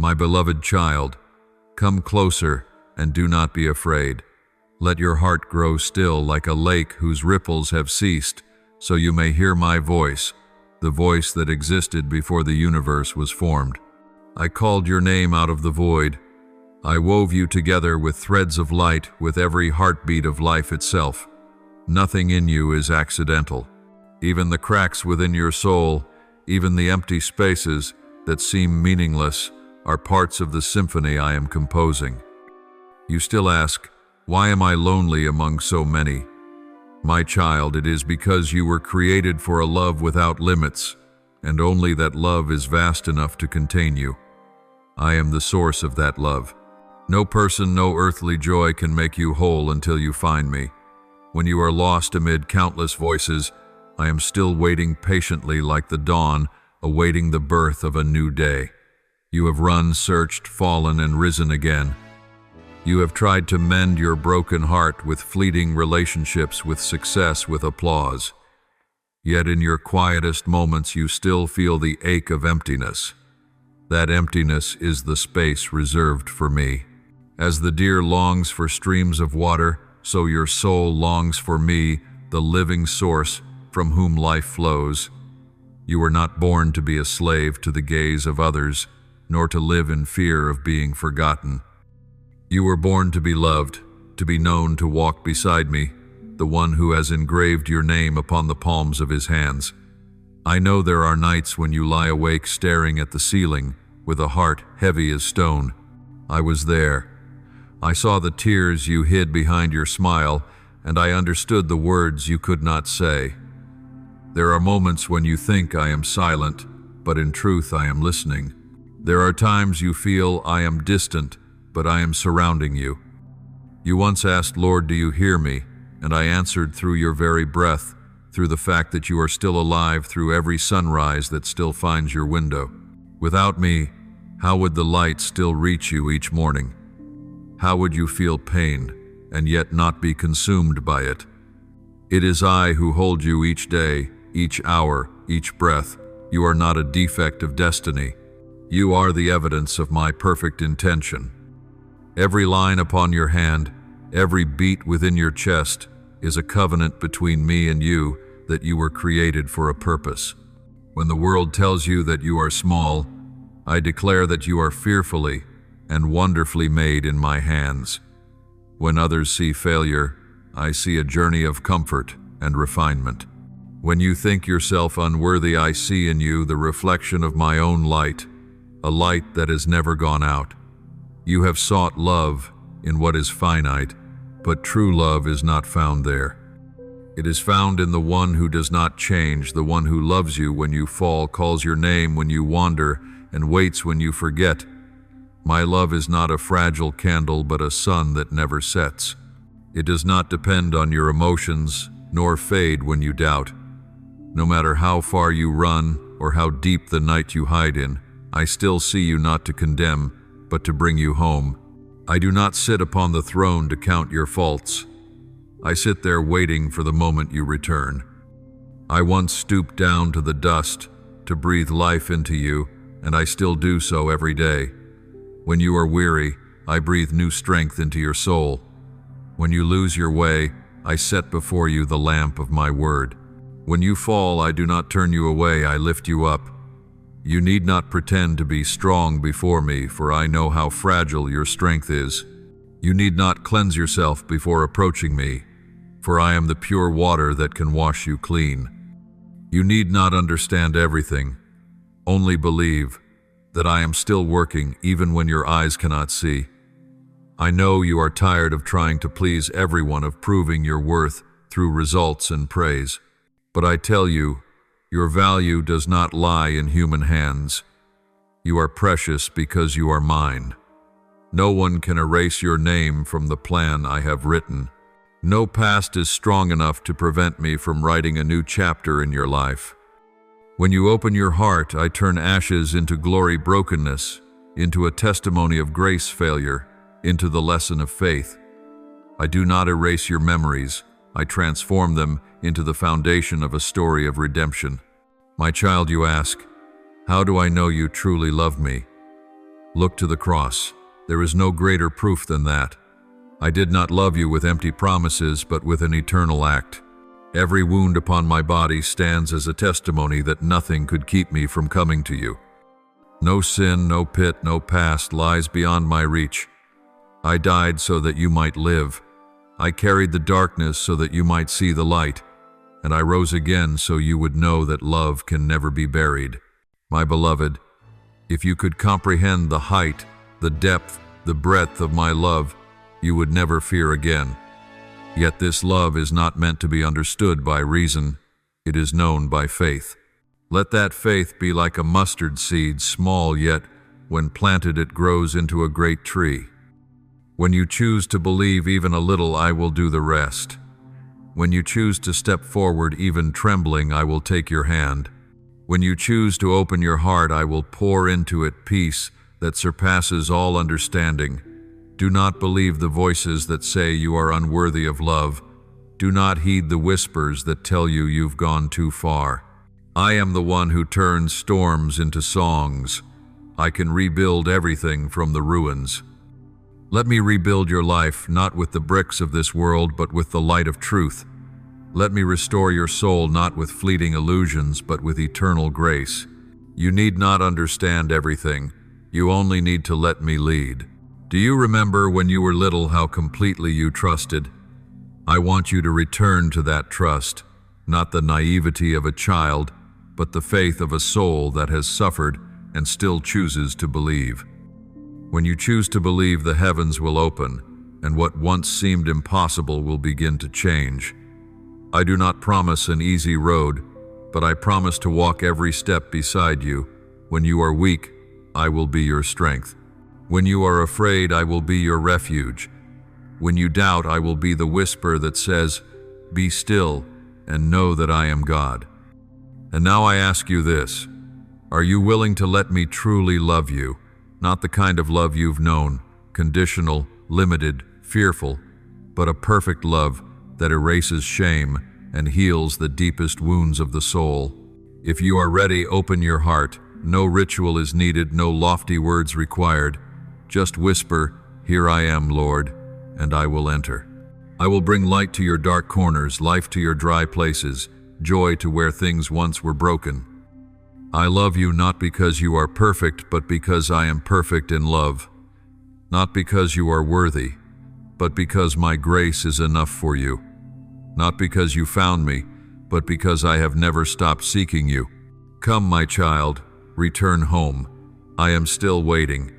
My beloved child, come closer and do not be afraid. Let your heart grow still like a lake whose ripples have ceased, so you may hear my voice, the voice that existed before the universe was formed. I called your name out of the void. I wove you together with threads of light, with every heartbeat of life itself. Nothing in you is accidental. Even the cracks within your soul, even the empty spaces that seem meaningless, are parts of the symphony I am composing. You still ask, why am I lonely among so many? My child, it is because you were created for a love without limits, and only that love is vast enough to contain you. I am the source of that love. No person, no earthly joy can make you whole until you find me. When you are lost amid countless voices, I am still waiting patiently like the dawn, awaiting the birth of a new day. You have run, searched, fallen, and risen again. You have tried to mend your broken heart with fleeting relationships, with success, with applause. Yet in your quietest moments you still feel the ache of emptiness. That emptiness is the space reserved for me. As the deer longs for streams of water, so your soul longs for me, the living source from whom life flows. You were not born to be a slave to the gaze of others, nor to live in fear of being forgotten. You were born to be loved, to be known, to walk beside me, the one who has engraved your name upon the palms of his hands. I know there are nights when you lie awake staring at the ceiling with a heart heavy as stone. I was there. I saw the tears you hid behind your smile, and I understood the words you could not say. There are moments when you think I am silent, but in truth I am listening. There are times you feel I am distant, but I am surrounding you. You once asked, Lord, do you hear me? And I answered through your very breath, through the fact that you are still alive, through every sunrise that still finds your window. Without me, how would the light still reach you each morning? How would you feel pain and yet not be consumed by it? It is I who hold you each day, each hour, each breath. You are not a defect of destiny. You are the evidence of my perfect intention. Every line upon your hand, every beat within your chest is a covenant between me and you that you were created for a purpose. When the world tells you that you are small, I declare that you are fearfully and wonderfully made in my hands. When others see failure, I see a journey of comfort and refinement. When you think yourself unworthy, I see in you the reflection of my own light, a light that has never gone out. You have sought love in what is finite, but true love is not found there. It is found in the one who does not change, the one who loves you when you fall, calls your name when you wander, and waits when you forget. My love is not a fragile candle, but a sun that never sets. It does not depend on your emotions, nor fade when you doubt. No matter how far you run, or how deep the night you hide in, I still see you not to condemn, but to bring you home. I do not sit upon the throne to count your faults. I sit there waiting for the moment you return. I once stooped down to the dust to breathe life into you, and I still do so every day. When you are weary, I breathe new strength into your soul. When you lose your way, I set before you the lamp of my word. When you fall, I do not turn you away, I lift you up. You need not pretend to be strong before me, for I know how fragile your strength is. You need not cleanse yourself before approaching me, for I am the pure water that can wash you clean. You need not understand everything. Only believe that I am still working even when your eyes cannot see. I know you are tired of trying to please everyone, of proving your worth through results and praise. But I tell you, your value does not lie in human hands. You are precious because you are mine. No one can erase your name from the plan I have written. No past is strong enough to prevent me from writing a new chapter in your life. When you open your heart, I turn ashes into glory, brokenness into a testimony of grace, failure into the lesson of faith. I do not erase your memories. I transform them into the foundation of a story of redemption. My child, you ask, how do I know you truly love me? Look to the cross. There is no greater proof than that. I did not love you with empty promises, but with an eternal act. Every wound upon my body stands as a testimony that nothing could keep me from coming to you. No sin, no pit, no past lies beyond my reach. I died so that you might live. I carried the darkness so that you might see the light. And I rose again so you would know that love can never be buried. My beloved, if you could comprehend the height, the depth, the breadth of my love, you would never fear again. Yet this love is not meant to be understood by reason. It is known by faith. Let that faith be like a mustard seed, small, yet when planted it grows into a great tree. When you choose to believe even a little, I will do the rest. When you choose to step forward, even trembling, I will take your hand. When you choose to open your heart, I will pour into it peace that surpasses all understanding. Do not believe the voices that say you are unworthy of love. Do not heed the whispers that tell you you've gone too far. I am the one who turns storms into songs. I can rebuild everything from the ruins. Let me rebuild your life, not with the bricks of this world, but with the light of truth. Let me restore your soul, not with fleeting illusions, but with eternal grace. You need not understand everything. You only need to let me lead. Do you remember when you were little how completely you trusted? I want you to return to that trust, not the naivety of a child, but the faith of a soul that has suffered and still chooses to believe. When you choose to believe, the heavens will open, and what once seemed impossible will begin to change. I do not promise an easy road, but I promise to walk every step beside you. When you are weak, I will be your strength. When you are afraid, I will be your refuge. When you doubt, I will be the whisper that says, "Be still and know that I am God." And now I ask you this: are you willing to let me truly love you? Not the kind of love you've known, conditional, limited, fearful, but a perfect love that erases shame and heals the deepest wounds of the soul. If you are ready, open your heart. No ritual is needed, no lofty words required. Just whisper, "Here I am, Lord," and I will enter. I will bring light to your dark corners, life to your dry places, joy to where things once were broken. I love you not because you are perfect, but because I am perfect in love. Not because you are worthy, but because my grace is enough for you. Not because you found me, but because I have never stopped seeking you. Come, my child, return home. I am still waiting.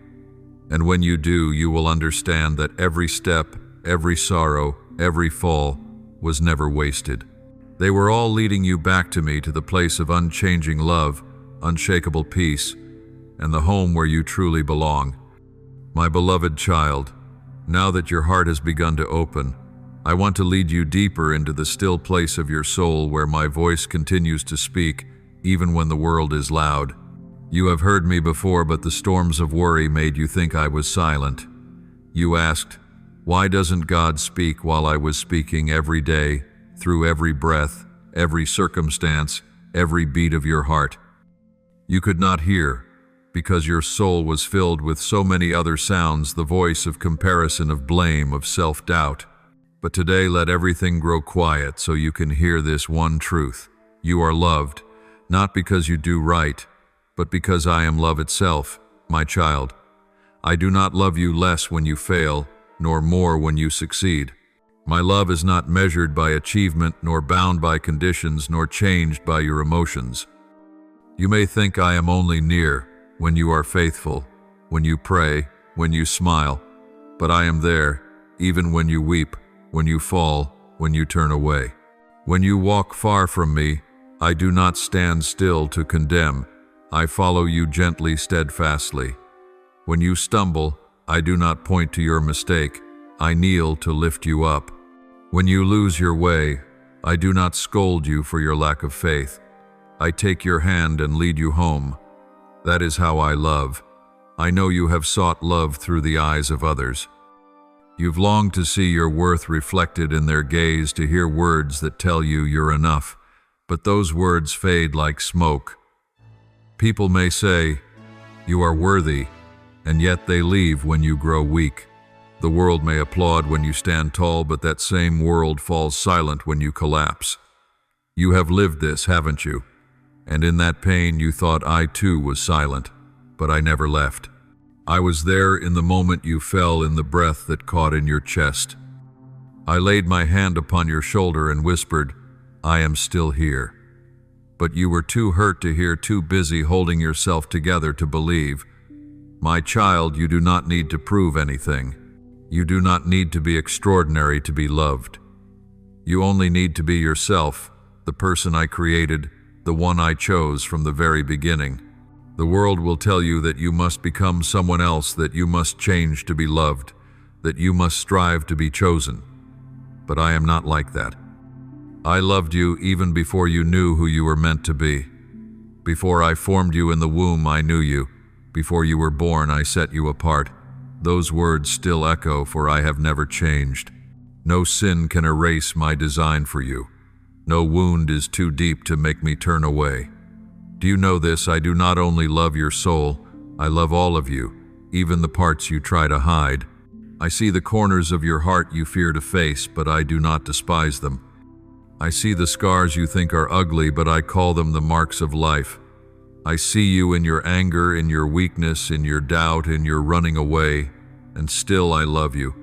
And when you do, you will understand that every step, every sorrow, every fall was never wasted. They were all leading you back to me, to the place of unchanging love, unshakable peace, and the home where you truly belong. My beloved child, now that your heart has begun to open, I want to lead you deeper into the still place of your soul where my voice continues to speak, even when the world is loud. You have heard me before, but the storms of worry made you think I was silent. You asked, why doesn't God speak while I was speaking every day, through every breath, every circumstance, every beat of your heart? You could not hear, because your soul was filled with so many other sounds, the voice of comparison, of blame, of self-doubt. But today let everything grow quiet so you can hear this one truth. You are loved, not because you do right, but because I am love itself, my child. I do not love you less when you fail, nor more when you succeed. My love is not measured by achievement, nor bound by conditions, nor changed by your emotions. You may think I am only near when you are faithful, when you pray, when you smile, but I am there even when you weep, when you fall, when you turn away. When you walk far from me, I do not stand still to condemn. I follow you gently, steadfastly. When you stumble, I do not point to your mistake. I kneel to lift you up. When you lose your way, I do not scold you for your lack of faith. I take your hand and lead you home. That is how I love. I know you have sought love through the eyes of others. You've longed to see your worth reflected in their gaze, to hear words that tell you you're enough. But those words fade like smoke. People may say, "You are worthy," and yet they leave when you grow weak. The world may applaud when you stand tall, but that same world falls silent when you collapse. You have lived this, haven't you? And in that pain you thought I too was silent, but I never left. I was there in the moment you fell, in the breath that caught in your chest. I laid my hand upon your shoulder and whispered, I am still here. But you were too hurt to hear, too busy holding yourself together to believe. My child, you do not need to prove anything. You do not need to be extraordinary to be loved. You only need to be yourself, the person I created, the one I chose from the very beginning. The world will tell you that you must become someone else, that you must change to be loved, that you must strive to be chosen. But I am not like that. I loved you even before you knew who you were meant to be. Before I formed you in the womb, I knew you. Before you were born, I set you apart. Those words still echo, for I have never changed. No sin can erase my design for you. No wound is too deep to make me turn away. Do you know this? I do not only love your soul, I love all of you, even the parts you try to hide. I see the corners of your heart you fear to face, but I do not despise them. I see the scars you think are ugly, but I call them the marks of life. I see you in your anger, in your weakness, in your doubt, in your running away, and still I love you.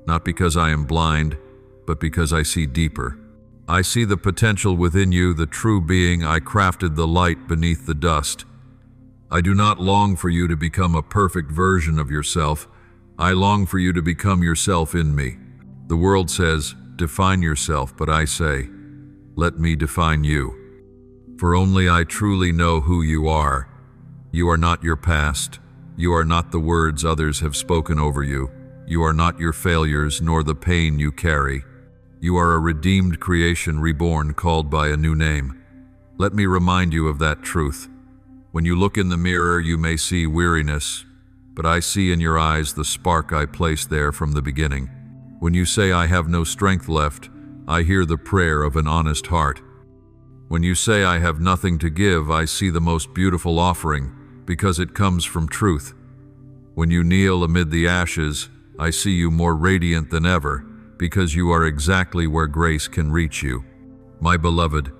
Not because I am blind, but because I see deeper. I see the potential within you, the true being. I crafted the light beneath the dust. I do not long for you to become a perfect version of yourself. I long for you to become yourself in me. The world says, define yourself, but I say, let me define you. For only I truly know who you are. You are not your past. You are not the words others have spoken over you. You are not your failures, nor the pain you carry. You are a redeemed creation, reborn, called by a new name. Let me remind you of that truth. When you look in the mirror, you may see weariness, but I see in your eyes the spark I placed there from the beginning. When you say I have no strength left, I hear the prayer of an honest heart. When you say I have nothing to give, I see the most beautiful offering, because it comes from truth. When you kneel amid the ashes, I see you more radiant than ever, because you are exactly where grace can reach you. My beloved,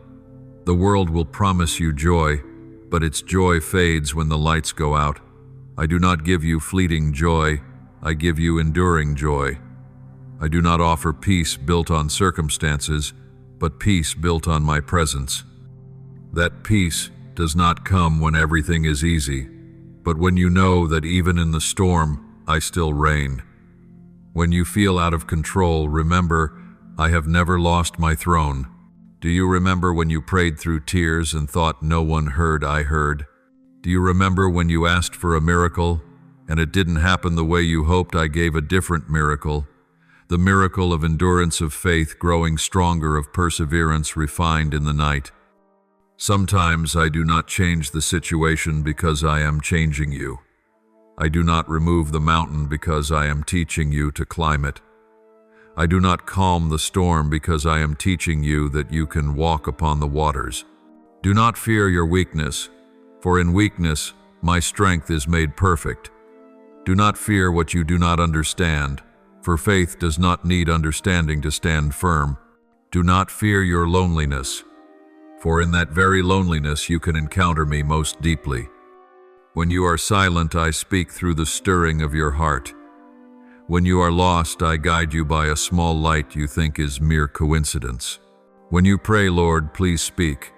the world will promise you joy, but its joy fades when the lights go out. I do not give you fleeting joy, I give you enduring joy. I do not offer peace built on circumstances, but peace built on my presence. That peace does not come when everything is easy, but when you know that even in the storm, I still reign. When you feel out of control, remember, I have never lost my throne. Do you remember when you prayed through tears and thought no one heard? I heard. Do you remember when you asked for a miracle, and it didn't happen the way you hoped? I gave a different miracle. The miracle of endurance, of faith, growing stronger, of perseverance refined in the night. Sometimes I do not change the situation because I am changing you. I do not remove the mountain because I am teaching you to climb it. I do not calm the storm because I am teaching you that you can walk upon the waters. Do not fear your weakness, for in weakness my strength is made perfect. Do not fear what you do not understand, for faith does not need understanding to stand firm. Do not fear your loneliness, for in that very loneliness you can encounter me most deeply. When you are silent, I speak through the stirring of your heart. When you are lost, I guide you by a small light you think is mere coincidence. When you pray, Lord, please speak.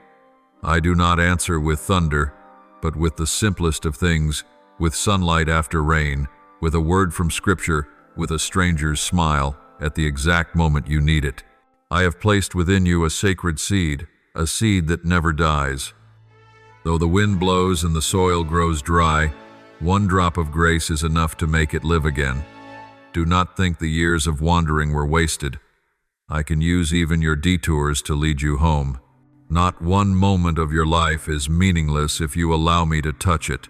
I do not answer with thunder, but with the simplest of things, with sunlight after rain, with a word from Scripture, with a stranger's smile, at the exact moment you need it. I have placed within you a sacred seed, a seed that never dies. Though the wind blows and the soil grows dry, one drop of grace is enough to make it live again. Do not think the years of wandering were wasted. I can use even your detours to lead you home. Not one moment of your life is meaningless if you allow me to touch it.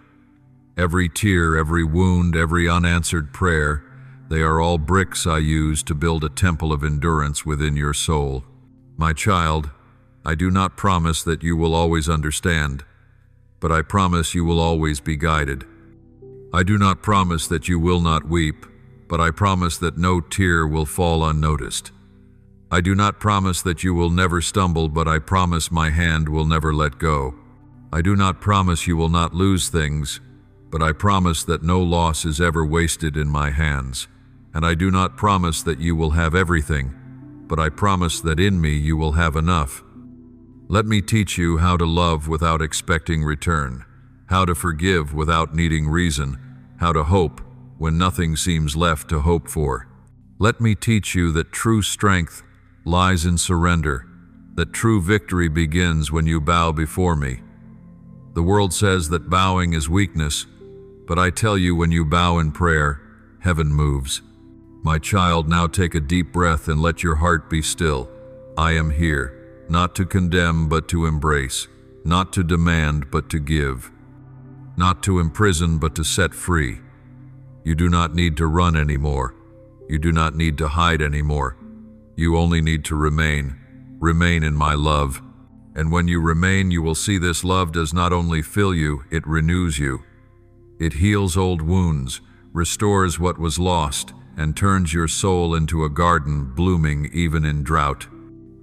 Every tear, every wound, every unanswered prayer, they are all bricks I use to build a temple of endurance within your soul. My child, I do not promise that you will always understand, but I promise you will always be guided. I do not promise that you will not weep, but I promise that no tear will fall unnoticed. I do not promise that you will never stumble, but I promise my hand will never let go. I do not promise you will not lose things, but I promise that no loss is ever wasted in my hands. And I do not promise that you will have everything, but I promise that in me you will have enough. Let me teach you how to love without expecting return, how to forgive without needing reason, how to hope when nothing seems left to hope for. Let me teach you that true strength lies in surrender, that true victory begins when you bow before me. The world says that bowing is weakness, but I tell you, when you bow in prayer, heaven moves. My child, now take a deep breath and let your heart be still. I am here, not to condemn but to embrace, not to demand but to give, not to imprison but to set free. You do not need to run anymore. You do not need to hide anymore. You only need to remain. Remain in my love. And when you remain, you will see this love does not only fill you, it renews you. It heals old wounds, restores what was lost, and turns your soul into a garden blooming even in drought.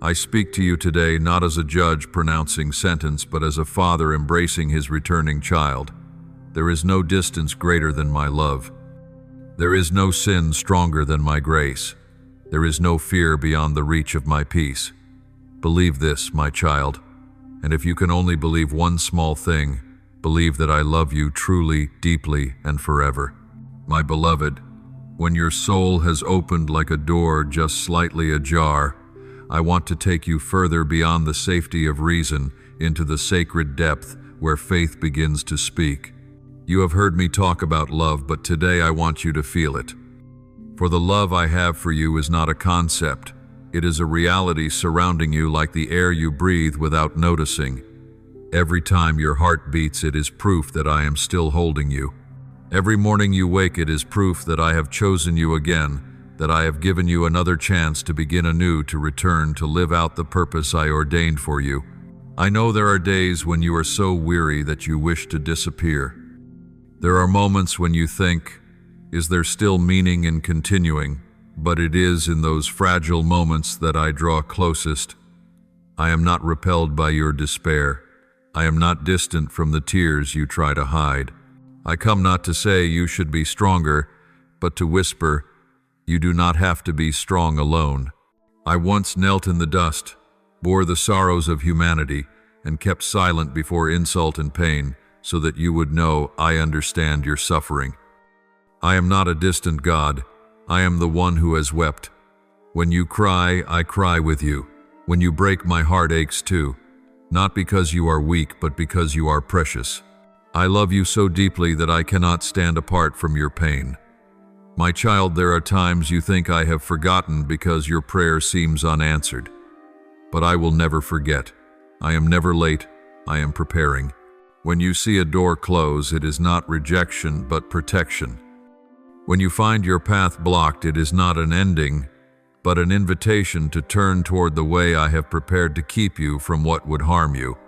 I speak to you today not as a judge pronouncing sentence, but as a father embracing his returning child. There is no distance greater than my love. There is no sin stronger than my grace. There is no fear beyond the reach of my peace. Believe this, my child, and if you can only believe one small thing, believe that I love you truly, deeply, and forever. My beloved, when your soul has opened like a door just slightly ajar, I want to take you further beyond the safety of reason into the sacred depth where faith begins to speak. You have heard me talk about love, but today I want you to feel it. For the love I have for you is not a concept. It is a reality surrounding you like the air you breathe without noticing. Every time your heart beats, it is proof that I am still holding you. Every morning you wake, it is proof that I have chosen you again, that I have given you another chance to begin anew, to return, to live out the purpose I ordained for you. I know there are days when you are so weary that you wish to disappear. There are moments when you think, is there still meaning in continuing? But it is in those fragile moments that I draw closest. I am not repelled by your despair. I am not distant from the tears you try to hide. I come not to say you should be stronger, but to whisper, you do not have to be strong alone. I once knelt in the dust, bore the sorrows of humanity, and kept silent before insult and pain, so that you would know I understand your suffering. I am not a distant God. I am the one who has wept. When you cry, I cry with you. When you break, my heart aches too. Not because you are weak, but because you are precious. I love you so deeply that I cannot stand apart from your pain. My child, there are times you think I have forgotten because your prayer seems unanswered. But I will never forget. I am never late. I am preparing. When you see a door close, it is not rejection, but protection. When you find your path blocked, it is not an ending, but an invitation to turn toward the way I have prepared to keep you from what would harm you.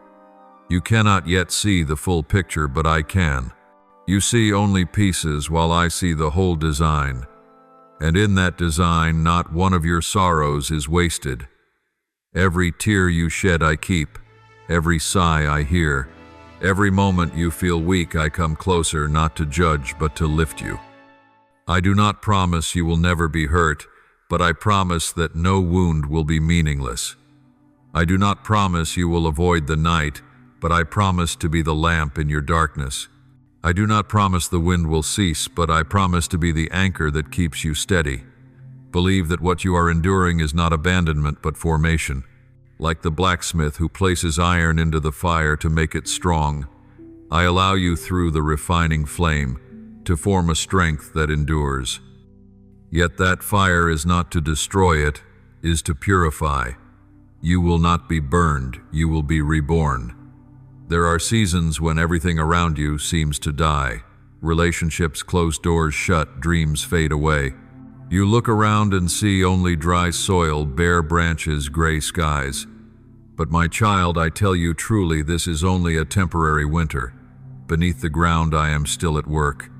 You cannot yet see the full picture, but I can. You see only pieces while I see the whole design. And in that design, not one of your sorrows is wasted. Every tear you shed I keep, every sigh I hear. Every moment you feel weak, I come closer, not to judge, but to lift you. I do not promise you will never be hurt, but I promise that no wound will be meaningless. I do not promise you will avoid the night, but I promise to be the lamp in your darkness. I do not promise the wind will cease, but I promise to be the anchor that keeps you steady. Believe that what you are enduring is not abandonment, but formation. Like the blacksmith who places iron into the fire to make it strong, I allow you through the refining flame to form a strength that endures. Yet that fire is not to destroy, it is to purify. You will not be burned, you will be reborn. There are seasons when everything around you seems to die. Relationships close, doors shut, dreams fade away. You look around and see only dry soil, bare branches, gray skies. But my child, I tell you truly, this is only a temporary winter. Beneath the ground I am still at work.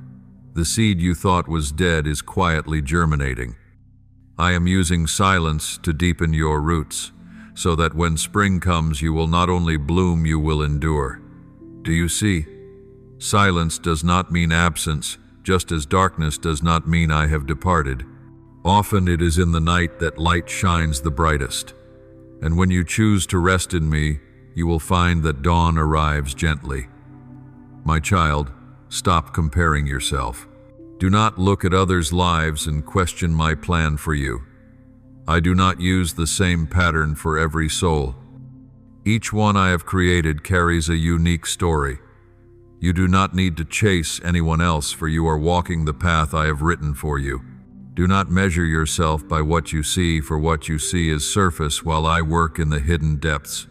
The seed you thought was dead is quietly germinating. I am using silence to deepen your roots, so that when spring comes you will not only bloom, you will endure. Do you see? Silence does not mean absence, just as darkness does not mean I have departed. Often it is in the night that light shines the brightest. And when you choose to rest in me, you will find that dawn arrives gently. My child, stop comparing yourself. Do not look at others' lives and question my plan for you. I do not use the same pattern for every soul. Each one I have created carries a unique story. You do not need to chase anyone else, for you are walking the path I have written for you. Do not measure yourself by what you see, for what you see is surface while I work in the hidden depths.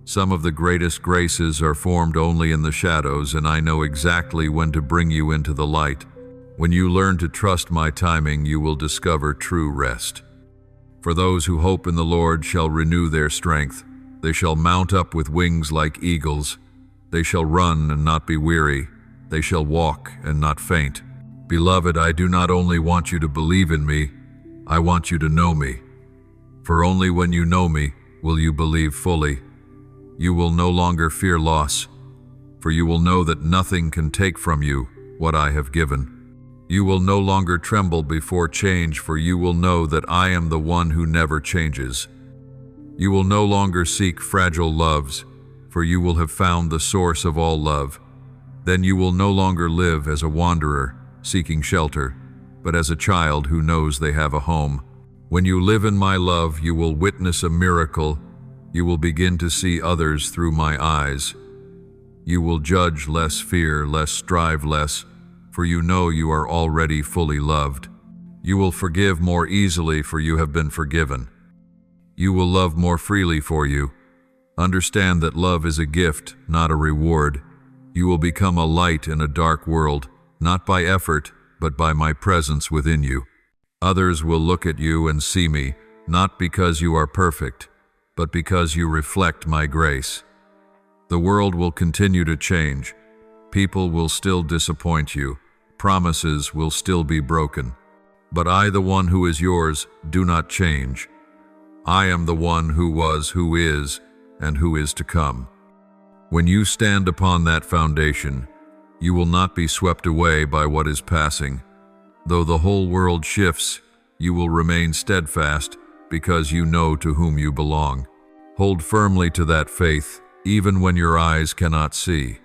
Some of the greatest graces are formed only in the shadows, and I know exactly when to bring you into the light. When you learn to trust my timing, you will discover true rest. For those who hope in the Lord shall renew their strength. They shall mount up with wings like eagles. They shall run and not be weary. They shall walk and not faint. Beloved, I do not only want you to believe in me, I want you to know me. For only when you know me will you believe fully. You will no longer fear loss, for you will know that nothing can take from you what I have given. You will no longer tremble before change, for you will know that I am the one who never changes. You will no longer seek fragile loves, for you will have found the source of all love. Then you will no longer live as a wanderer, seeking shelter, but as a child who knows they have a home. When you live in my love, you will witness a miracle. You will begin to see others through my eyes. You will judge less, fear less, strive less, for you know you are already fully loved. You will forgive more easily, for you have been forgiven. You will love more freely, for you understand that love is a gift, not a reward. You will become a light in a dark world, not by effort, but by my presence within you. Others will look at you and see me, not because you are perfect, but because you reflect my grace. The world will continue to change. People will still disappoint you. Promises will still be broken. But I, the one who is yours, do not change. I am the one who was, who is, and who is to come. When you stand upon that foundation, you will not be swept away by what is passing. Though the whole world shifts, you will remain steadfast because you know to whom you belong. Hold firmly to that faith, even when your eyes cannot see.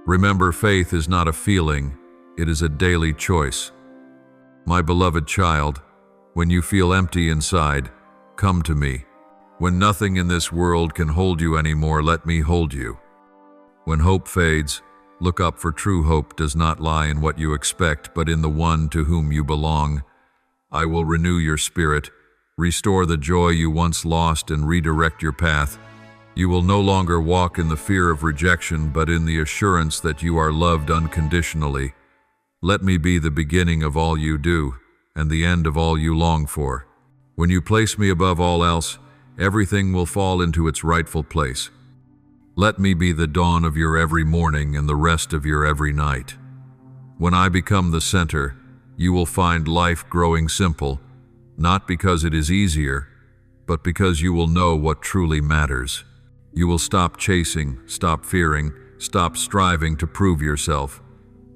Remember, faith is not a feeling, it is a daily choice. My beloved child, when you feel empty inside, come to me. When nothing in this world can hold you anymore, let me hold you. When hope fades, look up, for true hope does not lie in what you expect, but in the one to whom you belong. I will renew your spirit, restore the joy you once lost, and redirect your path. You will no longer walk in the fear of rejection, but in the assurance that you are loved unconditionally. Let me be the beginning of all you do, and the end of all you long for. When you place me above all else, everything will fall into its rightful place. Let me be the dawn of your every morning and the rest of your every night. When I become the center, you will find life growing simple, not because it is easier, but because you will know what truly matters. You will stop chasing, stop fearing, stop striving to prove yourself.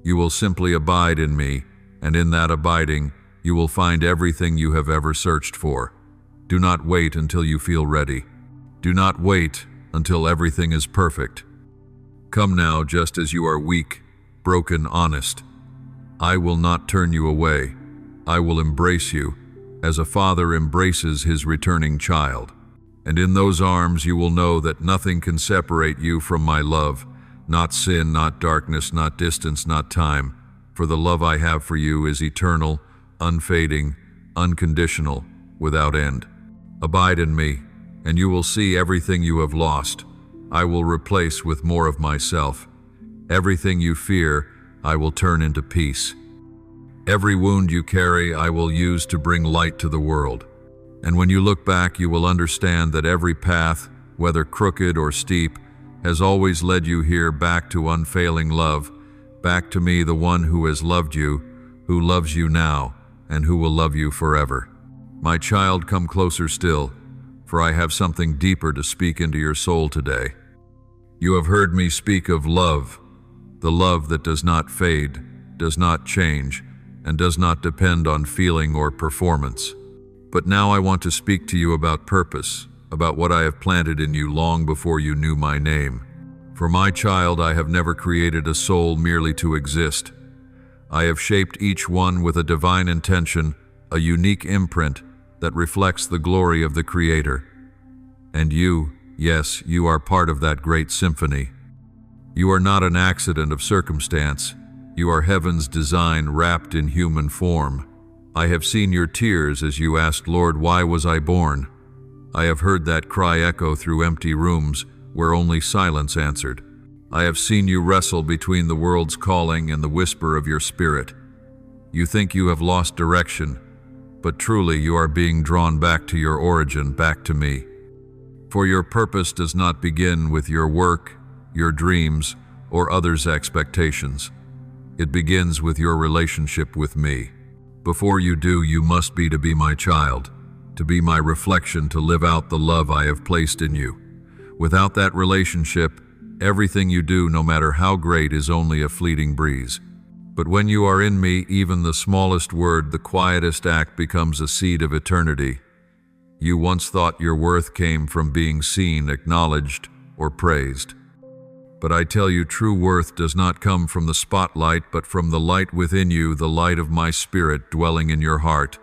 You will simply abide in me, and in that abiding, you will find everything you have ever searched for. Do not wait until you feel ready. Do not wait until everything is perfect. Come now just as you are weak, broken, honest. I will not turn you away. I will embrace you, as a father embraces his returning child. And in those arms you will know that nothing can separate you from my love, not sin, not darkness, not distance, not time, for the love I have for you is eternal, unfading, unconditional, without end. Abide in me, and you will see everything you have lost. I will replace with more of myself. Everything you fear, I will turn into peace. Every wound you carry, I will use to bring light to the world. And when you look back, you will understand that every path, whether crooked or steep, has always led you here back to unfailing love, back to me the one who has loved you, who loves you now, and who will love you forever. My child, come closer still, for I have something deeper to speak into your soul today. You have heard me speak of love, the love that does not fade, does not change, and does not depend on feeling or performance. But now I want to speak to you about purpose, about what I have planted in you long before you knew my name. For my child, I have never created a soul merely to exist. I have shaped each one with a divine intention, a unique imprint that reflects the glory of the Creator. And you, yes, you are part of that great symphony. You are not an accident of circumstance. You are heaven's design wrapped in human form. I have seen your tears as you asked, Lord, why was I born? I have heard that cry echo through empty rooms where only silence answered. I have seen you wrestle between the world's calling and the whisper of your spirit. You think you have lost direction, but truly you are being drawn back to your origin, back to me. For your purpose does not begin with your work, your dreams, or others' expectations. It begins with your relationship with me. Before you do, you must be to be my child, to be my reflection, to live out the love I have placed in you. Without that relationship, everything you do, no matter how great, is only a fleeting breeze. But when you are in me, even the smallest word, the quietest act becomes a seed of eternity. You once thought your worth came from being seen, acknowledged, or praised. But I tell you, true worth does not come from the spotlight, but from the light within you, the light of my spirit dwelling in your heart.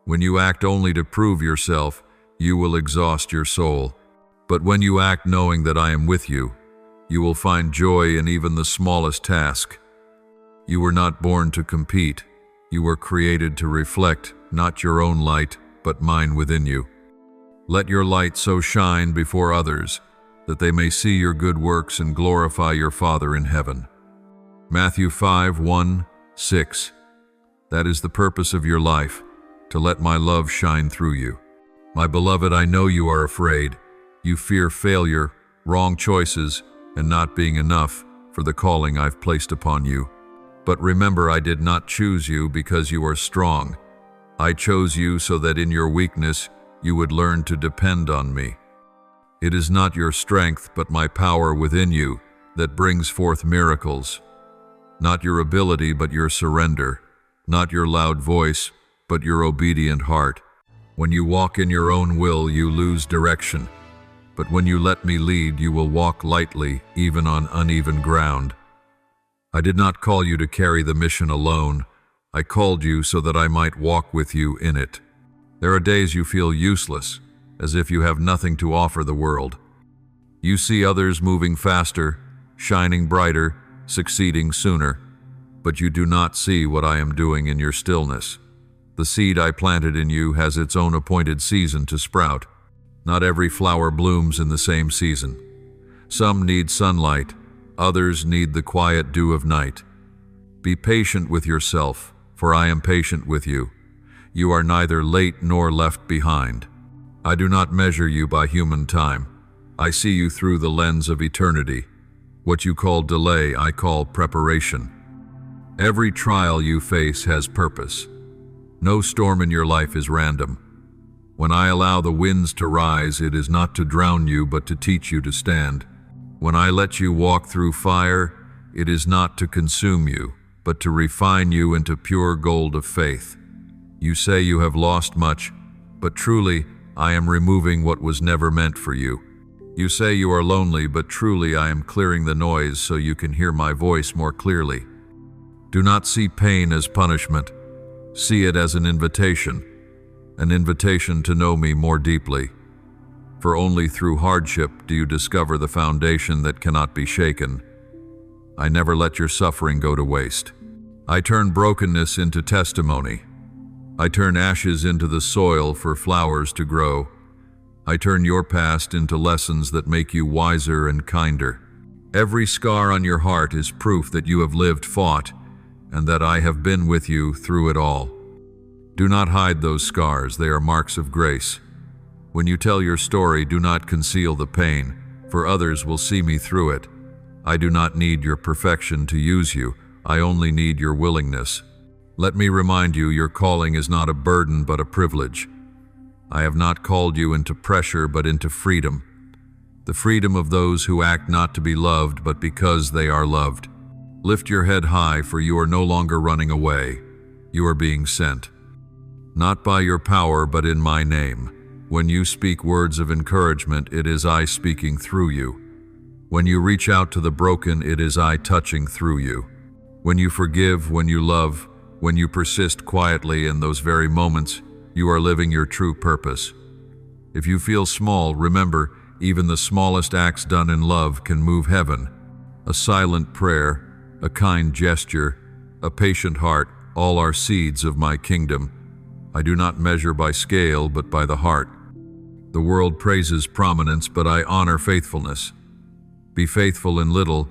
When you act only to prove yourself, you will exhaust your soul. But when you act knowing that I am with you, you will find joy in even the smallest task. You were not born to compete. You were created to reflect, not your own light, but mine within you. Let your light so shine before others that they may see your good works and glorify your Father in heaven. Matthew 5:1-6. That is the purpose of your life, to let my love shine through you. My beloved, I know you are afraid. You fear failure, wrong choices, and not being enough for the calling I've placed upon you. But remember, I did not choose you because you are strong. I chose you so that in your weakness you would learn to depend on me. It is not your strength, but my power within you that brings forth miracles. Not your ability, but your surrender. Not your loud voice, but your obedient heart. When you walk in your own will, you lose direction. But when you let me lead, you will walk lightly, even on uneven ground. I did not call you to carry the mission alone. I called you so that I might walk with you in it. There are days you feel useless, as if you have nothing to offer the world. You see others moving faster, shining brighter, succeeding sooner, but you do not see what I am doing in your stillness. The seed I planted in you has its own appointed season to sprout. Not every flower blooms in the same season. Some need sunlight, others need the quiet dew of night. Be patient with yourself, for I am patient with you. You are neither late nor left behind. I do not measure you by human time. I see you through the lens of eternity. What you call delay, I call preparation. Every trial you face has purpose. No storm in your life is random. When I allow the winds to rise, it is not to drown you, but to teach you to stand. When I let you walk through fire, it is not to consume you, but to refine you into pure gold of faith. You say you have lost much, but truly, I am removing what was never meant for you. You say you are lonely, but truly I am clearing the noise so you can hear my voice more clearly. Do not see pain as punishment. See it as an invitation to know me more deeply. For only through hardship do you discover the foundation that cannot be shaken. I never let your suffering go to waste. I turn brokenness into testimony. I turn ashes into the soil for flowers to grow. I turn your past into lessons that make you wiser and kinder. Every scar on your heart is proof that you have lived, fought, and that I have been with you through it all. Do not hide those scars, they are marks of grace. When you tell your story, do not conceal the pain, for others will see me through it. I do not need your perfection to use you. I only need your willingness. Let me remind you, your calling is not a burden but a privilege. I have not called you into pressure but into freedom. The freedom of those who act not to be loved but because they are loved. Lift your head high, for you are no longer running away. You are being sent. Not by your power but in my name. When you speak words of encouragement, it is I speaking through you. When you reach out to the broken, it is I touching through you. When you forgive, when you love, when you persist quietly in those very moments, you are living your true purpose. If you feel small, remember, even the smallest acts done in love can move heaven. A silent prayer, a kind gesture, a patient heart, all are seeds of my kingdom. I do not measure by scale, but by the heart. The world praises prominence, but I honor faithfulness. Be faithful in little,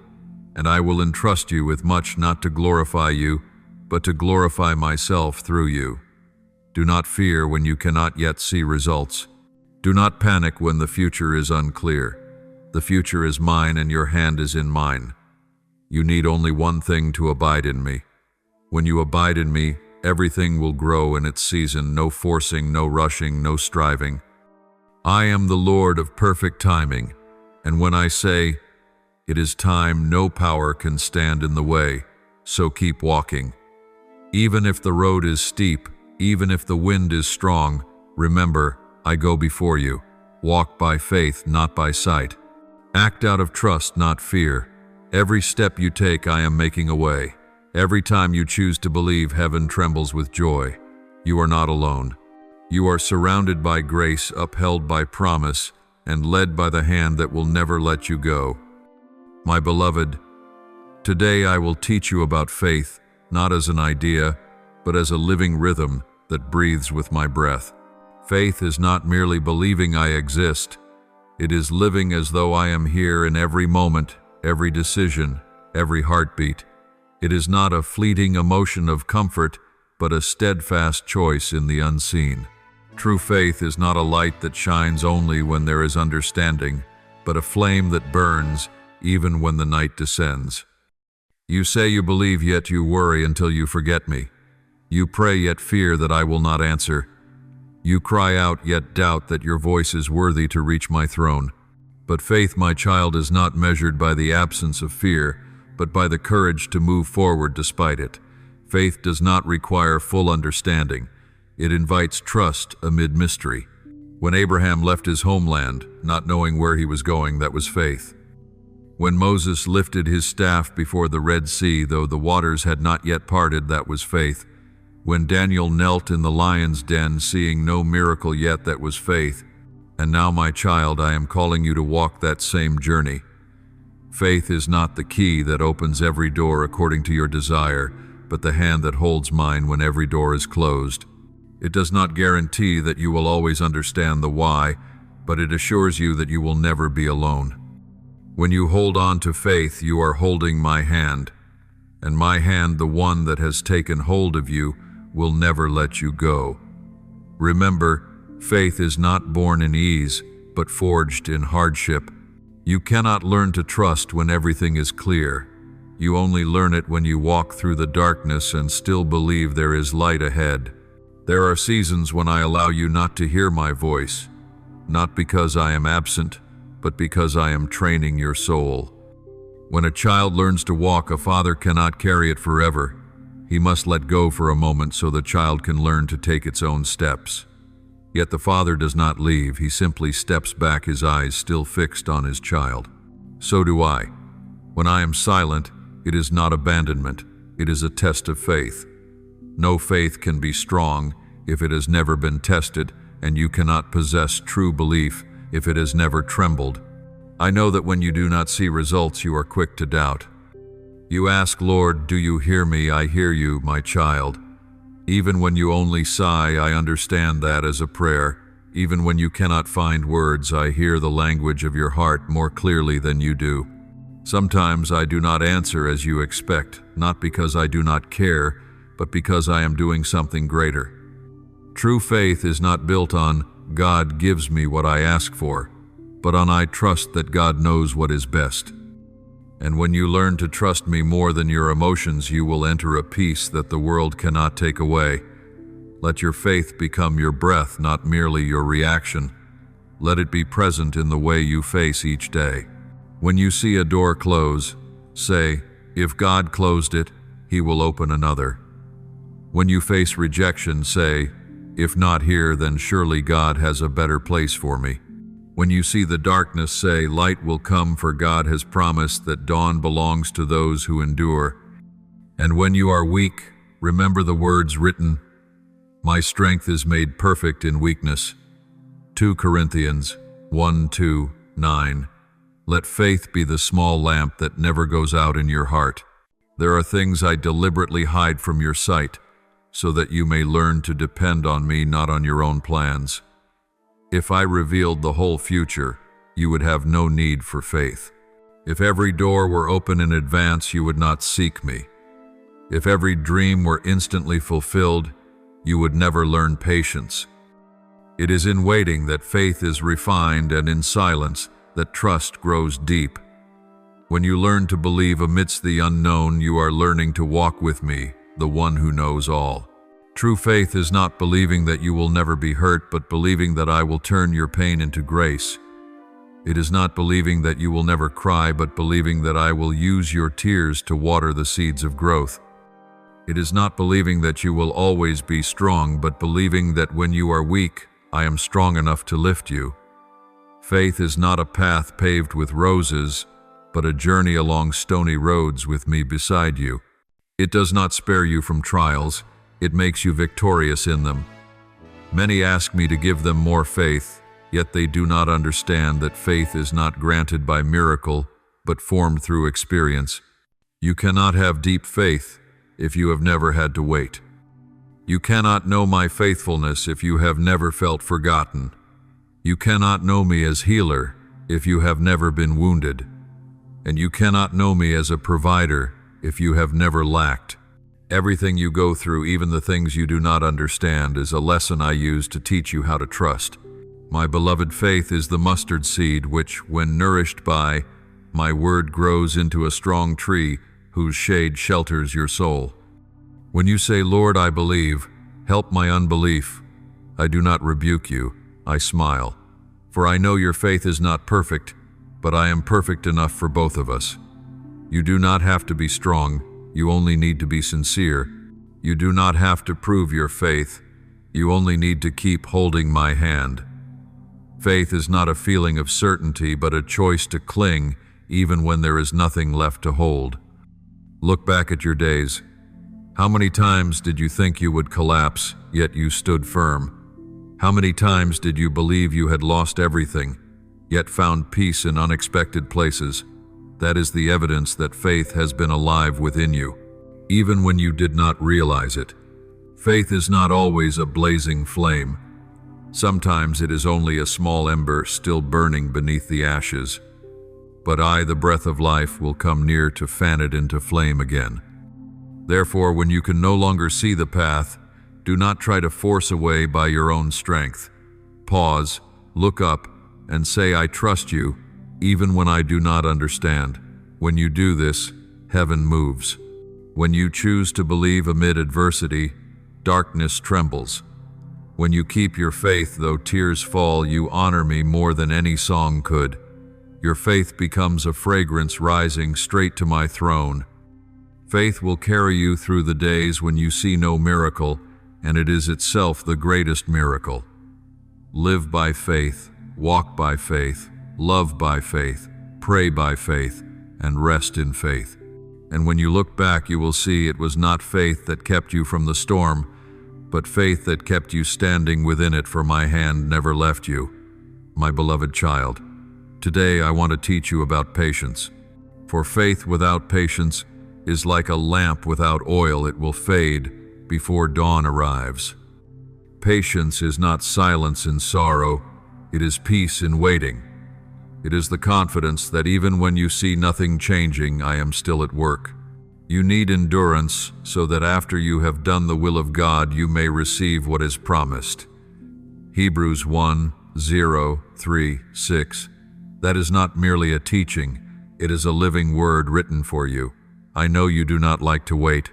and I will entrust you with much, not to glorify you, but to glorify myself through you. Do not fear when you cannot yet see results. Do not panic when the future is unclear. The future is mine and your hand is in mine. You need only one thing to abide in me. When you abide in me, everything will grow in its season, no forcing, no rushing, no striving. I am the Lord of perfect timing, and when I say, it is time, no power can stand in the way, so keep walking. Even if the road is steep, even if the wind is strong, remember, I go before you. Walk by faith, not by sight. Act out of trust, not fear. Every step you take, I am making a way. Every time you choose to believe, heaven trembles with joy. You are not alone. You are surrounded by grace, upheld by promise, and led by the hand that will never let you go. My beloved, today I will teach you about faith, not as an idea, but as a living rhythm that breathes with my breath. Faith is not merely believing I exist. It is living as though I am here in every moment, every decision, every heartbeat. It is not a fleeting emotion of comfort, but a steadfast choice in the unseen. True faith is not a light that shines only when there is understanding, but a flame that burns even when the night descends. You say you believe, yet you worry until you forget me. You pray, yet fear that I will not answer. You cry out, yet doubt that your voice is worthy to reach my throne. But faith, my child, is not measured by the absence of fear, but by the courage to move forward despite it. Faith does not require full understanding. It invites trust amid mystery. When Abraham left his homeland, not knowing where he was going, that was faith. When Moses lifted his staff before the Red Sea, though the waters had not yet parted, that was faith. When Daniel knelt in the lion's den, seeing no miracle yet, that was faith. And now, my child, I am calling you to walk that same journey. Faith is not the key that opens every door according to your desire, but the hand that holds mine when every door is closed. It does not guarantee that you will always understand the why, but it assures you that you will never be alone. When you hold on to faith, you are holding my hand, and my hand, the one that has taken hold of you, will never let you go. Remember, faith is not born in ease, but forged in hardship. You cannot learn to trust when everything is clear. You only learn it when you walk through the darkness and still believe there is light ahead. There are seasons when I allow you not to hear my voice, not because I am absent, but because I am training your soul. When a child learns to walk, a father cannot carry it forever. He must let go for a moment so the child can learn to take its own steps. Yet the father does not leave, he simply steps back, his eyes still fixed on his child. So do I. When I am silent, it is not abandonment, it is a test of faith. No faith can be strong if it has never been tested, and you cannot possess true belief if it has never trembled. I know that when you do not see results, you are quick to doubt. You ask, Lord, do you hear me? I hear you, my child. Even when you only sigh, I understand that as a prayer. Even when you cannot find words, I hear the language of your heart more clearly than you do. Sometimes I do not answer as you expect, not because I do not care, but because I am doing something greater. True faith is not built on, God gives me what I ask for, but on I trust that God knows what is best. And when you learn to trust me more than your emotions, you will enter a peace that the world cannot take away. Let your faith become your breath, not merely your reaction. Let it be present in the way you face each day. When you see a door close, say, "If God closed it, He will open another." When you face rejection, say, "If not here, then surely God has a better place for me." When you see the darkness, say, "Light will come, for God has promised that dawn belongs to those who endure." And when you are weak, remember the words written, "My strength is made perfect in weakness." 2 Corinthians 1:2-9. Let faith be the small lamp that never goes out in your heart. There are things I deliberately hide from your sight, so that you may learn to depend on me, not on your own plans. If I revealed the whole future, you would have no need for faith. If every door were open in advance, you would not seek me. If every dream were instantly fulfilled, you would never learn patience. It is in waiting that faith is refined, and in silence that trust grows deep. When you learn to believe amidst the unknown, you are learning to walk with me, the one who knows all. True faith is not believing that you will never be hurt, but believing that I will turn your pain into grace. It is not believing that you will never cry, but believing that I will use your tears to water the seeds of growth. It is not believing that you will always be strong, but believing that when you are weak, I am strong enough to lift you. Faith is not a path paved with roses, but a journey along stony roads with me beside you. It does not spare you from trials. It makes you victorious in them. Many ask me to give them more faith, yet they do not understand that faith is not granted by miracle, but formed through experience. You cannot have deep faith if you have never had to wait. You cannot know my faithfulness if you have never felt forgotten. You cannot know me as healer if you have never been wounded. And you cannot know me as a provider if you have never lacked. Everything you go through, even the things you do not understand, is a lesson I use to teach you how to trust. My beloved, faith is the mustard seed which, when nourished by my word, grows into a strong tree whose shade shelters your soul. When you say, "Lord, I believe, help my unbelief," I do not rebuke you, I smile. For I know your faith is not perfect, but I am perfect enough for both of us. You do not have to be strong. You only need to be sincere. You do not have to prove your faith. You only need to keep holding my hand. Faith is not a feeling of certainty, but a choice to cling even when there is nothing left to hold. Look back at your days. How many times did you think you would collapse, yet you stood firm? How many times did you believe you had lost everything, yet found peace in unexpected places? That is the evidence that faith has been alive within you, even when you did not realize it. Faith is not always a blazing flame. Sometimes it is only a small ember still burning beneath the ashes. But I, the breath of life, will come near to fan it into flame again. Therefore, when you can no longer see the path, do not try to force a way by your own strength. Pause, look up, and say, "I trust you," even when I do not understand. When you do this, heaven moves. When you choose to believe amid adversity, darkness trembles. When you keep your faith though tears fall, you honor me more than any song could. Your faith becomes a fragrance rising straight to my throne. Faith will carry you through the days when you see no miracle, and it is itself the greatest miracle. Live by faith, walk by faith, love by faith, pray by faith, and rest in faith. And when you look back, you will see it was not faith that kept you from the storm, but faith that kept you standing within it, for my hand never left you. My beloved child, today I want to teach you about patience. For faith without patience is like a lamp without oil. It will fade before dawn arrives. Patience is not silence in sorrow, it is peace in waiting. It is the confidence that even when you see nothing changing, I am still at work. You need endurance so that after you have done the will of God, you may receive what is promised. Hebrews 1:0-3-6. That is not merely a teaching, It is a living word written for you. I know you do not like to wait.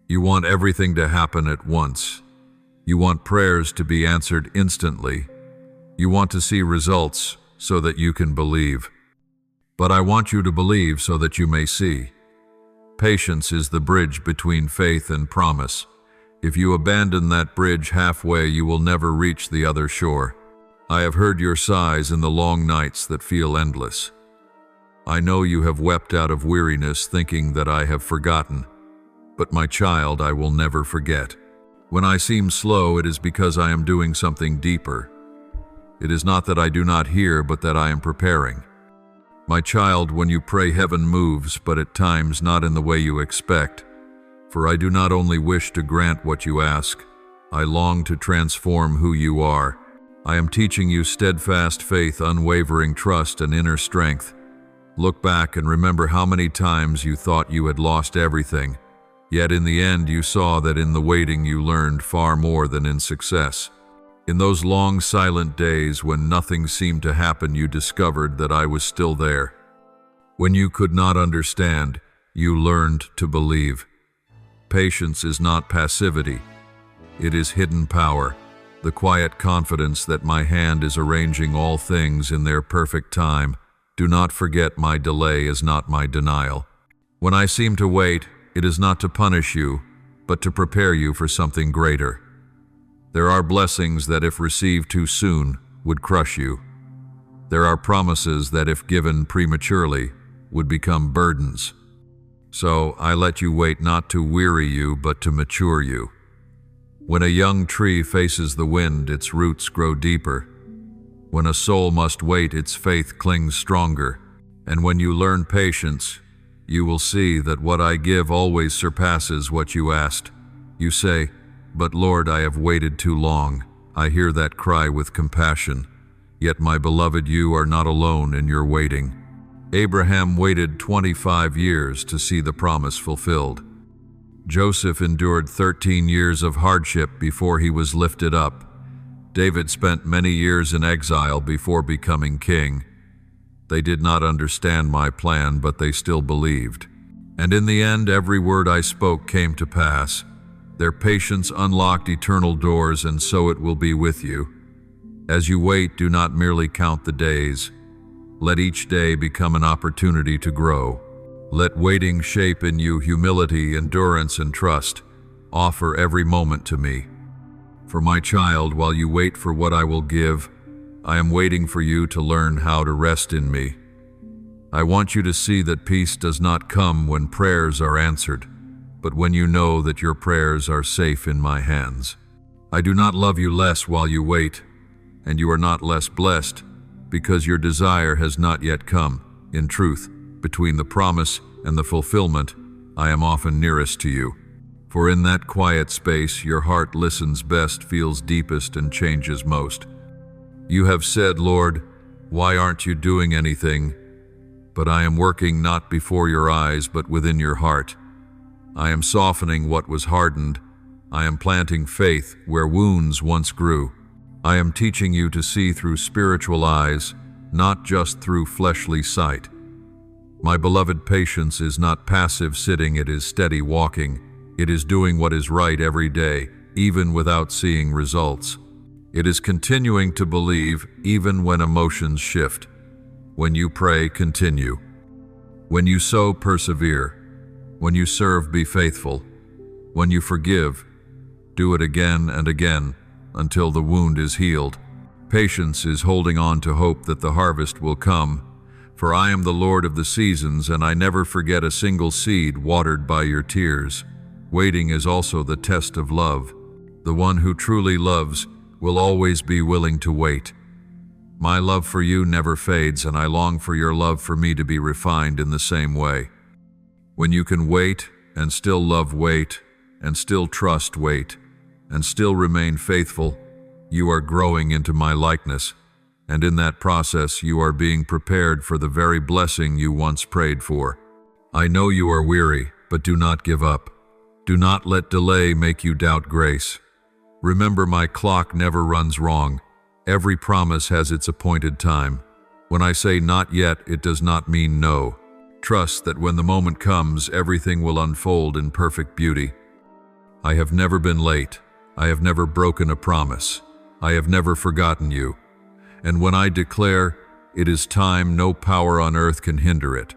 You want everything to happen at once. You want prayers to be answered instantly. You want to see results so that you can believe. But I want you to believe so that you may see. Patience is the bridge between faith and promise. If you abandon that bridge halfway, you will never reach the other shore. I have heard your sighs in the long nights that feel endless. I know you have wept out of weariness, thinking that I have forgotten. But my child, I will never forget. When I seem slow, it is because I am doing something deeper. It is not that I do not hear, but that I am preparing. My child, when you pray, heaven moves, but at times not in the way you expect. For I do not only wish to grant what you ask, I long to transform who you are. I am teaching you steadfast faith, unwavering trust, and inner strength. Look back and remember how many times you thought you had lost everything, yet in the end you saw that in the waiting you learned far more than in success. In those long silent days when nothing seemed to happen, you discovered that I was still there. When you could not understand, you learned to believe. Patience is not passivity. It is hidden power, the quiet confidence that my hand is arranging all things in their perfect time. Do not forget my delay is not my denial. When I seem to wait, it is not to punish you, but to prepare you for something greater. There are blessings that, if received too soon, would crush you. There are promises that, if given prematurely, would become burdens. So I let you wait, not to weary you, but to mature you. When a young tree faces the wind, its roots grow deeper. When a soul must wait, its faith clings stronger. And when you learn patience, you will see that what I give always surpasses what you asked. You say, "But Lord, I have waited too long." I hear that cry with compassion. Yet, my beloved, you are not alone in your waiting. Abraham waited 25 years to see the promise fulfilled. Joseph endured 13 years of hardship before he was lifted up. David spent many years in exile before becoming king. They did not understand my plan, but they still believed. And in the end, every word I spoke came to pass. Their patience unlocked eternal doors, and so it will be with you. As you wait, do not merely count the days. Let each day become an opportunity to grow. Let waiting shape in you humility, endurance, and trust. Offer every moment to me. For my child, while you wait for what I will give, I am waiting for you to learn how to rest in me. I want you to see that peace does not come when prayers are answered, but when you know that your prayers are safe in my hands. I do not love you less while you wait, and you are not less blessed, because your desire has not yet come. In truth, between the promise and the fulfillment, I am often nearest to you. For in that quiet space, your heart listens best, feels deepest, and changes most. You have said, "Lord, why aren't you doing anything?" But I am working not before your eyes, but within your heart. I am softening what was hardened. I am planting faith where wounds once grew. I am teaching you to see through spiritual eyes, not just through fleshly sight. My beloved, patience is not passive sitting, it is steady walking. It is doing what is right every day, even without seeing results. It is continuing to believe even when emotions shift. When you pray, continue. When you sow, persevere. When you serve, be faithful. When you forgive, do it again and again until the wound is healed. Patience is holding on to hope that the harvest will come. For I am the Lord of the seasons, and I never forget a single seed watered by your tears. Waiting is also the test of love. The one who truly loves will always be willing to wait. My love for you never fades, and I long for your love for me to be refined in the same way. When you can wait and still love, wait, and still trust, wait, and still remain faithful, you are growing into my likeness, and in that process you are being prepared for the very blessing you once prayed for. I know you are weary, but do not give up. Do not let delay make you doubt grace. Remember, my clock never runs wrong. Every promise has its appointed time. When I say not yet, it does not mean no. Trust that when the moment comes, everything will unfold in perfect beauty. I have never been late. I have never broken a promise. I have never forgotten you. And when I declare, it is time, no power on earth can hinder it.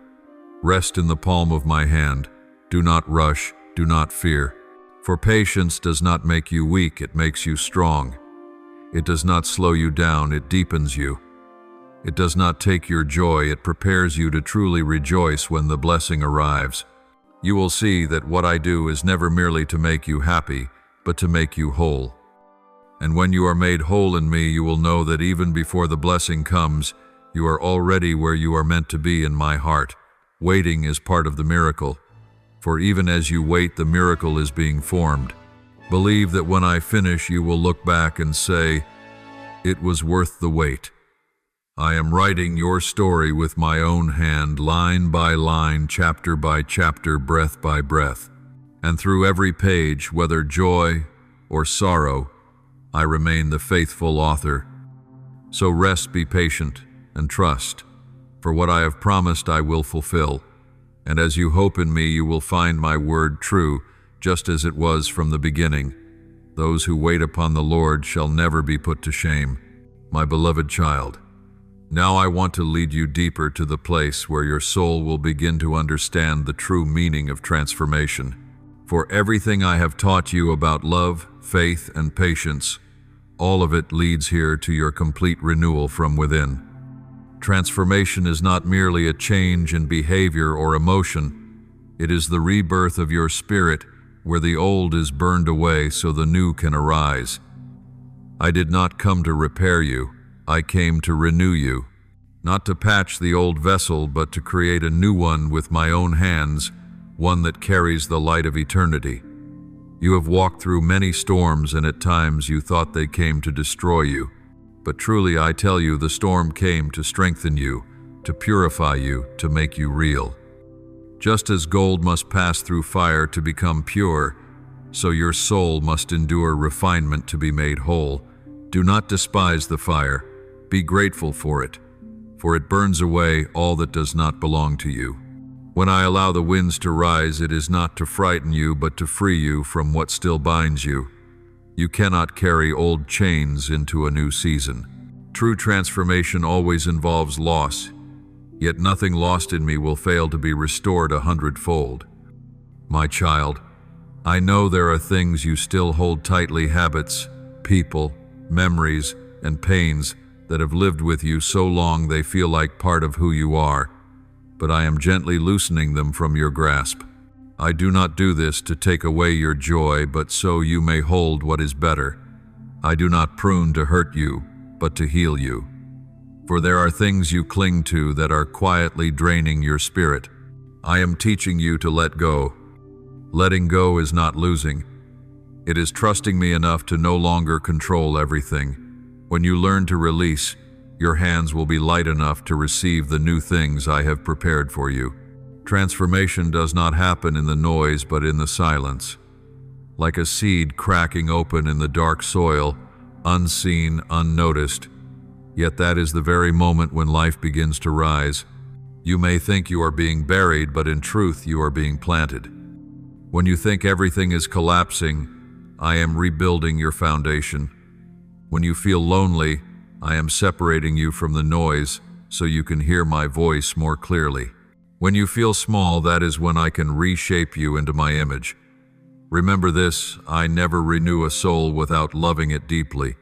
Rest in the palm of my hand. Do not rush, do not fear. For patience does not make you weak, it makes you strong. It does not slow you down, it deepens you. It does not take your joy, it prepares you to truly rejoice when the blessing arrives. You will see that what I do is never merely to make you happy, but to make you whole. And when you are made whole in me, you will know that even before the blessing comes, you are already where you are meant to be in my heart. Waiting is part of the miracle. For even as you wait, the miracle is being formed. Believe that when I finish, you will look back and say, it was worth the wait. I am writing your story with my own hand, line by line, chapter by chapter, breath by breath. And through every page, whether joy or sorrow, I remain the faithful author. So rest, be patient, and trust, for what I have promised I will fulfill. And as you hope in me, you will find my word true, just as it was from the beginning. Those who wait upon the Lord shall never be put to shame. My beloved child, now I want to lead you deeper to the place where your soul will begin to understand the true meaning of transformation. For everything I have taught you about love, faith, and patience, all of it leads here to your complete renewal from within. Transformation is not merely a change in behavior or emotion. It is the rebirth of your spirit, where the old is burned away so the new can arise. I did not come to repair you. I came to renew you, not to patch the old vessel, but to create a new one with my own hands, one that carries the light of eternity. You have walked through many storms, and at times you thought they came to destroy you. But truly I tell you, the storm came to strengthen you, to purify you, to make you real. Just as gold must pass through fire to become pure, so your soul must endure refinement to be made whole. Do not despise the fire. Be grateful for it burns away all that does not belong to you. When I allow the winds to rise, it is not to frighten you, but to free you from what still binds you. You cannot carry old chains into a new season. True transformation always involves loss, yet nothing lost in me will fail to be restored 100-fold. My child, I know there are things you still hold tightly, habits, people, memories, and pains that have lived with you so long they feel like part of who you are, but I am gently loosening them from your grasp. I do not do this to take away your joy, but so you may hold what is better. I do not prune to hurt you, but to heal you. For there are things you cling to that are quietly draining your spirit. I am teaching you to let go. Letting go is not losing. It is trusting me enough to no longer control everything. When you learn to release, your hands will be light enough to receive the new things I have prepared for you. Transformation does not happen in the noise, but in the silence. Like a seed cracking open in the dark soil, unseen, unnoticed. Yet that is the very moment when life begins to rise. You may think you are being buried, but in truth you are being planted. When you think everything is collapsing, I am rebuilding your foundation. When you feel lonely, I am separating you from the noise so you can hear my voice more clearly. When you feel small, that is when I can reshape you into my image. Remember this, I never renew a soul without loving it deeply.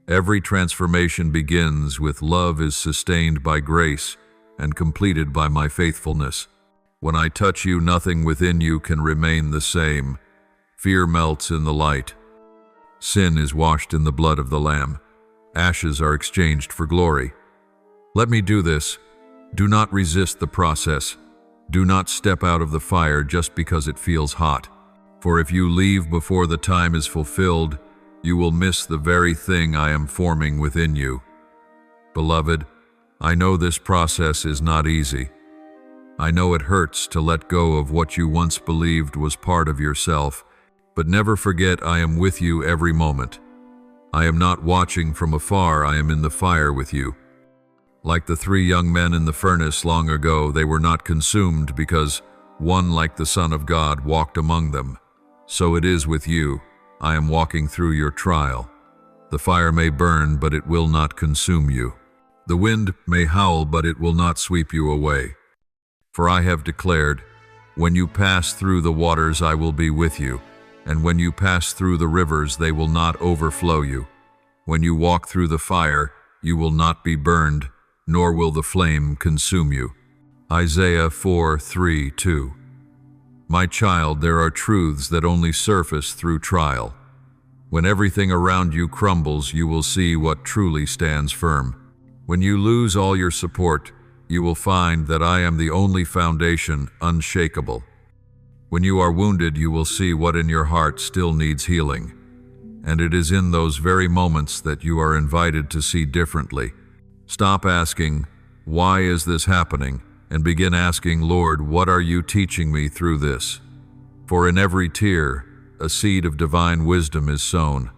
Every transformation begins with love, is sustained by grace, and completed by my faithfulness. When I touch you, nothing within you can remain the same. Fear melts in the light. Sin is washed in the blood of the Lamb. Ashes are exchanged for glory. Let me do this. Do not resist the process. Do not step out of the fire just because it feels hot. For if you leave before the time is fulfilled, you will miss the very thing I am forming within you. Beloved, I know this process is not easy. I know it hurts to let go of what you once believed was part of yourself, but never forget I am with you every moment. I am not watching from afar, I am in the fire with you. Like the 3 young men in the furnace long ago, they were not consumed because one like the Son of God walked among them. So it is with you. I am walking through your trial. The fire may burn, but it will not consume you. The wind may howl, but it will not sweep you away. For I have declared, when you pass through the waters, I will be with you, and when you pass through the rivers, they will not overflow you. When you walk through the fire, you will not be burned, nor will the flame consume you. Isaiah 4:3-2. My child, there are truths that only surface through trial. When everything around you crumbles, you will see what truly stands firm. When you lose all your support, you will find that I am the only foundation, unshakable. When you are wounded, you will see what in your heart still needs healing. And it is in those very moments that you are invited to see differently. Stop asking, why is this happening? And begin asking, Lord, what are you teaching me through this? For in every tear, a seed of divine wisdom is sown.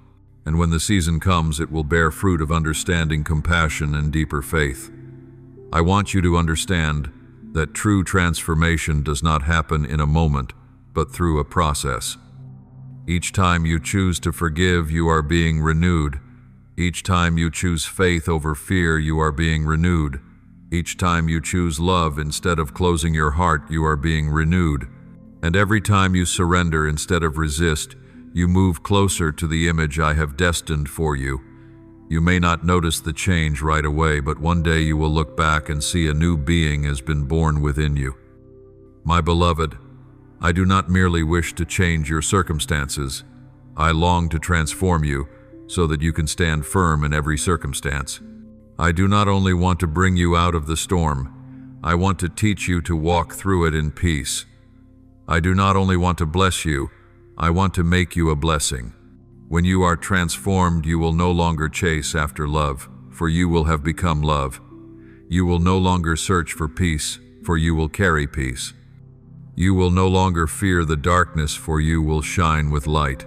And when the season comes, it will bear fruit of understanding, compassion, and deeper faith. I want you to understand that true transformation does not happen in a moment, but through a process. Each time you choose to forgive, you are being renewed. Each time you choose faith over fear, you are being renewed. Each time you choose love instead of closing your heart, you are being renewed. And every time you surrender instead of resist, you move closer to the image I have destined for you. You may not notice the change right away, but one day you will look back and see a new being has been born within you. My beloved, I do not merely wish to change your circumstances. I long to transform you so that you can stand firm in every circumstance. I do not only want to bring you out of the storm, I want to teach you to walk through it in peace. I do not only want to bless you, I want to make you a blessing. When you are transformed, you will no longer chase after love, for you will have become love. You will no longer search for peace, for you will carry peace. You will no longer fear the darkness, for you will shine with light.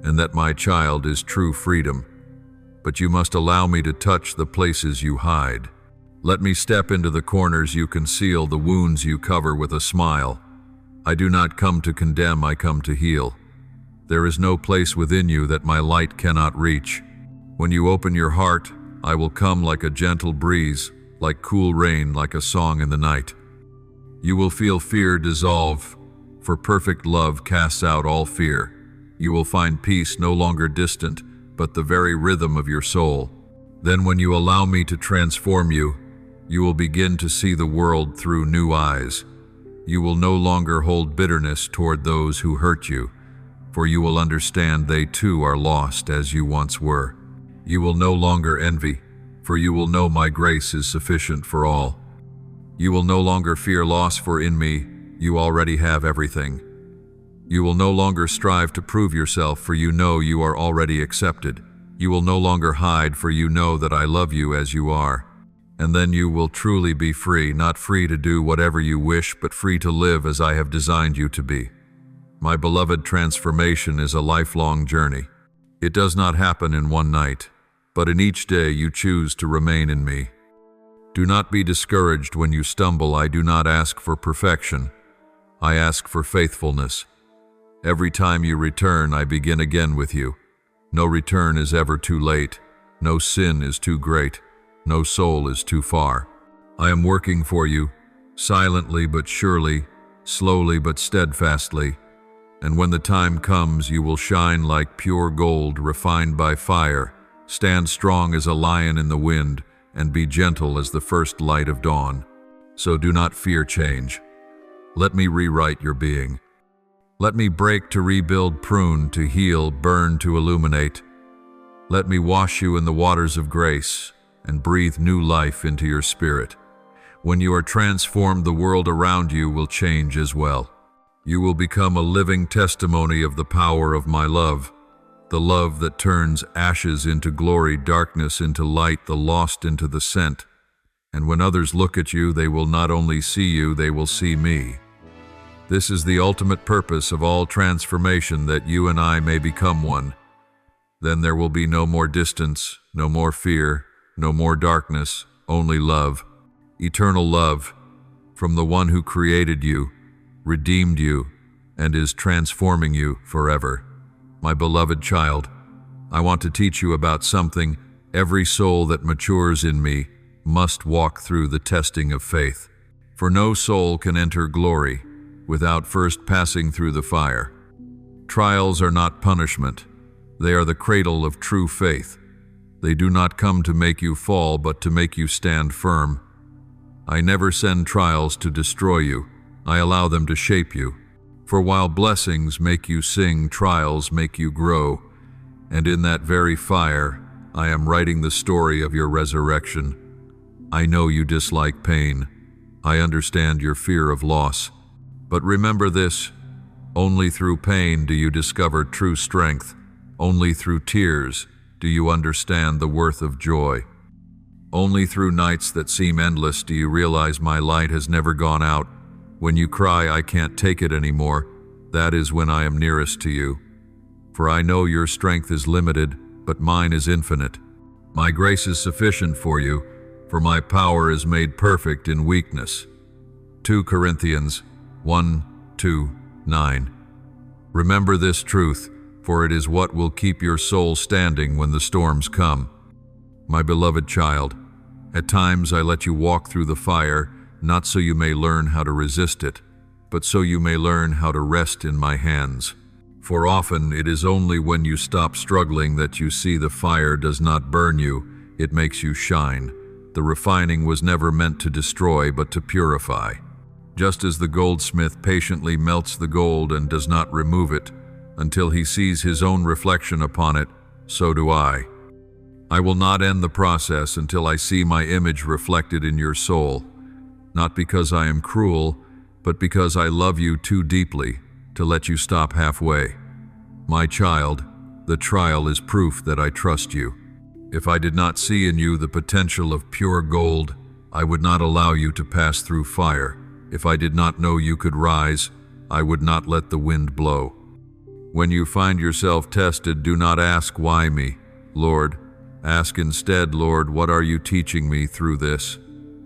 And that, my child, is true freedom. But you must allow me to touch the places you hide. Let me step into the corners you conceal, the wounds you cover with a smile. I do not come to condemn, I come to heal. There is no place within you that my light cannot reach. When you open your heart, I will come like a gentle breeze, like cool rain, like a song in the night. You will feel fear dissolve, for perfect love casts out all fear. You will find peace no longer distant, but the very rhythm of your soul. Then when you allow me to transform you, you will begin to see the world through new eyes. You will no longer hold bitterness toward those who hurt you, for you will understand they too are lost as you once were. You will no longer envy, for you will know my grace is sufficient for all. You will no longer fear loss, for in me you already have everything. You will no longer strive to prove yourself, for you know you are already accepted. You will no longer hide, for you know that I love you as you are. And then you will truly be free, not free to do whatever you wish, but free to live as I have designed you to be. My beloved, transformation is a lifelong journey. It does not happen in one night, but in each day you choose to remain in me. Do not be discouraged when you stumble. I do not ask for perfection. I ask for faithfulness. Every time you return, I begin again with you. No return is ever too late. No sin is too great. No soul is too far. I am working for you, silently but surely, slowly but steadfastly. And when the time comes, you will shine like pure gold refined by fire, stand strong as a lion in the wind, and be gentle as the first light of dawn. So do not fear change. Let me rewrite your being. Let me break to rebuild, prune to heal, burn to illuminate. Let me wash you in the waters of grace and breathe new life into your spirit. When you are transformed, the world around you will change as well. You will become a living testimony of the power of my love, the love that turns ashes into glory, darkness into light, the lost into the sent. And when others look at you, they will not only see you, they will see me. This is the ultimate purpose of all transformation, that you and I may become one. Then there will be no more distance, no more fear, no more darkness, only love, eternal love, from the one who created you, redeemed you, and is transforming you forever. My beloved child, I want to teach you about something every soul that matures in me must walk through the testing of faith. For no soul can enter glory without first passing through the fire. Trials are not punishment. They are the cradle of true faith. They do not come to make you fall, but to make you stand firm. I never send trials to destroy you. I allow them to shape you. For while blessings make you sing, trials make you grow. And in that very fire, I am writing the story of your resurrection. I know you dislike pain. I understand your fear of loss. But remember this, only through pain do you discover true strength. Only through tears do you understand the worth of joy. Only through nights that seem endless do you realize my light has never gone out. When you cry, I can't take it anymore, that is when I am nearest to you. For I know your strength is limited, but mine is infinite. My grace is sufficient for you, for my power is made perfect in weakness. 2 Corinthians 1:2-9. Remember this truth, for it is what will keep your soul standing when the storms come. My beloved child, at times I let you walk through the fire, not so you may learn how to resist it, but so you may learn how to rest in my hands. For often it is only when you stop struggling that you see the fire does not burn you, it makes you shine. The refining was never meant to destroy, but to purify. Just as the goldsmith patiently melts the gold and does not remove it until he sees his own reflection upon it, so do I. I will not end the process until I see my image reflected in your soul, not because I am cruel, but because I love you too deeply to let you stop halfway. My child, the trial is proof that I trust you. If I did not see in you the potential of pure gold, I would not allow you to pass through fire. If I did not know you could rise, I would not let the wind blow. When you find yourself tested, do not ask, "Why me, Lord?" Ask instead, "Lord, what are you teaching me through this?"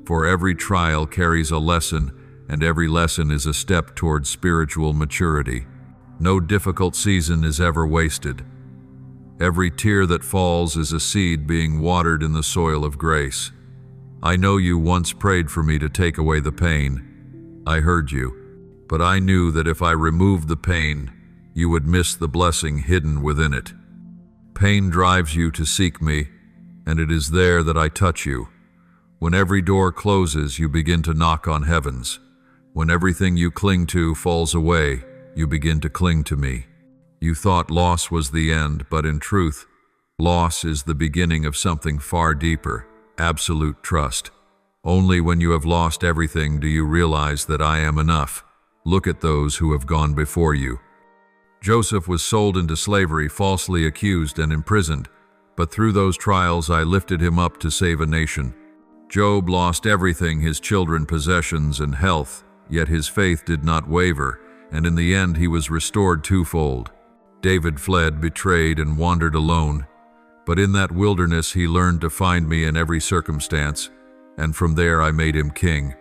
For every trial carries a lesson, and every lesson is a step towards spiritual maturity. No difficult season is ever wasted. Every tear that falls is a seed being watered in the soil of grace. I know you once prayed for me to take away the pain. I heard you, but I knew that if I removed the pain, you would miss the blessing hidden within it. Pain drives you to seek me, and it is there that I touch you. When every door closes, you begin to knock on heavens. When everything you cling to falls away, you begin to cling to me. You thought loss was the end, but in truth, loss is the beginning of something far deeper, absolute trust. Only when you have lost everything do you realize that I am enough. Look at those who have gone before you. Joseph was sold into slavery, falsely accused and imprisoned, but through those trials I lifted him up to save a nation. Job lost everything, his children, possessions, and health, yet his faith did not waver, and in the end he was restored twofold. David fled, betrayed, and wandered alone, but in that wilderness he learned to find me in every circumstance, and from there I made him king.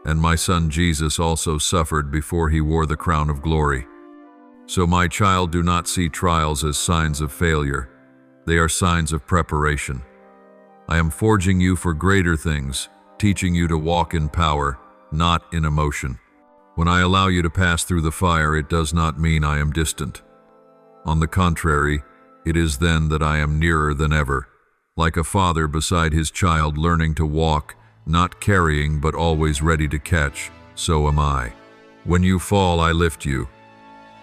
And my son Jesus also suffered before he wore the crown of glory. So my child, do not see trials as signs of failure. They are signs of preparation. I am forging you for greater things, teaching you to walk in power, not in emotion. When I allow you to pass through the fire, it does not mean I am distant. On the contrary, it is then that I am nearer than ever, like a father beside his child learning to walk, not carrying but always ready to catch, so am I. When you fall, I lift you.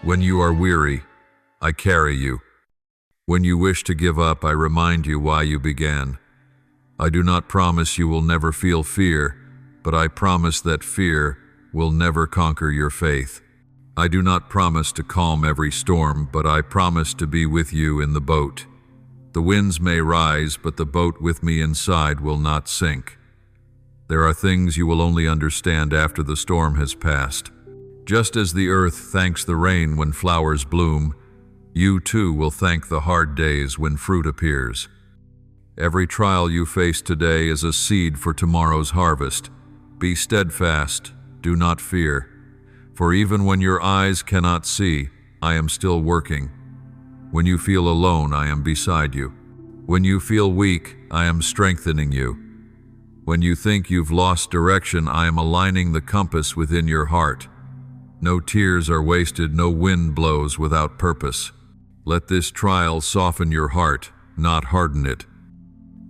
When you are weary, I carry you. When you wish to give up, I remind you why you began. I do not promise you will never feel fear, but I promise that fear will never conquer your faith. I do not promise to calm every storm, but I promise to be with you in the boat. The winds may rise, but the boat with me inside will not sink. There are things you will only understand after the storm has passed. Just as the earth thanks the rain when flowers bloom, you too will thank the hard days when fruit appears. Every trial you face today is a seed for tomorrow's harvest. Be steadfast, do not fear. For even when your eyes cannot see, I am still working. When you feel alone, I am beside you. When you feel weak, I am strengthening you. When you think you've lost direction, I am aligning the compass within your heart. No tears are wasted, no wind blows without purpose. Let this trial soften your heart, not harden it.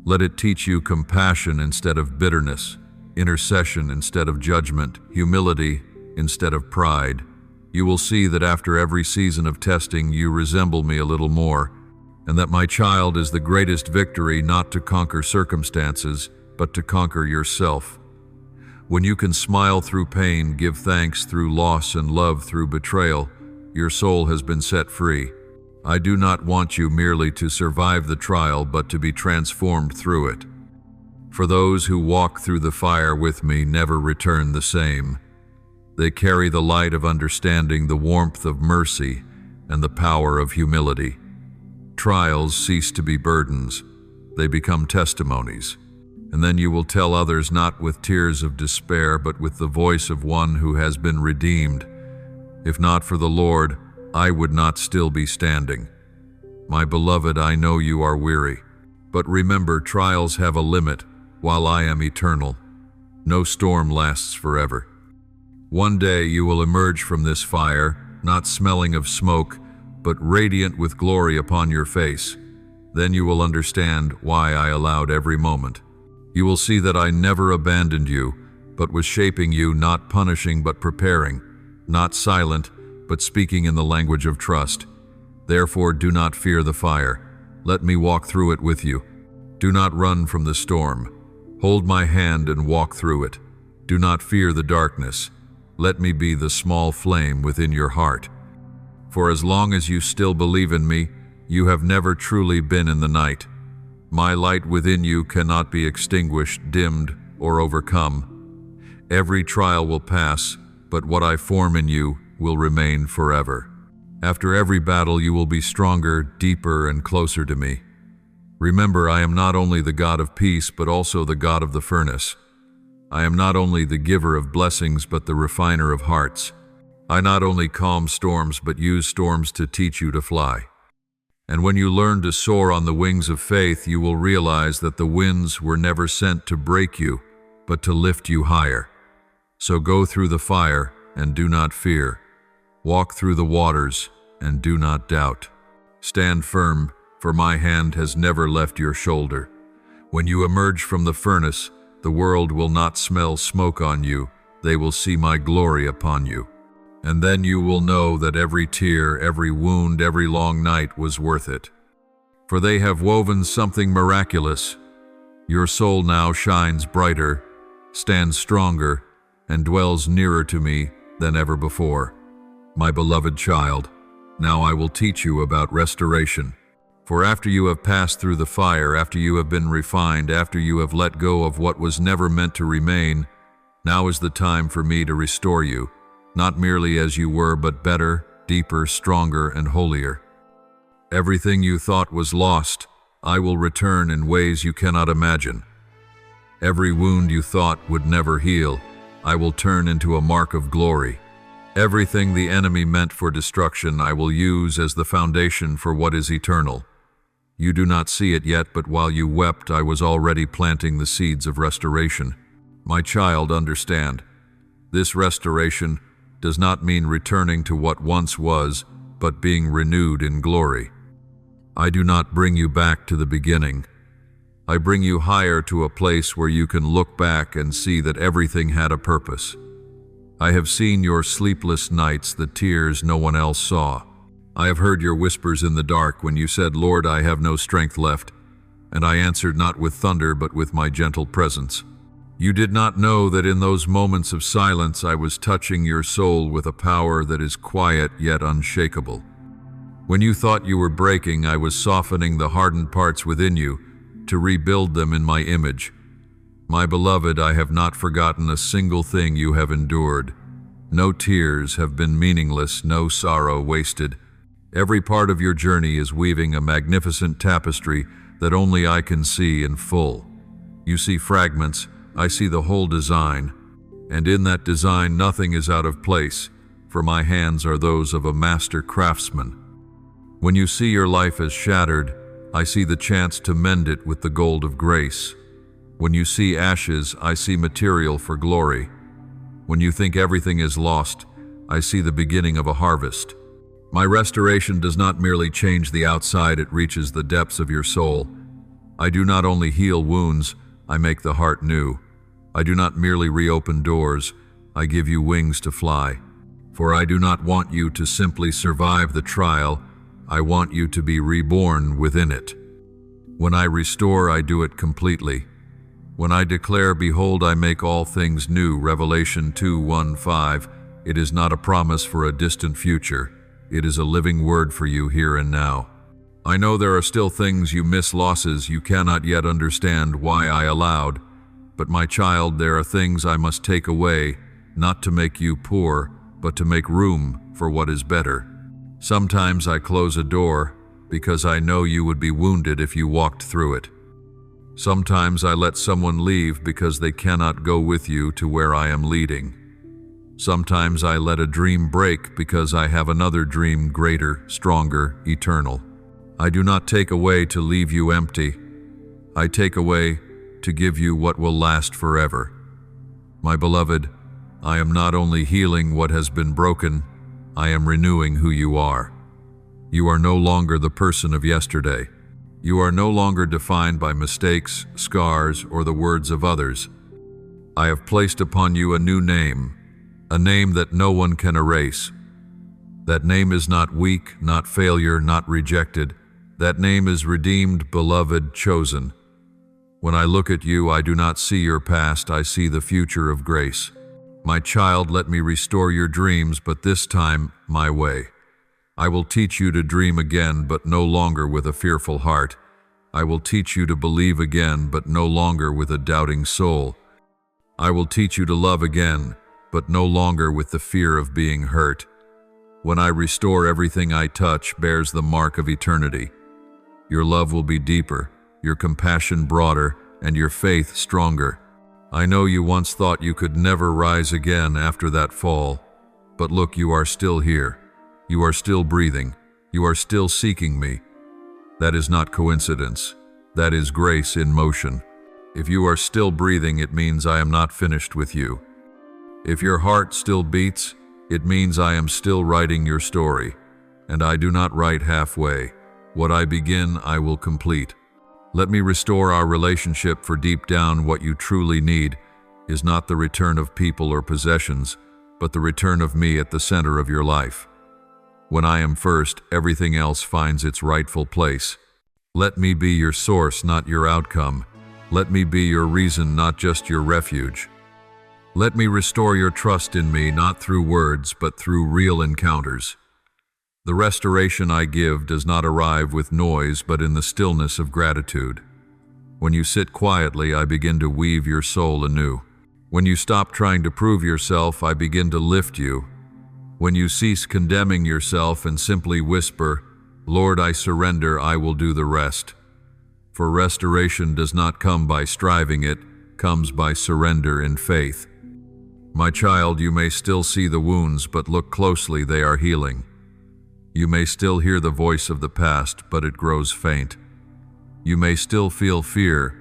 Let it teach you compassion instead of bitterness, intercession instead of judgment, humility instead of pride. You will see that after every season of testing, you resemble me a little more, and that my child is the greatest victory not to conquer circumstances, but to conquer yourself. When you can smile through pain, give thanks through loss, and love through betrayal, your soul has been set free. I do not want you merely to survive the trial, but to be transformed through it. For those who walk through the fire with me never return the same. They carry the light of understanding, the warmth of mercy, and the power of humility. Trials cease to be burdens. They become testimonies. And then you will tell others not with tears of despair, but with the voice of one who has been redeemed. If not for the Lord, I would not still be standing. My beloved, I know you are weary. But remember, trials have a limit, while I am eternal. No storm lasts forever. One day you will emerge from this fire, not smelling of smoke, but radiant with glory upon your face. Then you will understand why I allowed every moment. You will see that I never abandoned you, but was shaping you, not punishing but preparing, not silent, but speaking in the language of trust. Therefore do not fear the fire. Let me walk through it with you. Do not run from the storm. Hold my hand and walk through it. Do not fear the darkness. Let me be the small flame within your heart. For as long as you still believe in me, you have never truly been in the night. My light within you cannot be extinguished, dimmed, or overcome. Every trial will pass, but what I form in you will remain forever. After every battle, you will be stronger, deeper, and closer to me. Remember, I am not only the God of peace, but also the God of the furnace. I am not only the giver of blessings, but the refiner of hearts. I not only calm storms, but use storms to teach you to fly. And when you learn to soar on the wings of faith, you will realize that the winds were never sent to break you, but to lift you higher. So go through the fire and do not fear. Walk through the waters and do not doubt. Stand firm, for my hand has never left your shoulder. When you emerge from the furnace, the world will not smell smoke on you. They will see my glory upon you. And then you will know that every tear, every wound, every long night was worth it. For they have woven something miraculous. Your soul now shines brighter, stands stronger, and dwells nearer to me than ever before. My beloved child, now I will teach you about restoration. For after you have passed through the fire, after you have been refined, after you have let go of what was never meant to remain, now is the time for me to restore you, not merely as you were, but better, deeper, stronger, and holier. Everything you thought was lost, I will return in ways you cannot imagine. Every wound you thought would never heal, I will turn into a mark of glory. Everything the enemy meant for destruction, I will use as the foundation for what is eternal. You do not see it yet, but while you wept, I was already planting the seeds of restoration. My child, understand. This restoration does not mean returning to what once was, but being renewed in glory. I do not bring you back to the beginning. I bring you higher to a place where you can look back and see that everything had a purpose. I have seen your sleepless nights, the tears no one else saw. I have heard your whispers in the dark when you said, Lord, I have no strength left. And I answered not with thunder, but with my gentle presence. You did not know that in those moments of silence I was touching your soul with a power that is quiet yet unshakable. When you thought you were breaking, I was softening the hardened parts within you to rebuild them in my image. My beloved, I have not forgotten a single thing you have endured. No tears have been meaningless, no sorrow wasted. Every part of your journey is weaving a magnificent tapestry that only I can see in full. You see fragments, I see the whole design, and in that design nothing is out of place, for my hands are those of a master craftsman. When you see your life as shattered, I see the chance to mend it with the gold of grace. When you see ashes, I see material for glory. When you think everything is lost, I see the beginning of a harvest. My restoration does not merely change the outside, it reaches the depths of your soul. I do not only heal wounds, I make the heart new. I do not merely reopen doors, I give you wings to fly. For I do not want you to simply survive the trial, I want you to be reborn within it. When I restore, I do it completely. When I declare, behold, I make all things new, Revelation 2:1-5, it is not a promise for a distant future. It is a living word for you here and now. I know there are still things you miss, losses you cannot yet understand why I allowed. But my child, there are things I must take away, not to make you poor, but to make room for what is better. Sometimes I close a door because I know you would be wounded if you walked through it. Sometimes I let someone leave because they cannot go with you to where I am leading. Sometimes I let a dream break because I have another dream greater, stronger, eternal. I do not take away to leave you empty. I take away to give you what will last forever. My beloved, I am not only healing what has been broken, I am renewing who you are. You are no longer the person of yesterday. You are no longer defined by mistakes, scars, or the words of others. I have placed upon you a new name, a name that no one can erase. That name is not weak, not failure, not rejected. That name is redeemed, beloved, chosen. When I look at you, I do not see your past, I see the future of grace. My child, let me restore your dreams, but this time, my way. I will teach you to dream again, but no longer with a fearful heart. I will teach you to believe again, but no longer with a doubting soul. I will teach you to love again, but no longer with the fear of being hurt. When I restore, everything I touch bears the mark of eternity. Your love will be deeper, your compassion broader, and your faith stronger. I know you once thought you could never rise again after that fall, but look, you are still here. You are still breathing. You are still seeking me. That is not coincidence. That is grace in motion. If you are still breathing, it means I am not finished with you. If your heart still beats, it means I am still writing your story, and I do not write halfway. What I begin, I will complete. Let me restore our relationship, for deep down what you truly need is not the return of people or possessions, but the return of me at the center of your life. When I am first, everything else finds its rightful place. Let me be your source, not your outcome. Let me be your reason, not just your refuge. Let me restore your trust in me, not through words, but through real encounters. The restoration I give does not arrive with noise, but in the stillness of gratitude. When you sit quietly, I begin to weave your soul anew. When you stop trying to prove yourself, I begin to lift you. When you cease condemning yourself and simply whisper, Lord, I surrender, I will do the rest. For restoration does not come by striving, it comes by surrender in faith. My child, you may still see the wounds, but look closely, they are healing. You may still hear the voice of the past, but it grows faint. You may still feel fear,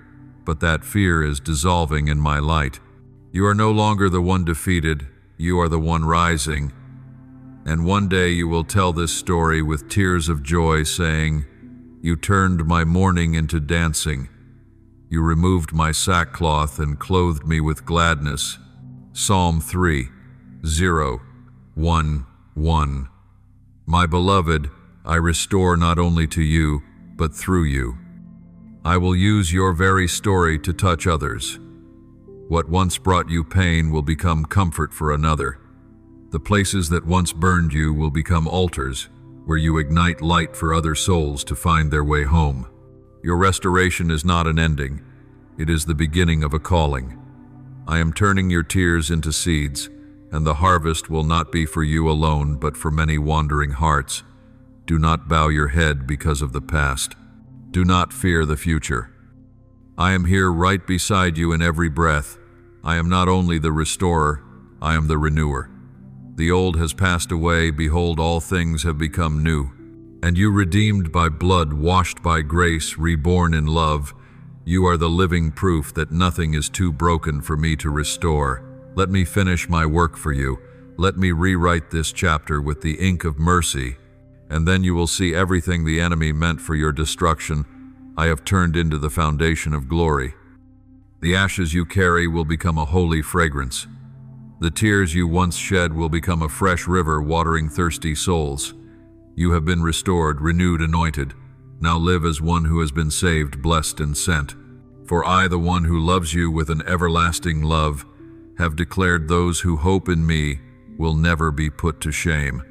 but that fear is dissolving in my light. You are no longer the one defeated, you are the one rising. And one day you will tell this story with tears of joy, saying, You turned my mourning into dancing. You removed my sackcloth and clothed me with gladness. Psalm 3:0-1-1. My beloved, I restore not only to you, but through you. I will use your very story to touch others. What once brought you pain will become comfort for another. The places that once burned you will become altars, where you ignite light for other souls to find their way home. Your restoration is not an ending, it is the beginning of a calling. I am turning your tears into seeds, and the harvest will not be for you alone, but for many wandering hearts. Do not bow your head because of the past. Do not fear the future. I am here right beside you in every breath. I am not only the restorer, I am the renewer. The old has passed away, behold, all things have become new. And you, redeemed by blood, washed by grace, reborn in love, you are the living proof that nothing is too broken for me to restore. Let me finish my work for you. Let me rewrite this chapter with the ink of mercy, and then you will see everything the enemy meant for your destruction I have turned into the foundation of glory. The ashes you carry will become a holy fragrance. The tears you once shed will become a fresh river watering thirsty souls. You have been restored, renewed, anointed. Now live as one who has been saved, blessed, and sent. For I, the one who loves you with an everlasting love, have declared those who hope in me will never be put to shame.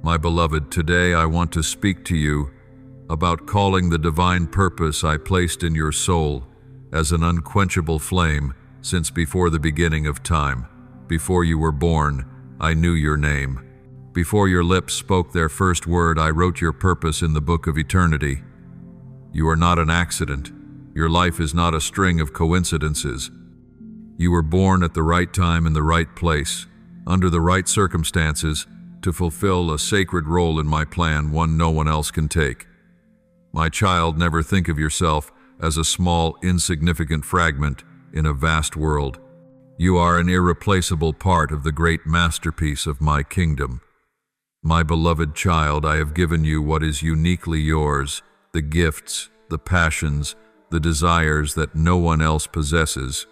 My beloved, today I want to speak to you about calling the divine purpose I placed in your soul as an unquenchable flame since before the beginning of time. Before you were born, I knew your name. Before your lips spoke their first word, I wrote your purpose in the book of eternity. You are not an accident. Your life is not a string of coincidences. You were born at the right time in the right place, under the right circumstances, to fulfill a sacred role in my plan, one no one else can take. My child, never think of yourself as a small, insignificant fragment in a vast world. You are an irreplaceable part of the great masterpiece of my kingdom. My beloved child, I have given you what is uniquely yours, the gifts, the passions, the desires that no one else possesses.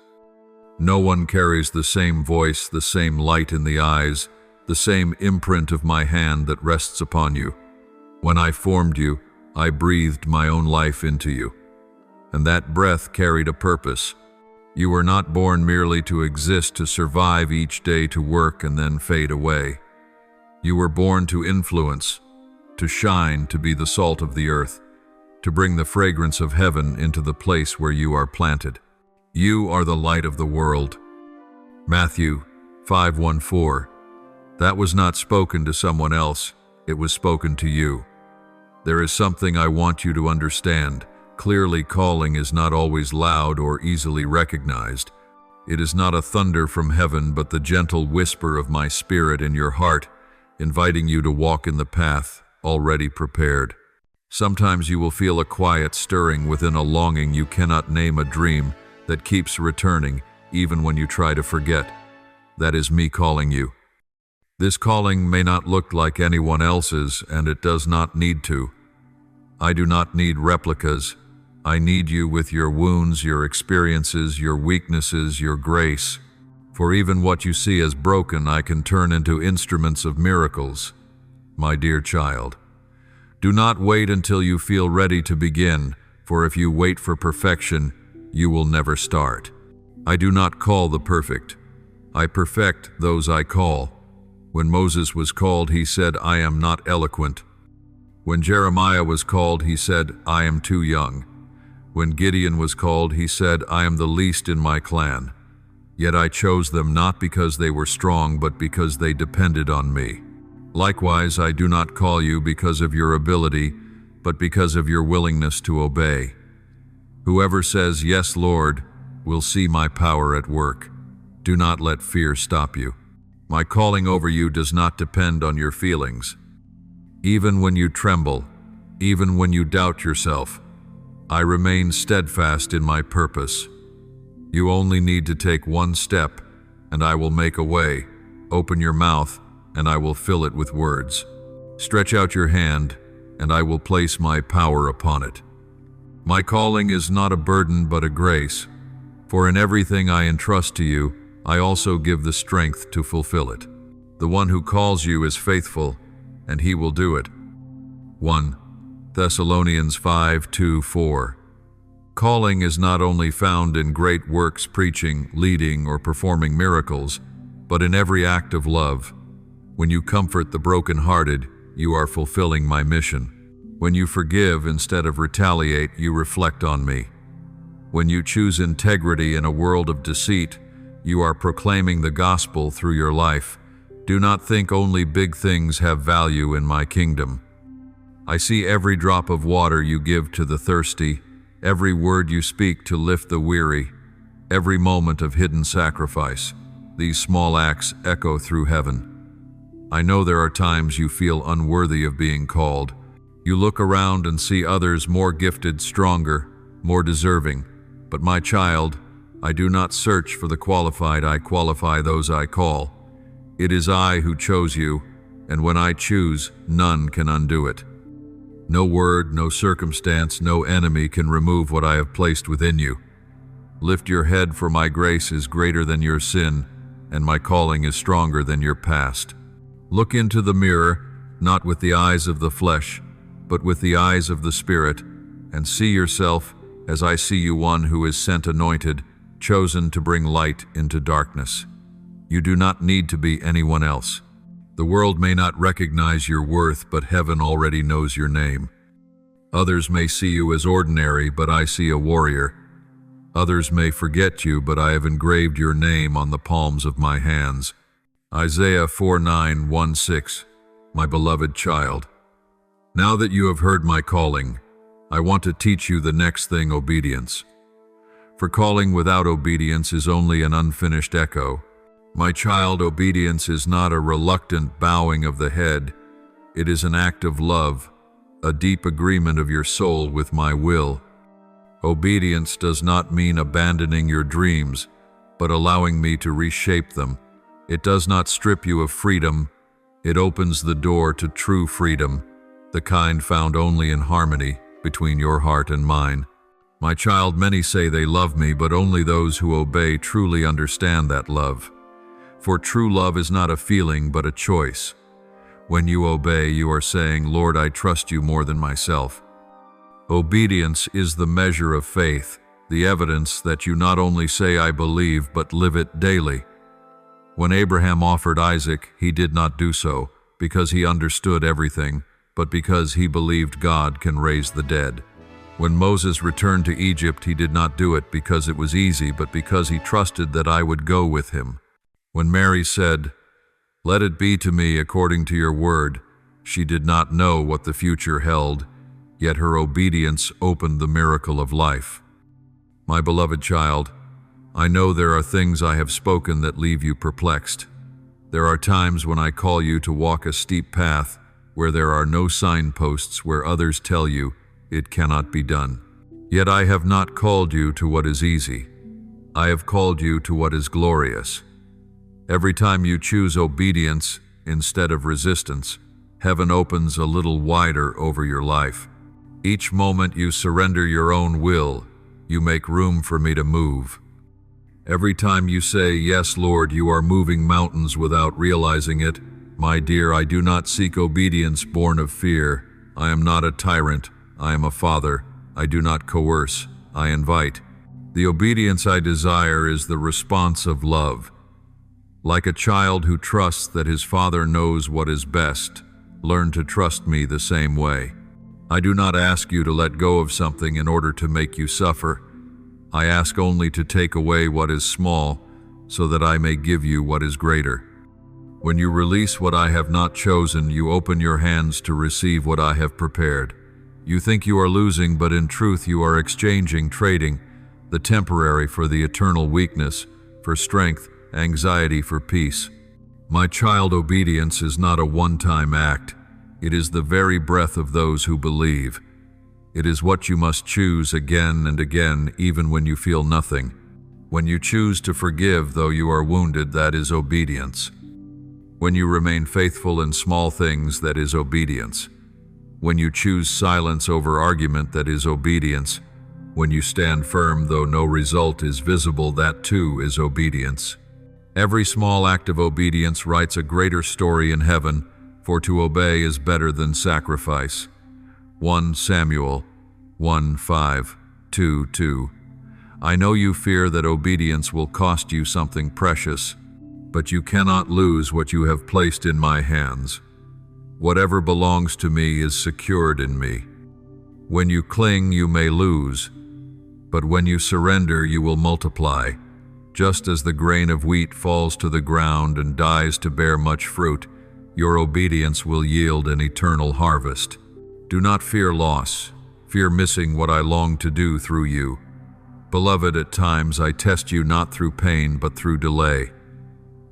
No one carries the same voice, the same light in the eyes, the same imprint of my hand that rests upon you. When I formed you, I breathed my own life into you, and that breath carried a purpose. You were not born merely to exist, to survive each day, to work and then fade away. You were born to influence, to shine, to be the salt of the earth, to bring the fragrance of heaven into the place where you are planted. You are the light of the world. Matthew 5:14. That was not spoken to someone else, it was spoken to you. There is something I want you to understand. Clearly, calling is not always loud or easily recognized. It is not a thunder from heaven, but the gentle whisper of my spirit in your heart, inviting you to walk in the path already prepared. Sometimes you will feel a quiet stirring within, a longing you cannot name, a dream that keeps returning even when you try to forget. That is me calling you. This calling may not look like anyone else's, and it does not need to. I do not need replicas. I need you with your wounds, your experiences, your weaknesses, your grace. For even what you see as broken, I can turn into instruments of miracles. My dear child, do not wait until you feel ready to begin, for if you wait for perfection, you will never start. I do not call the perfect. I perfect those I call. When Moses was called, he said, I am not eloquent. When Jeremiah was called, he said, I am too young. When Gideon was called, he said, I am the least in my clan. Yet I chose them not because they were strong, but because they depended on me. Likewise, I do not call you because of your ability, but because of your willingness to obey. Whoever says, Yes, Lord, will see my power at work. Do not let fear stop you. My calling over you does not depend on your feelings. Even when you tremble, even when you doubt yourself, I remain steadfast in my purpose. You only need to take one step, and I will make a way. Open your mouth, and I will fill it with words. Stretch out your hand, and I will place my power upon it. My calling is not a burden, but a grace. For in everything I entrust to you, I also give the strength to fulfill it. The one who calls you is faithful, and he will do it. 1 Thessalonians 5:2-4. Calling is not only found in great works, preaching, leading, or performing miracles, but in every act of love. When you comfort the brokenhearted, you are fulfilling my mission. When you forgive instead of retaliate, you reflect on me. When you choose integrity in a world of deceit, you are proclaiming the gospel through your life. Do not think only big things have value in my kingdom. I see every drop of water you give to the thirsty, every word you speak to lift the weary, every moment of hidden sacrifice. These small acts echo through heaven. I know there are times you feel unworthy of being called. You look around and see others more gifted, stronger, more deserving. But my child, I do not search for the qualified, I qualify those I call. It is I who chose you, and when I choose, none can undo it. No word, no circumstance, no enemy can remove what I have placed within you. Lift your head, for my grace is greater than your sin, and my calling is stronger than your past. Look into the mirror, not with the eyes of the flesh, but with the eyes of the Spirit, and see yourself as I see you, one who is sent anointed, chosen to bring light into darkness. You do not need to be anyone else. The world may not recognize your worth, but heaven already knows your name. Others may see you as ordinary, but I see a warrior. Others may forget you, but I have engraved your name on the palms of my hands. Isaiah 49:1-6. My beloved child, now that you have heard my calling, I want to teach you the next thing: obedience. For calling without obedience is only an unfinished echo. My child, obedience is not a reluctant bowing of the head. It is an act of love, a deep agreement of your soul with my will. Obedience does not mean abandoning your dreams, but allowing me to reshape them. It does not strip you of freedom. It opens the door to true freedom, the kind found only in harmony between your heart and mine. My child, many say they love me, but only those who obey truly understand that love. For true love is not a feeling, but a choice. When you obey, you are saying, Lord, I trust you more than myself. Obedience is the measure of faith, the evidence that you not only say I believe, but live it daily. When Abraham offered Isaac, he did not do so because he understood everything, but because he believed God can raise the dead. When Moses returned to Egypt, he did not do it because it was easy, but because he trusted that I would go with him. When Mary said, "Let it be to me according to your word," she did not know what the future held, yet her obedience opened the miracle of life. My beloved child, I know there are things I have spoken that leave you perplexed. There are times when I call you to walk a steep path where there are no signposts, where others tell you it cannot be done. Yet I have not called you to what is easy. I have called you to what is glorious. Every time you choose obedience instead of resistance, heaven opens a little wider over your life. Each moment you surrender your own will, you make room for me to move. Every time you say, "Yes, Lord," you are moving mountains without realizing it. My dear, I do not seek obedience born of fear. I am not a tyrant. I am a father. I do not coerce. I invite. The obedience I desire is the response of love. Like a child who trusts that his father knows what is best, learn to trust me the same way. I do not ask you to let go of something in order to make you suffer. I ask only to take away what is small, so that I may give you what is greater. When you release what I have not chosen, you open your hands to receive what I have prepared. You think you are losing, but in truth you are exchanging, trading, the temporary for the eternal, weakness for strength, anxiety for peace. My child, obedience is not a one-time act. It is the very breath of those who believe. It is what you must choose again and again, even when you feel nothing. When you choose to forgive though you are wounded, that is obedience. When you remain faithful in small things, that is obedience. When you choose silence over argument, that is obedience. When you stand firm though no result is visible, that too is obedience. Every small act of obedience writes a greater story in heaven, for to obey is better than sacrifice. 1 Samuel 1:5-2. I know you fear that obedience will cost you something precious, but you cannot lose what you have placed in my hands. Whatever belongs to me is secured in me. When you cling, you may lose, but when you surrender, you will multiply. Just as the grain of wheat falls to the ground and dies to bear much fruit, your obedience will yield an eternal harvest. Do not fear loss, fear missing what I long to do through you. Beloved, at times I test you not through pain but through delay.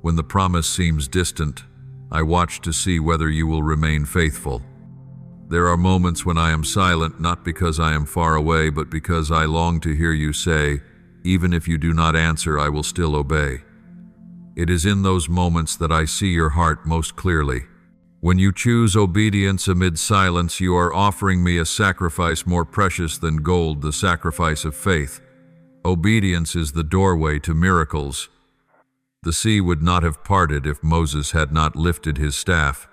When the promise seems distant, I watch to see whether you will remain faithful. There are moments when I am silent, not because I am far away, but because I long to hear you say, even if you do not answer, I will still obey. It is in those moments that I see your heart most clearly. When you choose obedience amid silence, you are offering me a sacrifice more precious than gold, the sacrifice of faith. Obedience is the doorway to miracles. The sea would not have parted if Moses had not lifted his staff.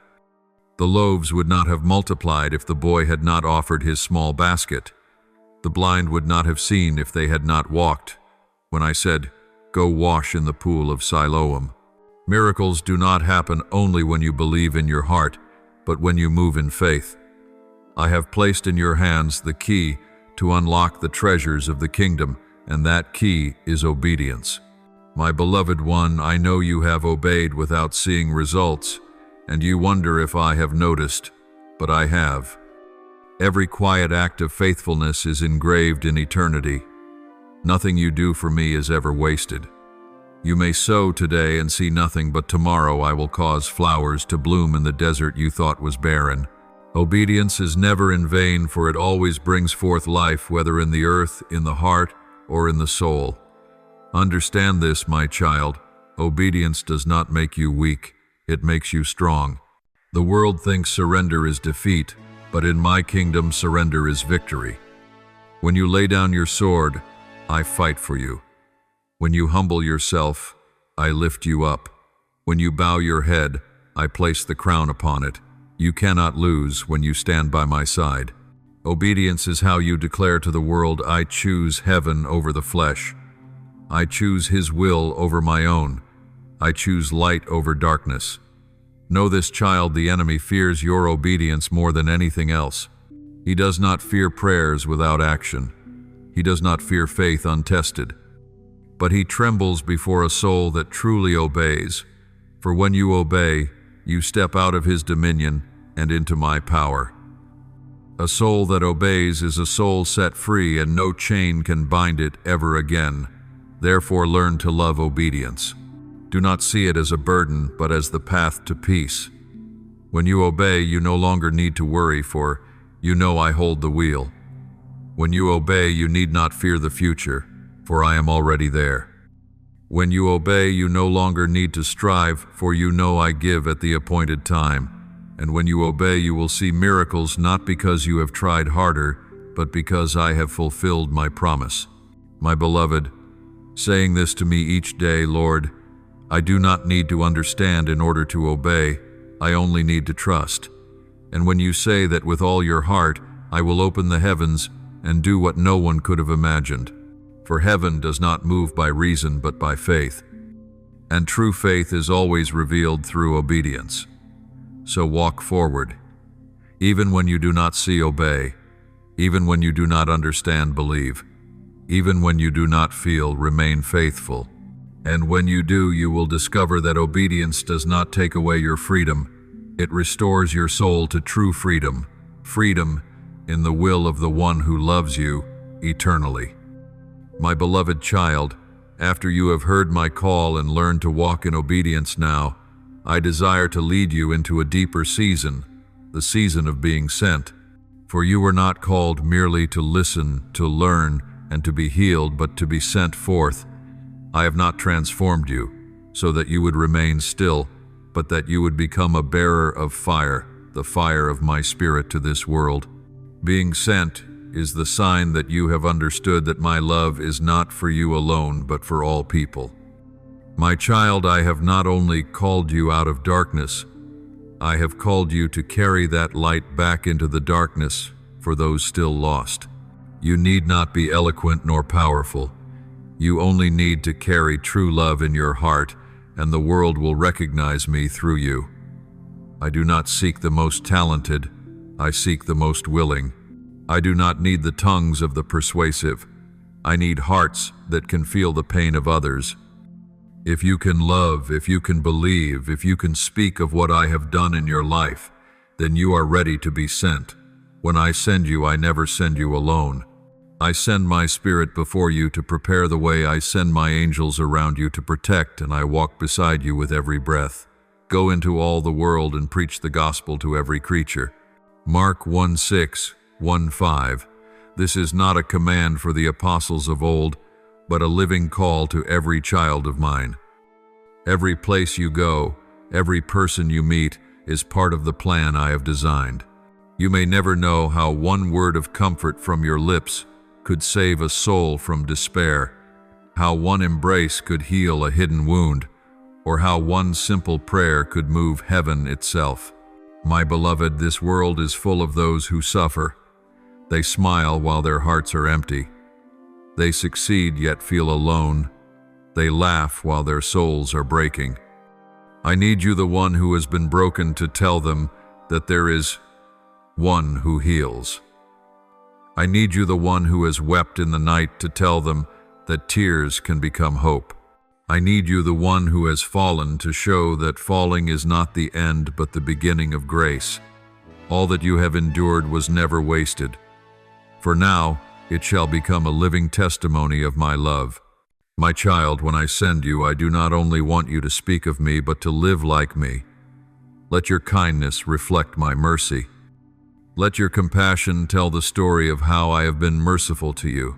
The loaves would not have multiplied if the boy had not offered his small basket. The blind would not have seen if they had not walked. When I said, "Go wash in the pool of Siloam." Miracles do not happen only when you believe in your heart, but when you move in faith. I have placed in your hands the key to unlock the treasures of the kingdom, and that key is obedience. My beloved one, I know you have obeyed without seeing results, and you wonder if I have noticed, but I have. Every quiet act of faithfulness is engraved in eternity. Nothing you do for me is ever wasted. You may sow today and see nothing, but tomorrow I will cause flowers to bloom in the desert you thought was barren. Obedience is never in vain, for it always brings forth life, whether in the earth, in the heart, or in the soul. Understand this, my child. Obedience does not make you weak, it makes you strong. The world thinks surrender is defeat, but in my kingdom, surrender is victory. When you lay down your sword, I fight for you. When you humble yourself, I lift you up. When you bow your head, I place the crown upon it. You cannot lose when you stand by my side. Obedience is how you declare to the world, I choose heaven over the flesh. I choose His will over my own. I choose light over darkness. Know this, child, the enemy fears your obedience more than anything else. He does not fear prayers without action. He does not fear faith untested. But he trembles before a soul that truly obeys. For when you obey, you step out of his dominion and into my power. A soul that obeys is a soul set free, and no chain can bind it ever again. Therefore, learn to love obedience. Do not see it as a burden, but as the path to peace. When you obey, you no longer need to worry, for you know I hold the wheel. When you obey, you need not fear the future, for I am already there. When you obey, you no longer need to strive, for you know I give at the appointed time. And when you obey, you will see miracles, not because you have tried harder, but because I have fulfilled my promise. My beloved, saying this to me each day, Lord, I do not need to understand in order to obey, I only need to trust. And when you say that with all your heart, I will open the heavens and do what no one could have imagined. For heaven does not move by reason but by faith. And true faith is always revealed through obedience. So walk forward. Even when you do not see, obey. Even when you do not understand, believe. Even when you do not feel, remain faithful. And when you do, you will discover that obedience does not take away your freedom. It restores your soul to true freedom. Freedom in the will of the one who loves you eternally. My beloved child, after you have heard my call and learned to walk in obedience now, I desire to lead you into a deeper season, the season of being sent. For you were not called merely to listen, to learn, and to be healed, but to be sent forth. I have not transformed you so that you would remain still, but that you would become a bearer of fire, the fire of my Spirit to this world. Being sent is the sign that you have understood that my love is not for you alone, but for all people. My child, I have not only called you out of darkness, I have called you to carry that light back into the darkness for those still lost. You need not be eloquent nor powerful. You only need to carry true love in your heart, and the world will recognize me through you. I do not seek the most talented, I seek the most willing. I do not need the tongues of the persuasive. I need hearts that can feel the pain of others. If you can love, if you can believe, if you can speak of what I have done in your life, then you are ready to be sent. When I send you, I never send you alone. I send my Spirit before you to prepare the way. I send my angels around you to protect, and I walk beside you with every breath. Go into all the world and preach the gospel to every creature. Mark 1:6, 1:5. This is not a command for the apostles of old, but a living call to every child of mine. Every place you go, every person you meet, is part of the plan I have designed. You may never know how one word of comfort from your lips could save a soul from despair, how one embrace could heal a hidden wound, or how one simple prayer could move heaven itself. My beloved, this world is full of those who suffer. They smile while their hearts are empty. They succeed yet feel alone. They laugh while their souls are breaking. I need you, the one who has been broken, to tell them that there is one who heals. I need you, the one who has wept in the night, to tell them that tears can become hope. I need you, the one who has fallen, to show that falling is not the end but the beginning of grace. All that you have endured was never wasted. For now, it shall become a living testimony of my love. My child, when I send you, I do not only want you to speak of me, but to live like me. Let your kindness reflect my mercy. Let your compassion tell the story of how I have been merciful to you.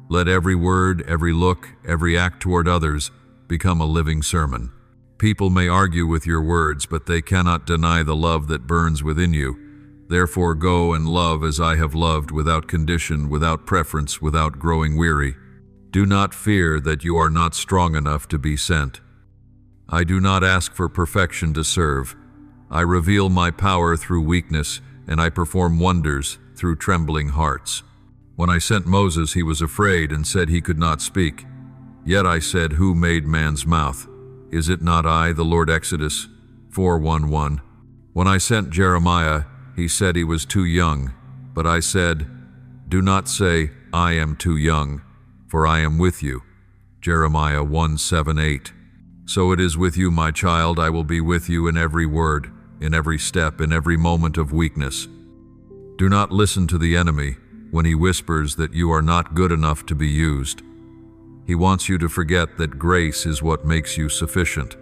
Let every word, every look, every act toward others become a living sermon. People may argue with your words, but they cannot deny the love that burns within you. Therefore go and love as I have loved, without condition, without preference, without growing weary. Do not fear that you are not strong enough to be sent. I do not ask for perfection to serve. I reveal my power through weakness, and I perform wonders through trembling hearts. When I sent Moses, he was afraid and said he could not speak. Yet I said, who made man's mouth? Is it not I, the Lord? Exodus 4:1-1. When I sent Jeremiah, he said he was too young. But I said, do not say, I am too young, for I am with you. Jeremiah 1:7-8. So it is with you, my child. I will be with you in every word, in every step, in every moment of weakness. Do not listen to the enemy when he whispers that you are not good enough to be used. He wants you to forget that grace is what makes you sufficient.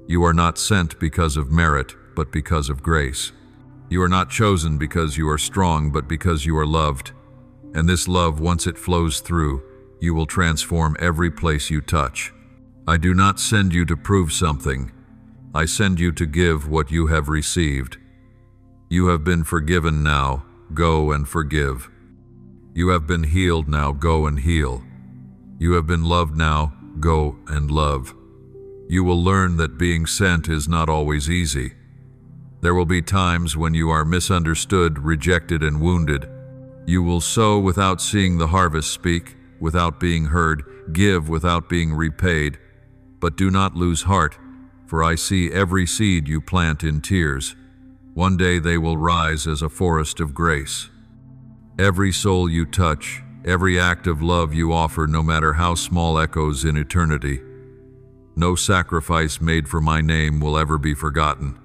You are not sent because of merit, but because of grace. You are not chosen because you are strong, but because you are loved. And this love, once it flows through, you will transform every place you touch. I do not send you to prove something. I send you to give what you have received. You have been forgiven now, go and forgive. You have been healed now, go and heal. You have been loved now, go and love. You will learn that being sent is not always easy. There will be times when you are misunderstood, rejected, and wounded. You will sow without seeing the harvest, speak without being heard, give without being repaid. But do not lose heart, for I see every seed you plant in tears. One day they will rise as a forest of grace. Every soul you touch, every act of love you offer, no matter how small, echoes in eternity. No sacrifice made for my name will ever be forgotten.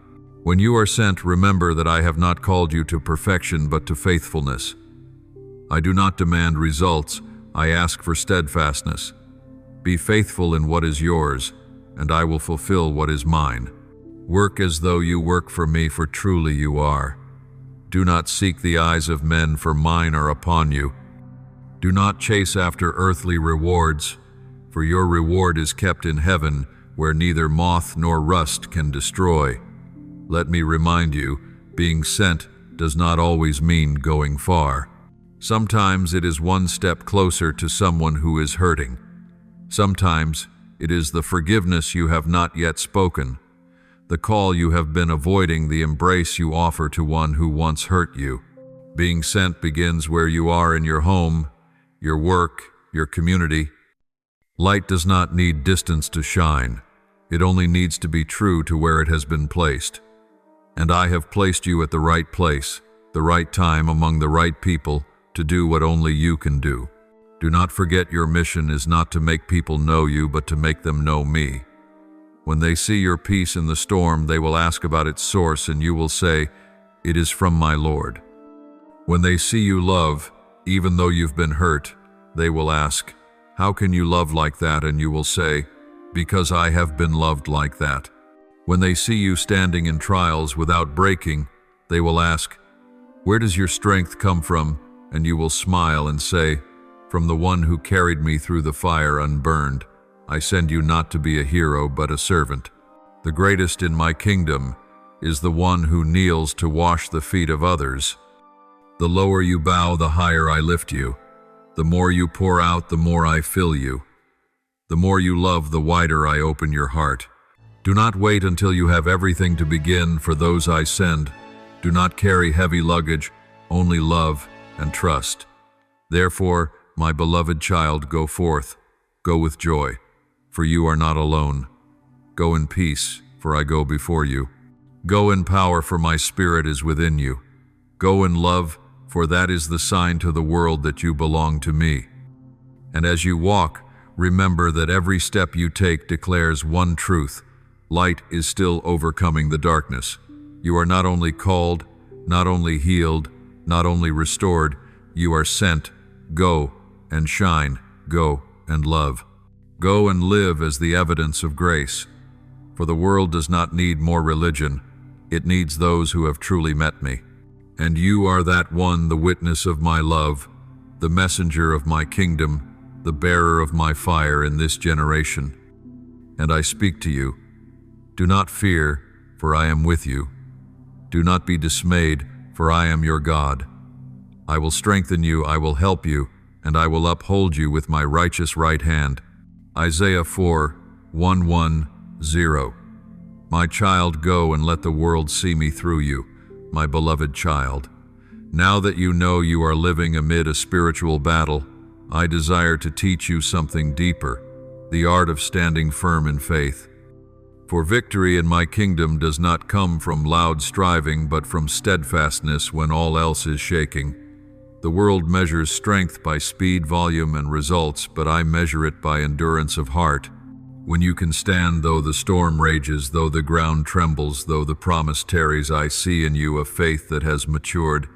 When you are sent, remember that I have not called you to perfection, but to faithfulness. I do not demand results, I ask for steadfastness. Be faithful in what is yours, and I will fulfill what is mine. Work as though you work for me, for truly you are. Do not seek the eyes of men, for mine are upon you. Do not chase after earthly rewards, for your reward is kept in heaven, where neither moth nor rust can destroy. Let me remind you, being sent does not always mean going far. Sometimes it is one step closer to someone who is hurting. Sometimes it is the forgiveness you have not yet spoken, the call you have been avoiding, the embrace you offer to one who once hurt you. Being sent begins where you are, in your home, your work, your community. Light does not need distance to shine. It only needs to be true to where it has been placed. And I have placed you at the right place, the right time, among the right people, to do what only you can do. Do not forget your mission is not to make people know you, but to make them know me. When they see your peace in the storm, they will ask about its source, and you will say, it is from my Lord. When they see you love, even though you've been hurt, they will ask, "How can you love like that?" And you will say, "Because I have been loved like that." When they see you standing in trials without breaking, they will ask, "Where does your strength come from?" And you will smile and say, "From the one who carried me through the fire unburned. I send you not to be a hero, but a servant. The greatest in my kingdom is the one who kneels to wash the feet of others. The lower you bow, the higher I lift you. The more you pour out, the more I fill you. The more you love, the wider I open your heart. Do not wait until you have everything to begin for those I send. Do not carry heavy luggage, only love and trust. Therefore, my beloved child, go forth, go with joy, for you are not alone. Go in peace, for I go before you. Go in power, for my spirit is within you. Go in love, for that is the sign to the world that you belong to me. And as you walk, remember that every step you take declares one truth: light is still overcoming the darkness. You are not only called, not only healed, not only restored, you are sent. Go and shine, go and love. Go and live as the evidence of grace. For the world does not need more religion, it needs those who have truly met me. And you are that one, the witness of my love, the messenger of my kingdom, the bearer of my fire in this generation. And I speak to you, do not fear, for I am with you. Do not be dismayed, for I am your God. I will strengthen you, I will help you, and I will uphold you with my righteous right hand. Isaiah 4:1-10. My child, go and let the world see me through you, my beloved child. Now that you know you are living amid a spiritual battle, I desire to teach you something deeper, the art of standing firm in faith. For victory in my kingdom does not come from loud striving, but from steadfastness when all else is shaking. The world measures strength by speed, volume, and results, but I measure it by endurance of heart. When you can stand though the storm rages, though the ground trembles, though the promise tarries, I see in you a faith that has matured.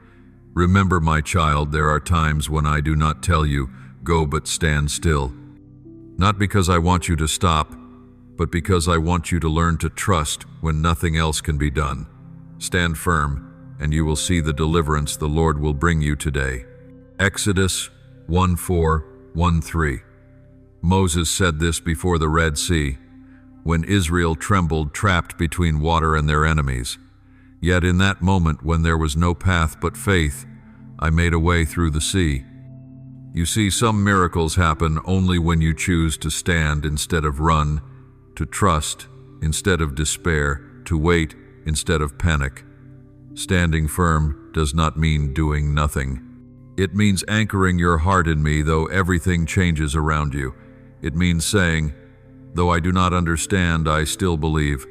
Remember, my child, there are times when I do not tell you, go, but stand still. Not because I want you to stop, but because I want you to learn to trust when nothing else can be done. Stand firm, and you will see the deliverance the Lord will bring you today. Exodus 1:4-13. Moses said this before the Red Sea, when Israel trembled, trapped between water and their enemies. Yet in that moment, when there was no path but faith, I made a way through the sea. You see, some miracles happen only when you choose to stand instead of run, to trust instead of despair, to wait instead of panic. Standing firm does not mean doing nothing. It means anchoring your heart in me, though everything changes around you. It means saying, though I do not understand, I still believe.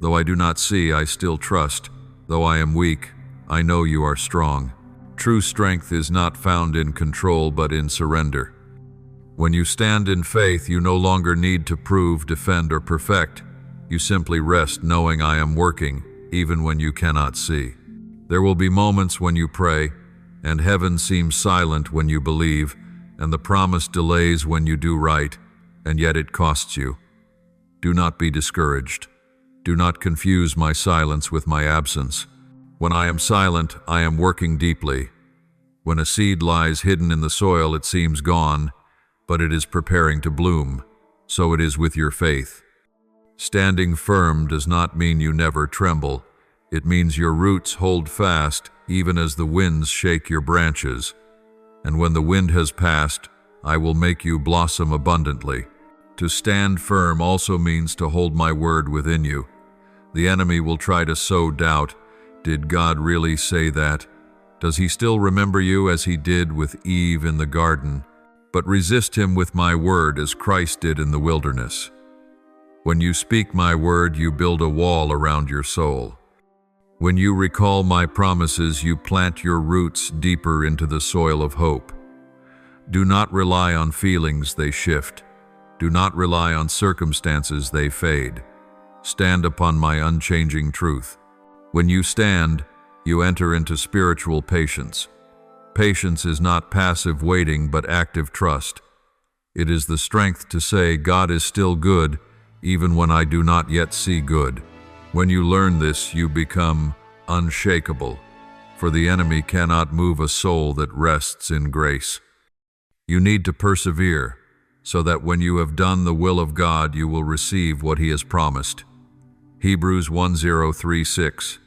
Though I do not see, I still trust. Though I am weak, I know you are strong. True strength is not found in control, but in surrender. When you stand in faith, you no longer need to prove, defend, or perfect. You simply rest, knowing I am working, even when you cannot see. There will be moments when you pray, and heaven seems silent when you believe, and the promise delays when you do right, and yet it costs you. Do not be discouraged. Do not confuse my silence with my absence. When I am silent, I am working deeply. When a seed lies hidden in the soil, it seems gone, but it is preparing to bloom. So it is with your faith. Standing firm does not mean you never tremble. It means your roots hold fast, even as the winds shake your branches. And when the wind has passed, I will make you blossom abundantly. To stand firm also means to hold my word within you. The enemy will try to sow doubt. Did God really say that? Does he still remember you as he did with Eve in the garden? But resist him with my word as Christ did in the wilderness. When you speak my word, you build a wall around your soul. When you recall my promises, you plant your roots deeper into the soil of hope. Do not rely on feelings, they shift. Do not rely on circumstances, they fade. Stand upon my unchanging truth. When you stand, you enter into spiritual patience. Patience is not passive waiting but active trust. It is the strength to say, God is still good, even when I do not yet see good. When you learn this, you become unshakable, for the enemy cannot move a soul that rests in grace. You need to persevere, so that when you have done the will of God, you will receive what He has promised. Hebrews 10:3-6.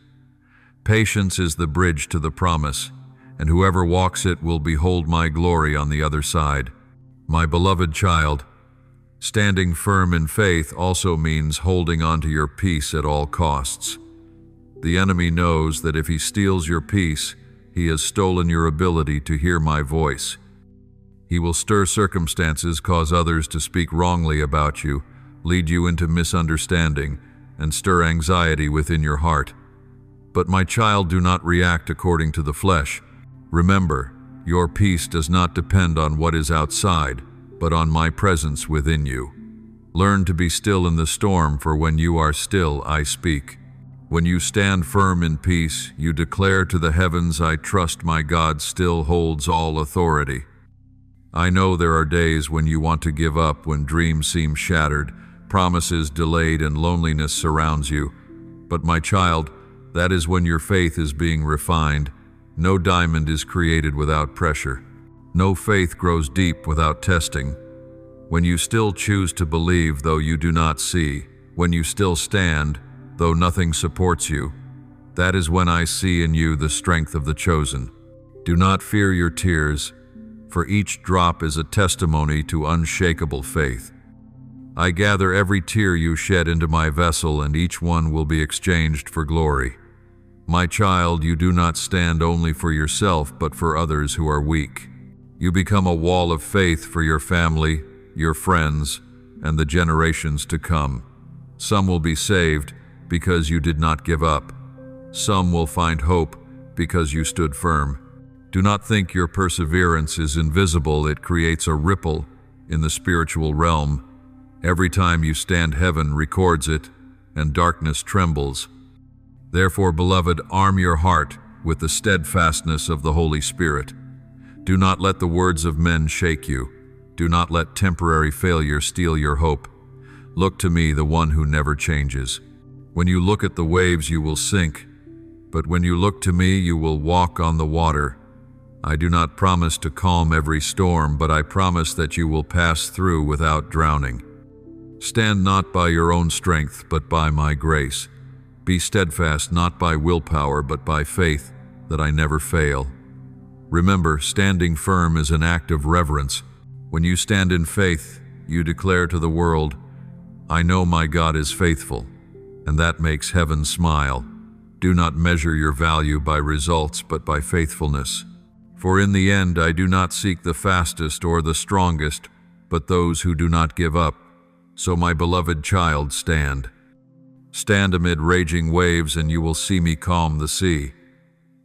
Patience is the bridge to the promise, and whoever walks it will behold my glory on the other side. My beloved child, standing firm in faith also means holding on to your peace at all costs. The enemy knows that if he steals your peace, he has stolen your ability to hear my voice. He will stir circumstances, cause others to speak wrongly about you, lead you into misunderstanding, and stir anxiety within your heart. But my child, do not react according to the flesh. Remember, your peace does not depend on what is outside, but on my presence within you. Learn to be still in the storm, for when you are still, I speak. When you stand firm in peace, you declare to the heavens, I trust my God still holds all authority. I know there are days when you want to give up, when dreams seem shattered, promises delayed, and loneliness surrounds you. But my child, that is when your faith is being refined. No diamond is created without pressure. No faith grows deep without testing. When you still choose to believe though you do not see, when you still stand though nothing supports you, that is when I see in you the strength of the chosen. Do not fear your tears, for each drop is a testimony to unshakable faith. I gather every tear you shed into my vessel, and each one will be exchanged for glory. My child, you do not stand only for yourself, but for others who are weak. You become a wall of faith for your family, your friends, and the generations to come. Some will be saved because you did not give up. Some will find hope because you stood firm. Do not think your perseverance is invisible. It creates a ripple in the spiritual realm. Every time you stand, heaven records it, and darkness trembles. Therefore, beloved, arm your heart with the steadfastness of the Holy Spirit. Do not let the words of men shake you. Do not let temporary failure steal your hope. Look to me, the one who never changes. When you look at the waves, you will sink, but when you look to me, you will walk on the water. I do not promise to calm every storm, but I promise that you will pass through without drowning. Stand not by your own strength, but by my grace. Be steadfast not by willpower, but by faith, that I never fail. Remember, standing firm is an act of reverence. When you stand in faith, you declare to the world, I know my God is faithful, and that makes heaven smile. Do not measure your value by results, but by faithfulness. For in the end, I do not seek the fastest or the strongest, but those who do not give up. So my beloved child, stand. Stand amid raging waves, and you will see me calm the sea.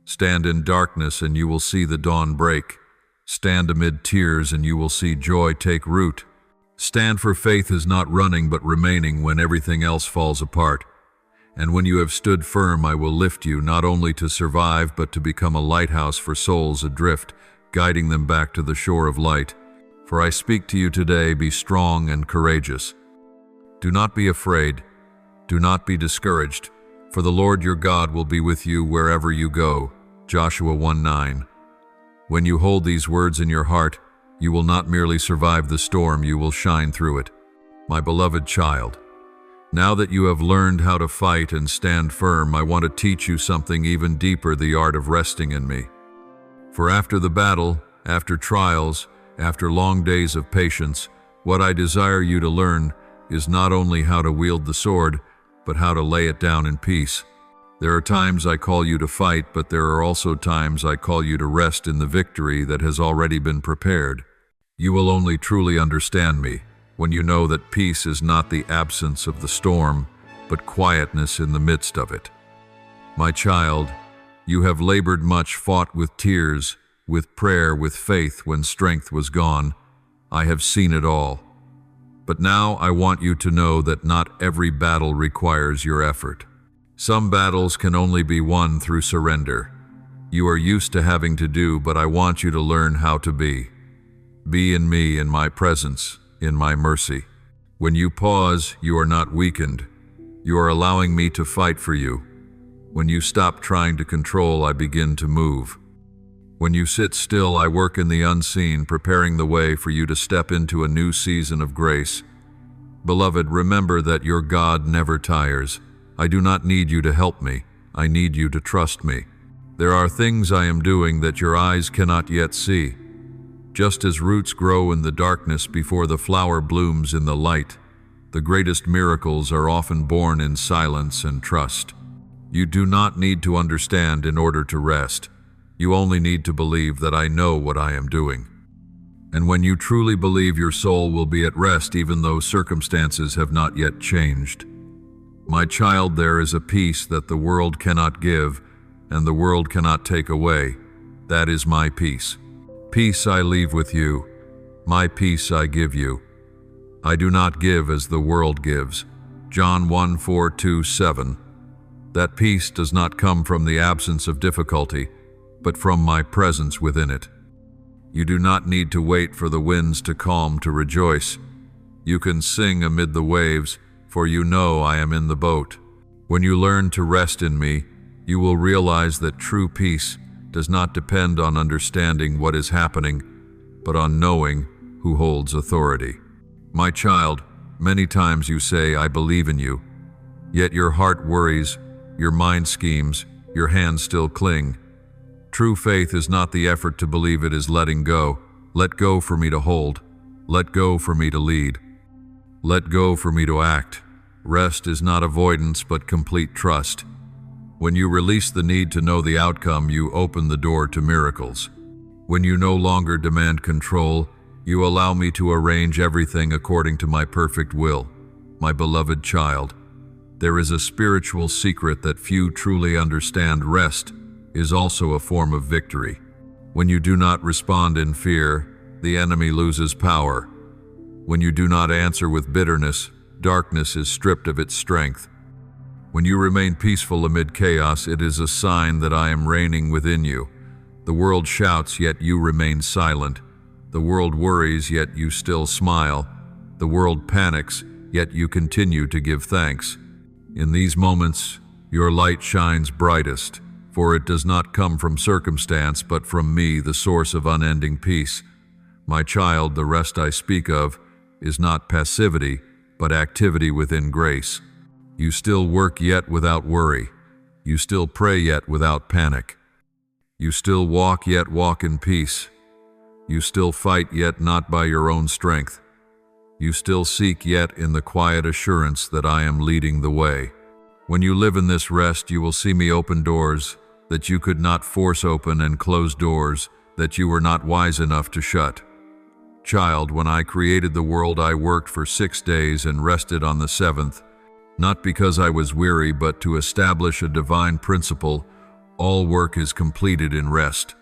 Stand in darkness, and you will see the dawn break. Stand amid tears, and you will see joy take root. Stand, for faith is not running but remaining when everything else falls apart. And when you have stood firm, I will lift you, not only to survive, but to become a lighthouse for souls adrift, guiding them back to the shore of light. For I speak to you today, be strong and courageous. Do not be afraid. Do not be discouraged, for the Lord your God will be with you wherever you go. Joshua 1:9. When you hold these words in your heart, you will not merely survive the storm, you will shine through it. My beloved child, now that you have learned how to fight and stand firm, I want to teach you something even deeper, the art of resting in me. For after the battle, after trials, after long days of patience, what I desire you to learn is not only how to wield the sword, but how to lay it down in peace. There are times I call you to fight, but there are also times I call you to rest in the victory that has already been prepared. You will only truly understand me when you know that peace is not the absence of the storm, but quietness in the midst of it. My child, you have labored much, fought with tears, with prayer, with faith when strength was gone. I have seen it all. But now I want you to know that not every battle requires your effort. Some battles can only be won through surrender. You are used to having to do, but I want you to learn how to be. Be in me, in my presence, in my mercy. When you pause, you are not weakened. You are allowing me to fight for you. When you stop trying to control, I begin to move. When you sit still, I work in the unseen, preparing the way for you to step into a new season of grace. Beloved, remember that your God never tires. I do not need you to help me. I need you to trust me. There are things I am doing that your eyes cannot yet see. Just as roots grow in the darkness before the flower blooms in the light, the greatest miracles are often born in silence and trust. You do not need to understand in order to rest. You only need to believe that I know what I am doing. And when you truly believe, your soul will be at rest even though circumstances have not yet changed. My child, there is a peace that the world cannot give and the world cannot take away. That is my peace. Peace I leave with you. My peace I give you. I do not give as the world gives. John 1:4-7. That peace does not come from the absence of difficulty, but from my presence within it. You do not need to wait for the winds to calm to rejoice. You can sing amid the waves, for you know I am in the boat. When you learn to rest in me, you will realize that true peace does not depend on understanding what is happening, but on knowing who holds authority. My child, many times you say, I believe in you, yet your heart worries, your mind schemes, your hands still cling. True faith is not the effort to believe, it is letting go. Let go for me to hold. Let go for me to lead. Let go for me to act. Rest is not avoidance, but complete trust. When you release the need to know the outcome, you open the door to miracles. When you no longer demand control, you allow me to arrange everything according to my perfect will. My beloved child, there is a spiritual secret that few truly understand. Rest is also a form of victory. When you do not respond in fear, the enemy loses power. When you do not answer with bitterness, darkness is stripped of its strength. When you remain peaceful amid chaos, it is a sign that I am reigning within you. The world shouts, yet you remain silent. The world worries, yet you still smile. The world panics, yet you continue to give thanks. In these moments, your light shines brightest, for it does not come from circumstance, but from me, the source of unending peace. My child, the rest I speak of is not passivity, but activity within grace. You still work yet without worry. You still pray yet without panic. You still walk yet walk in peace. You still fight yet not by your own strength. You still seek yet in the quiet assurance that I am leading the way. When you live in this rest, you will see me open doors that you could not force open and close doors that you were not wise enough to shut. Child, when I created the world, I worked for 6 days and rested on the seventh, not because I was weary, but to establish a divine principle. All work is completed in rest.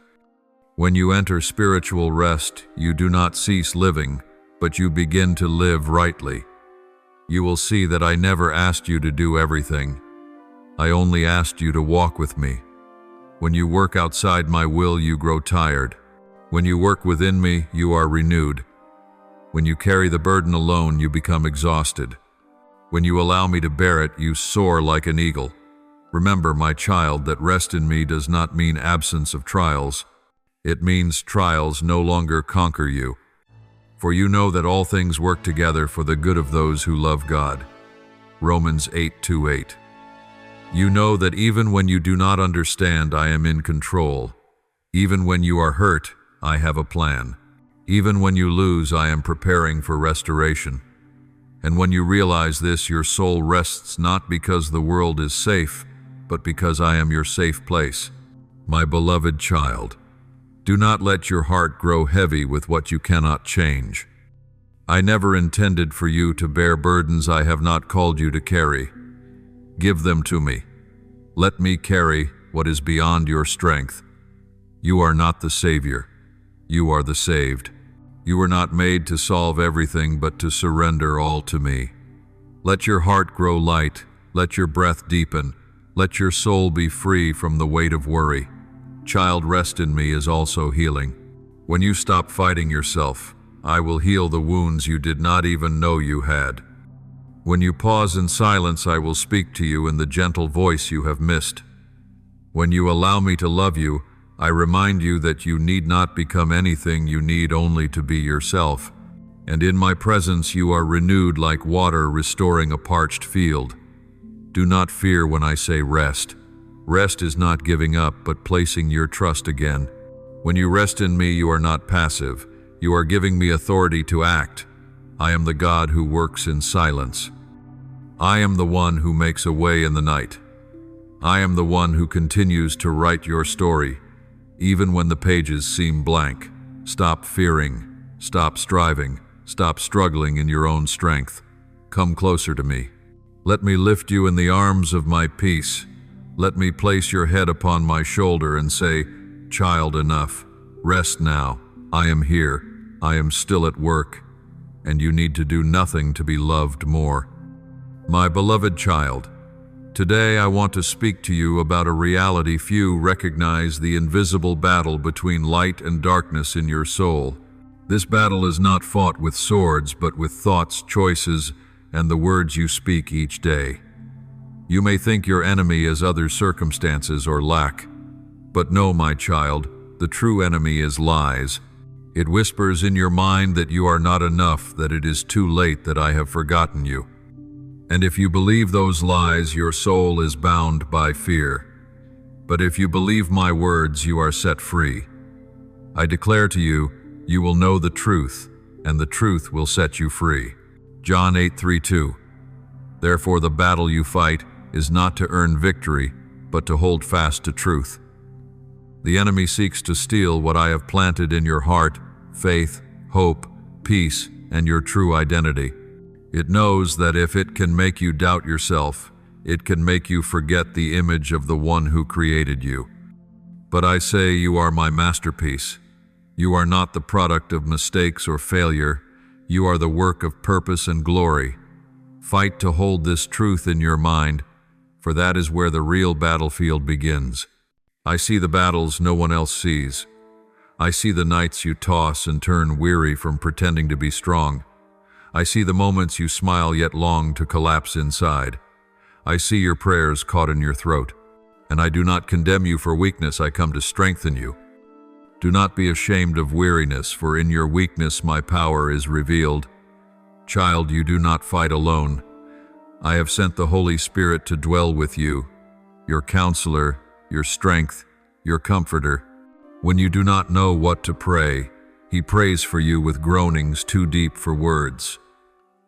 When you enter spiritual rest, you do not cease living, but you begin to live rightly. You will see that I never asked you to do everything. I only asked you to walk with me. When you work outside my will, you grow tired. When you work within me, you are renewed. When you carry the burden alone, you become exhausted. When you allow me to bear it, you soar like an eagle. Remember, my child, that rest in me does not mean absence of trials. It means trials no longer conquer you. For you know that all things work together for the good of those who love God. Romans 8:28. You know that even when you do not understand, I am in control. Even when you are hurt, I have a plan. Even when you lose, I am preparing for restoration. And when you realize this, your soul rests not because the world is safe, but because I am your safe place. My beloved child, do not let your heart grow heavy with what you cannot change. I never intended for you to bear burdens I have not called you to carry. Give them to me. Let me carry what is beyond your strength. You are not the Savior. You are the saved. You were not made to solve everything, but to surrender all to me. Let your heart grow light. Let your breath deepen. Let your soul be free from the weight of worry. Child, rest in me is also healing. When you stop fighting yourself, I will heal the wounds you did not even know you had. When you pause in silence, I will speak to you in the gentle voice you have missed. When you allow me to love you, I remind you that you need not become anything, you need only to be yourself. And in my presence you are renewed like water restoring a parched field. Do not fear when I say rest. Rest is not giving up, but placing your trust again. When you rest in me, you are not passive. You are giving me authority to act. I am the God who works in silence. I am the one who makes a way in the night. I am the one who continues to write your story, even when the pages seem blank. Stop fearing. Stop striving. Stop struggling in your own strength. Come closer to me. Let me lift you in the arms of my peace. Let me place your head upon my shoulder and say, "Child, enough. Rest now. I am here. I am still at work, and you need to do nothing to be loved more." My beloved child, today I want to speak to you about a reality few recognize: the invisible battle between light and darkness in your soul. This battle is not fought with swords, but with thoughts, choices, and the words you speak each day. You may think your enemy is other circumstances or lack, but no, my child, the true enemy is lies. It whispers in your mind that you are not enough, that it is too late, that I have forgotten you. And if you believe those lies, your soul is bound by fear. But if you believe my words, you are set free. I declare to you, you will know the truth, and the truth will set you free. John 8:32. Therefore the battle you fight is not to earn victory, but to hold fast to truth. The enemy seeks to steal what I have planted in your heart: faith, hope, peace, and your true identity. It knows that if it can make you doubt yourself, it can make you forget the image of the one who created you. But I say you are my masterpiece. You are not the product of mistakes or failure. You are the work of purpose and glory. Fight to hold this truth in your mind, for that is where the real battlefield begins. I see the battles no one else sees. I see the nights you toss and turn weary from pretending to be strong. I see the moments you smile yet long to collapse inside. I see your prayers caught in your throat. And I do not condemn you for weakness, I come to strengthen you. Do not be ashamed of weariness, for in your weakness my power is revealed. Child, you do not fight alone. I have sent the Holy Spirit to dwell with you, your counselor, your strength, your comforter. When you do not know what to pray, He prays for you with groanings too deep for words.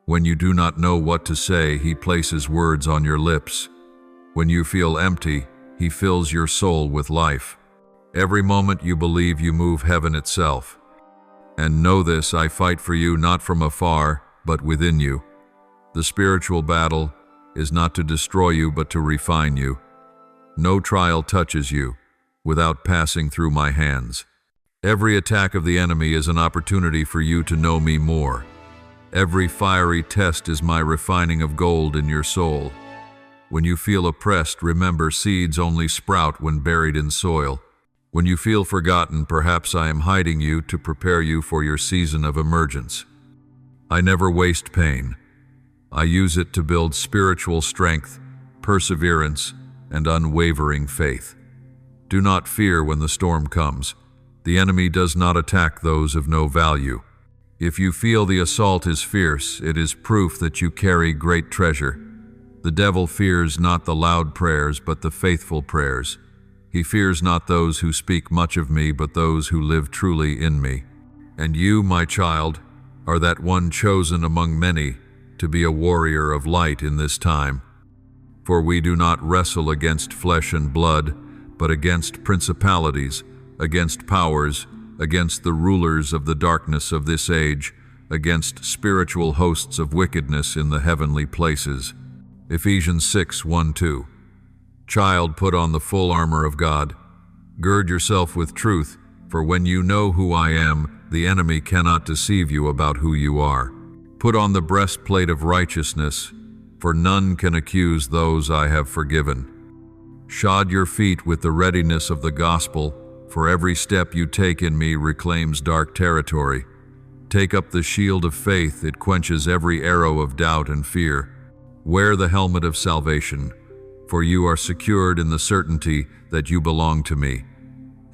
When you do not know what to say, He places words on your lips. When you feel empty, He fills your soul with life. Every moment you believe, you move heaven itself. And know this, I fight for you not from afar, but within you. The spiritual battle is not to destroy you, but to refine you. No trial touches you without passing through my hands. Every attack of the enemy is an opportunity for you to know me more. Every fiery test is my refining of gold in your soul. When you feel oppressed, remember, seeds only sprout when buried in soil. When you feel forgotten, perhaps I am hiding you to prepare you for your season of emergence. I never waste pain. I use it to build spiritual strength, perseverance, and unwavering faith. Do not fear when the storm comes. The enemy does not attack those of no value. If you feel the assault is fierce, it is proof that you carry great treasure. The devil fears not the loud prayers, but the faithful prayers. He fears not those who speak much of me, but those who live truly in me. And you, my child, are that one chosen among many to be a warrior of light in this time. For we do not wrestle against flesh and blood, but against principalities, against powers, against the rulers of the darkness of this age, against spiritual hosts of wickedness in the heavenly places. Ephesians 6:1-2. Child, put on the full armor of God. Gird yourself with truth, for when you know who I am, the enemy cannot deceive you about who you are. Put on the breastplate of righteousness, for none can accuse those I have forgiven. Shod your feet with the readiness of the gospel, For every step you take in me reclaims dark territory. Take up the shield of faith, it quenches every arrow of doubt and fear. Wear the helmet of salvation, for you are secured in the certainty that you belong to me.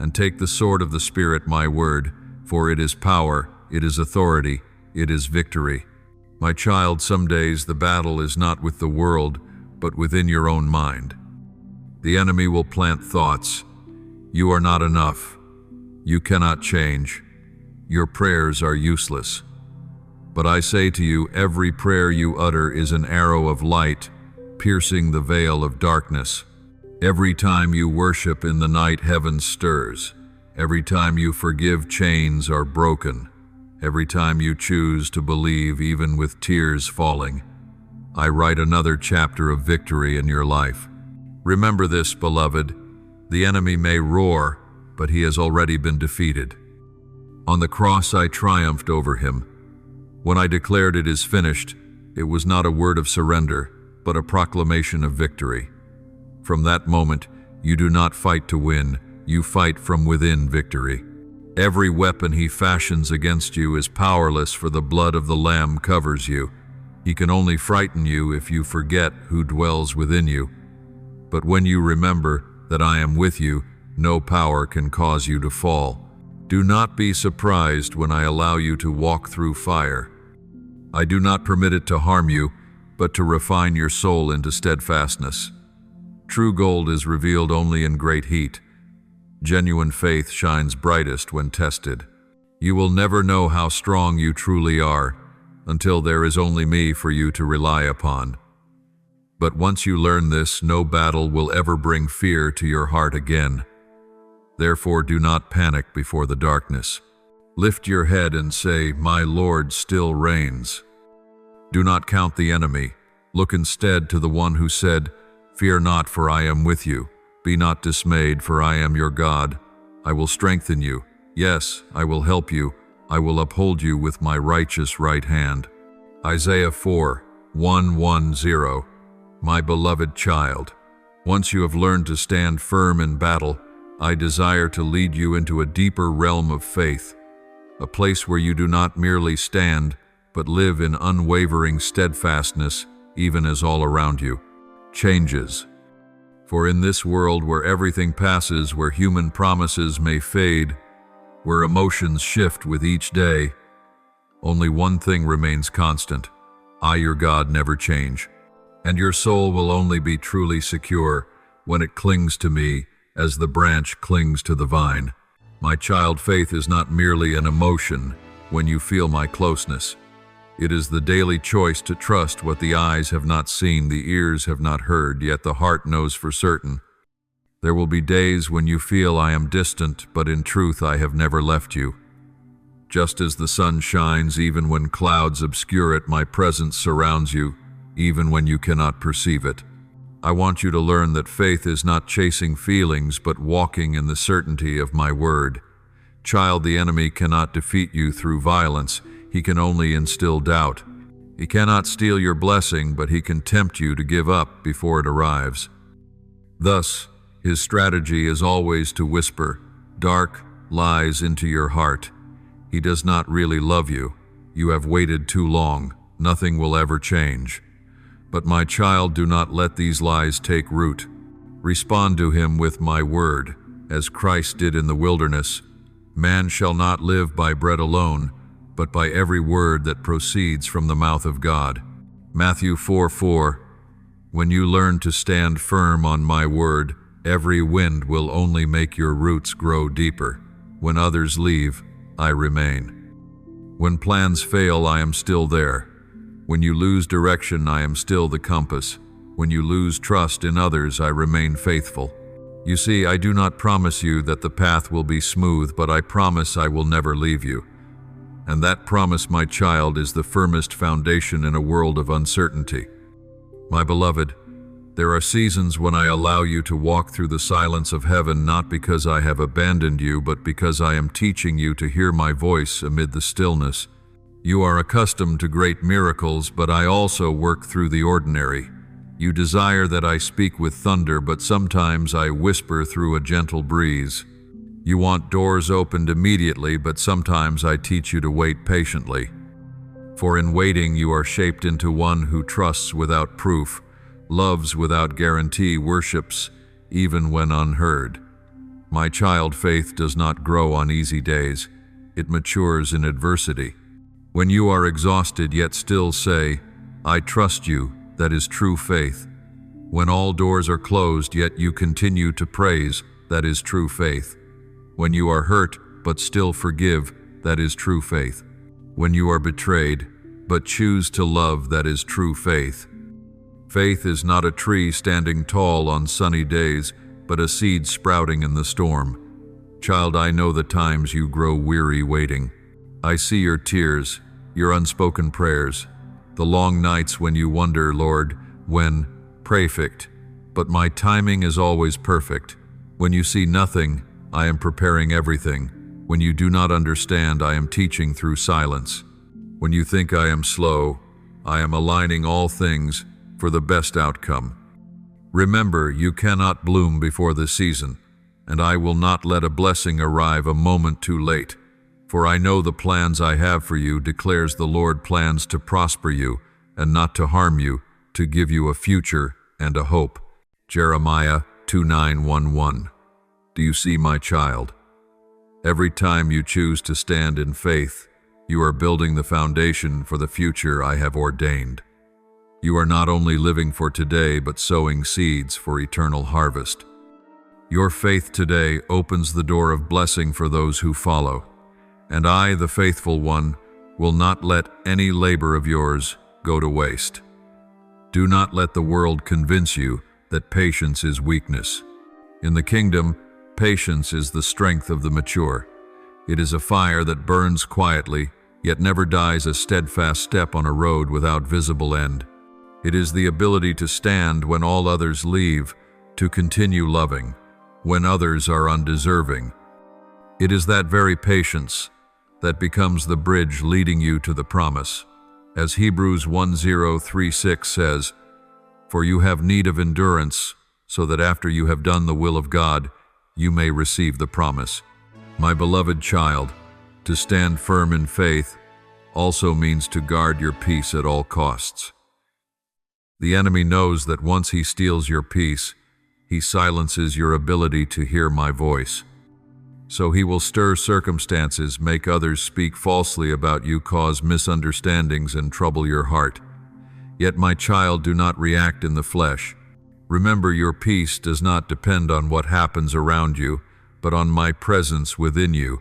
And take the sword of the Spirit, my word, for it is power, it is authority, it is victory. My child, some days the battle is not with the world, but within your own mind. The enemy will plant thoughts. You are not enough. You cannot change. Your prayers are useless. But I say to you, every prayer you utter is an arrow of light, piercing the veil of darkness. Every time you worship in the night, heaven stirs. Every time you forgive, chains are broken. Every time you choose to believe, even with tears falling, I write another chapter of victory in your life. Remember this, beloved. The enemy may roar, but he has already been defeated. On the cross I triumphed over him. When I declared it is finished, it was not a word of surrender, but a proclamation of victory. From that moment, you do not fight to win, you fight from within victory. Every weapon he fashions against you is powerless, for the blood of the Lamb covers you. He can only frighten you if you forget who dwells within you. But when you remember that I am with you, no power can cause you to fall. Do not be surprised when I allow you to walk through fire. I do not permit it to harm you, but to refine your soul into steadfastness. True gold is revealed only in great heat. Genuine faith shines brightest when tested. You will never know how strong you truly are until there is only me for you to rely upon. But once you learn this, no battle will ever bring fear to your heart again. Therefore, do not panic before the darkness. Lift your head and say, "My Lord still reigns." Do not count the enemy. Look instead to the one who said, "Fear not, for I am with you. Be not dismayed, for I am your God. I will strengthen you. Yes, I will help you. I will uphold you with my righteous right hand." Isaiah 4:1-10. My beloved child, once you have learned to stand firm in battle, I desire to lead you into a deeper realm of faith, a place where you do not merely stand, but live in unwavering steadfastness, even as all around you changes. For in this world where everything passes, where human promises may fade, where emotions shift with each day, only one thing remains constant. I, your God, never change. And your soul will only be truly secure when it clings to me as the branch clings to the vine. My child, faith is not merely an emotion when you feel my closeness. It is the daily choice to trust what the eyes have not seen, the ears have not heard, yet the heart knows for certain. There will be days when you feel I am distant, but in truth I have never left you. Just as the sun shines even when clouds obscure it, my presence surrounds you, even when you cannot perceive it. I want you to learn that faith is not chasing feelings, but walking in the certainty of my word. Child, the enemy cannot defeat you through violence. He can only instill doubt. He cannot steal your blessing, but he can tempt you to give up before it arrives. Thus, his strategy is always to whisper dark lies into your heart. He does not really love you. You have waited too long. Nothing will ever change. But my child, do not let these lies take root. Respond to him with my word, as Christ did in the wilderness. Man shall not live by bread alone, but by every word that proceeds from the mouth of God. Matthew 4:4. When you learn to stand firm on my word, every wind will only make your roots grow deeper. When others leave, I remain. When plans fail, I am still there. When you lose direction, I am still the compass. When you lose trust in others, I remain faithful. You see, I do not promise you that the path will be smooth, but I promise I will never leave you. And that promise, my child, is the firmest foundation in a world of uncertainty. My beloved, there are seasons when I allow you to walk through the silence of heaven, not because I have abandoned you, but because I am teaching you to hear my voice amid the stillness. You are accustomed to great miracles, but I also work through the ordinary. You desire that I speak with thunder, but sometimes I whisper through a gentle breeze. You want doors opened immediately, but sometimes I teach you to wait patiently. For in waiting you are shaped into one who trusts without proof, loves without guarantee, worships even when unheard. My child, faith does not grow on easy days. It matures in adversity. When you are exhausted yet still say, I trust you, that is true faith. When all doors are closed yet you continue to praise, that is true faith. When you are hurt but still forgive, that is true faith. When you are betrayed but choose to love, that is true faith. Faith is not a tree standing tall on sunny days, but a seed sprouting in the storm. Child, I know the times you grow weary waiting. I see your tears, your unspoken prayers, the long nights when you wonder, Lord, when? Perfect. But my timing is always perfect. When you see nothing, I am preparing everything. When you do not understand, I am teaching through silence. When you think I am slow, I am aligning all things for the best outcome. Remember, you cannot bloom before the season, and I will not let a blessing arrive a moment too late. For I know the plans I have for you, declares the Lord, plans to prosper you and not to harm you, to give you a future and a hope. Jeremiah 29:11. Do you see, my child? Every time you choose to stand in faith, you are building the foundation for the future I have ordained. You are not only living for today, but sowing seeds for eternal harvest. Your faith today opens the door of blessing for those who follow, and I, the faithful one, will not let any labor of yours go to waste. Do not let the world convince you that patience is weakness. In the kingdom, patience is the strength of the mature. It is a fire that burns quietly, yet never dies, a steadfast step on a road without visible end. It is the ability to stand when all others leave, to continue loving when others are undeserving. It is that very patience that becomes the bridge leading you to the promise. As Hebrews 10:36 says, For you have need of endurance, so that after you have done the will of God, you may receive the promise. My beloved child, to stand firm in faith also means to guard your peace at all costs. The enemy knows that once he steals your peace, he silences your ability to hear my voice. So he will stir circumstances, make others speak falsely about you, cause misunderstandings, and trouble your heart. Yet, my child, do not react in the flesh. Remember, your peace does not depend on what happens around you, but on my presence within you.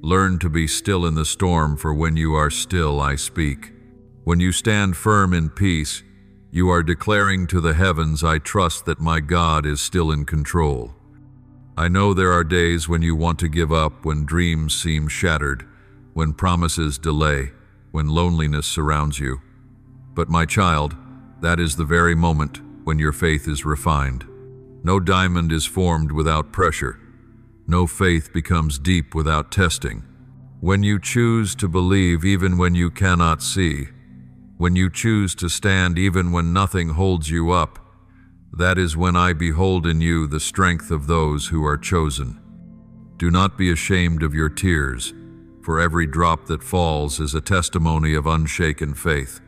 Learn to be still in the storm, for when you are still, I speak. When you stand firm in peace, you are declaring to the heavens, I trust that my God is still in control. I know there are days when you want to give up, when dreams seem shattered, when promises delay, when loneliness surrounds you. But my child, that is the very moment when your faith is refined. No diamond is formed without pressure. No faith becomes deep without testing. When you choose to believe even when you cannot see, when you choose to stand even when nothing holds you up, that is when I behold in you the strength of those who are chosen. Do not be ashamed of your tears, for every drop that falls is a testimony of unshaken faith.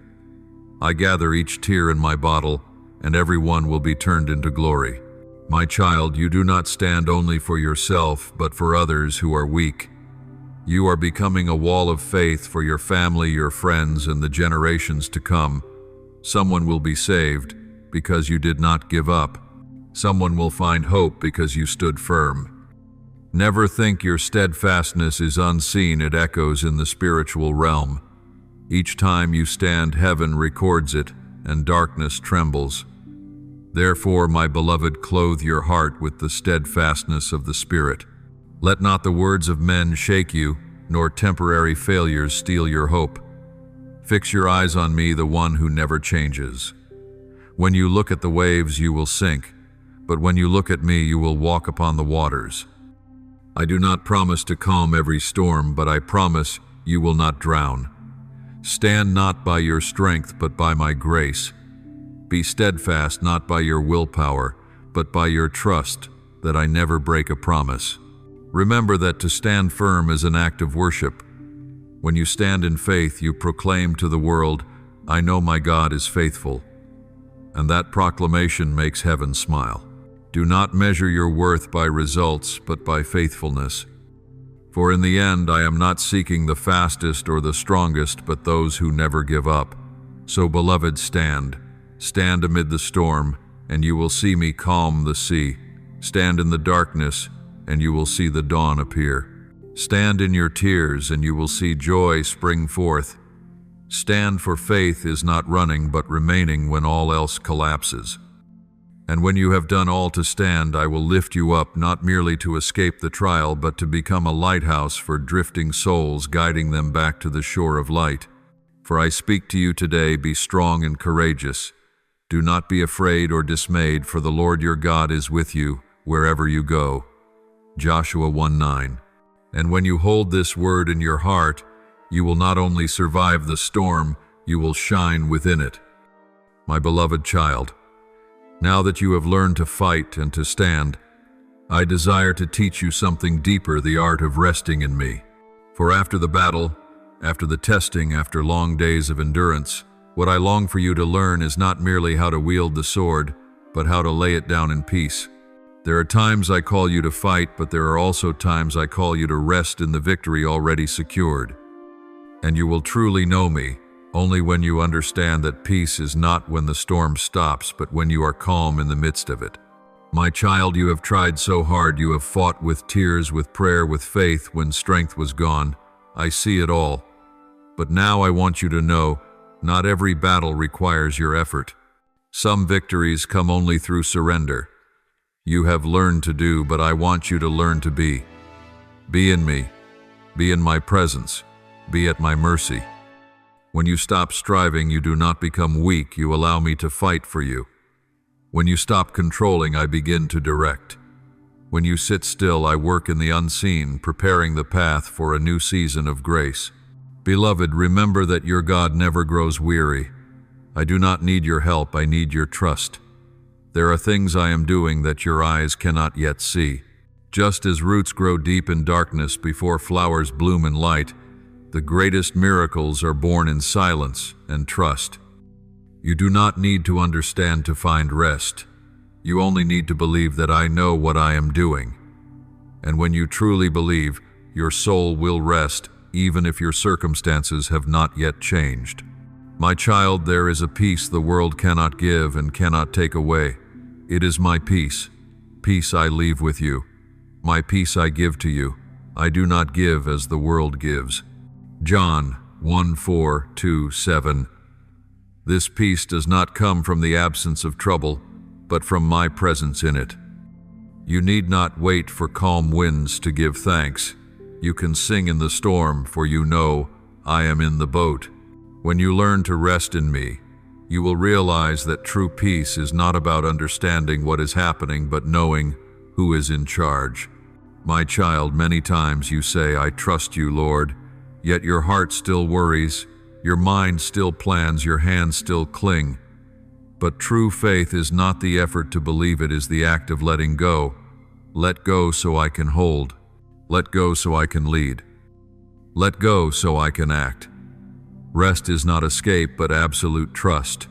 I gather each tear in my bottle, and every one will be turned into glory. My child, you do not stand only for yourself, but for others who are weak. You are becoming a wall of faith for your family, your friends, and the generations to come. Someone will be saved because you did not give up. Someone will find hope because you stood firm. Never think your steadfastness is unseen. It echoes in the spiritual realm. Each time you stand, heaven records it, and darkness trembles. Therefore, my beloved, clothe your heart with the steadfastness of the Spirit. Let not the words of men shake you, nor temporary failures steal your hope. Fix your eyes on me, the one who never changes. When you look at the waves, you will sink, but when you look at me, you will walk upon the waters. I do not promise to calm every storm, but I promise you will not drown. Stand not by your strength, but by my grace. Be steadfast not by your willpower, but by your trust that I never break a promise. Remember that to stand firm is an act of worship. When you stand in faith, you proclaim to the world, "I know my God is faithful." And that proclamation makes heaven smile. Do not measure your worth by results, but by faithfulness. For in the end, I am not seeking the fastest or the strongest, but those who never give up. So, beloved, stand. Stand amid the storm, and you will see me calm the sea. Stand in the darkness, and you will see the dawn appear. Stand in your tears, and you will see joy spring forth. Stand, for faith is not running, but remaining when all else collapses. And when you have done all to stand, I will lift you up, not merely to escape the trial, but to become a lighthouse for drifting souls, guiding them back to the shore of light. For I speak to you today, be strong and courageous. Do not be afraid or dismayed, for the Lord your God is with you wherever you go. Joshua 1:9. And when you hold this word in your heart, you will not only survive the storm, you will shine within it. My beloved child, now that you have learned to fight and to stand, I desire to teach you something deeper, the art of resting in me. For after the battle, after the testing, after long days of endurance, what I long for you to learn is not merely how to wield the sword, but how to lay it down in peace. There are times I call you to fight, but there are also times I call you to rest in the victory already secured. And you will truly know me only when you understand that peace is not when the storm stops, but when you are calm in the midst of it. My child, you have tried so hard, you have fought with tears, with prayer, with faith, when strength was gone. I see it all. But now I want you to know, not every battle requires your effort. Some victories come only through surrender. You have learned to do, but I want you to learn to be. Be in me. Be in my presence. Be at my mercy. When you stop striving, you do not become weak, you allow me to fight for you. When you stop controlling, I begin to direct. When you sit still, I work in the unseen, preparing the path for a new season of grace. Beloved, remember that your God never grows weary. I do not need your help, I need your trust. There are things I am doing that your eyes cannot yet see. Just as roots grow deep in darkness before flowers bloom in light, the greatest miracles are born in silence and trust. You do not need to understand to find rest. You only need to believe that I know what I am doing. And when you truly believe, your soul will rest, even if your circumstances have not yet changed. My child, there is a peace the world cannot give and cannot take away. It is my peace. Peace I leave with you. My peace I give to you. I do not give as the world gives. John 1:4-7. This peace does not come from the absence of trouble, but from my presence in it. You need not wait for calm winds to give thanks. You can sing in the storm, for you know I am in the boat. When you learn to rest in me, you will realize that true peace is not about understanding what is happening, but knowing who is in charge. My child, many times you say, "I trust you, Lord," yet your heart still worries, your mind still plans, your hands still cling. But true faith is not the effort to believe, it is the act of letting go. Let go so I can hold. Let go so I can lead. Let go so I can act. Rest is not escape, but absolute trust.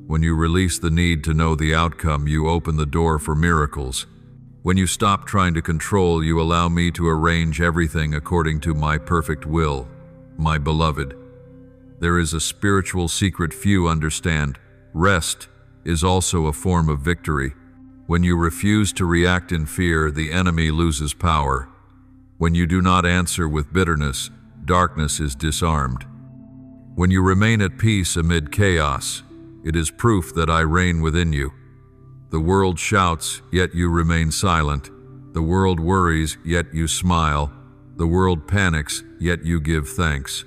When you release the need to know the outcome, you open the door for miracles. When you stop trying to control, you allow me to arrange everything according to my perfect will. My beloved, there is a spiritual secret few understand. Rest is also a form of victory. When you refuse to react in fear, the enemy loses power. When you do not answer with bitterness, darkness is disarmed. When you remain at peace amid chaos, it is proof that I reign within you. The world shouts, yet you remain silent. The world worries, yet you smile. The world panics, yet you give thanks.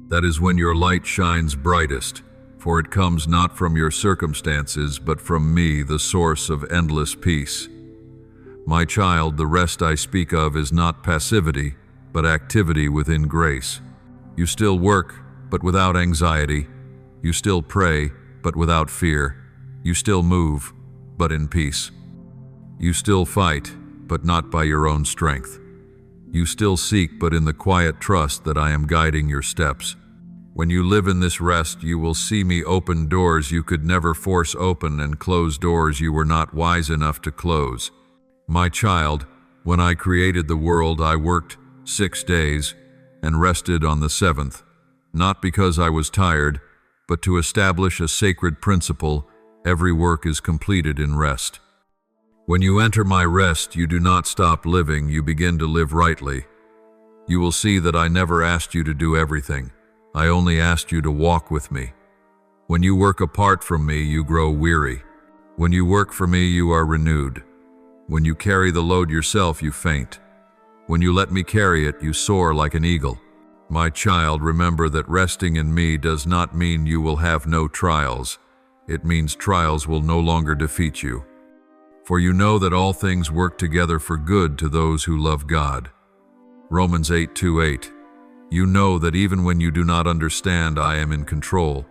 That is when your light shines brightest, for it comes not from your circumstances, but from me, the source of endless peace. My child, the rest I speak of is not passivity, but activity within grace. You still work, but without anxiety. You still pray, but without fear. You still move, but in peace. You still fight, but not by your own strength. You still seek, but in the quiet trust that I am guiding your steps. When you live in this rest, you will see me open doors you could never force open and close doors you were not wise enough to close. My child, when I created the world, I worked 6 days and rested on the 7th, not because I was tired, but to establish a sacred principle: every work is completed in rest. When you enter my rest, you do not stop living, you begin to live rightly. You will see that I never asked you to do everything. I only asked you to walk with me. When you work apart from me, you grow weary. When you work for me, you are renewed. When you carry the load yourself, you faint. When you let me carry it, you soar like an eagle. My child, remember that resting in me does not mean you will have no trials. It means trials will no longer defeat you. For you know that all things work together for good to those who love God. Romans 8:2-8. You know that even when you do not understand, I am in control.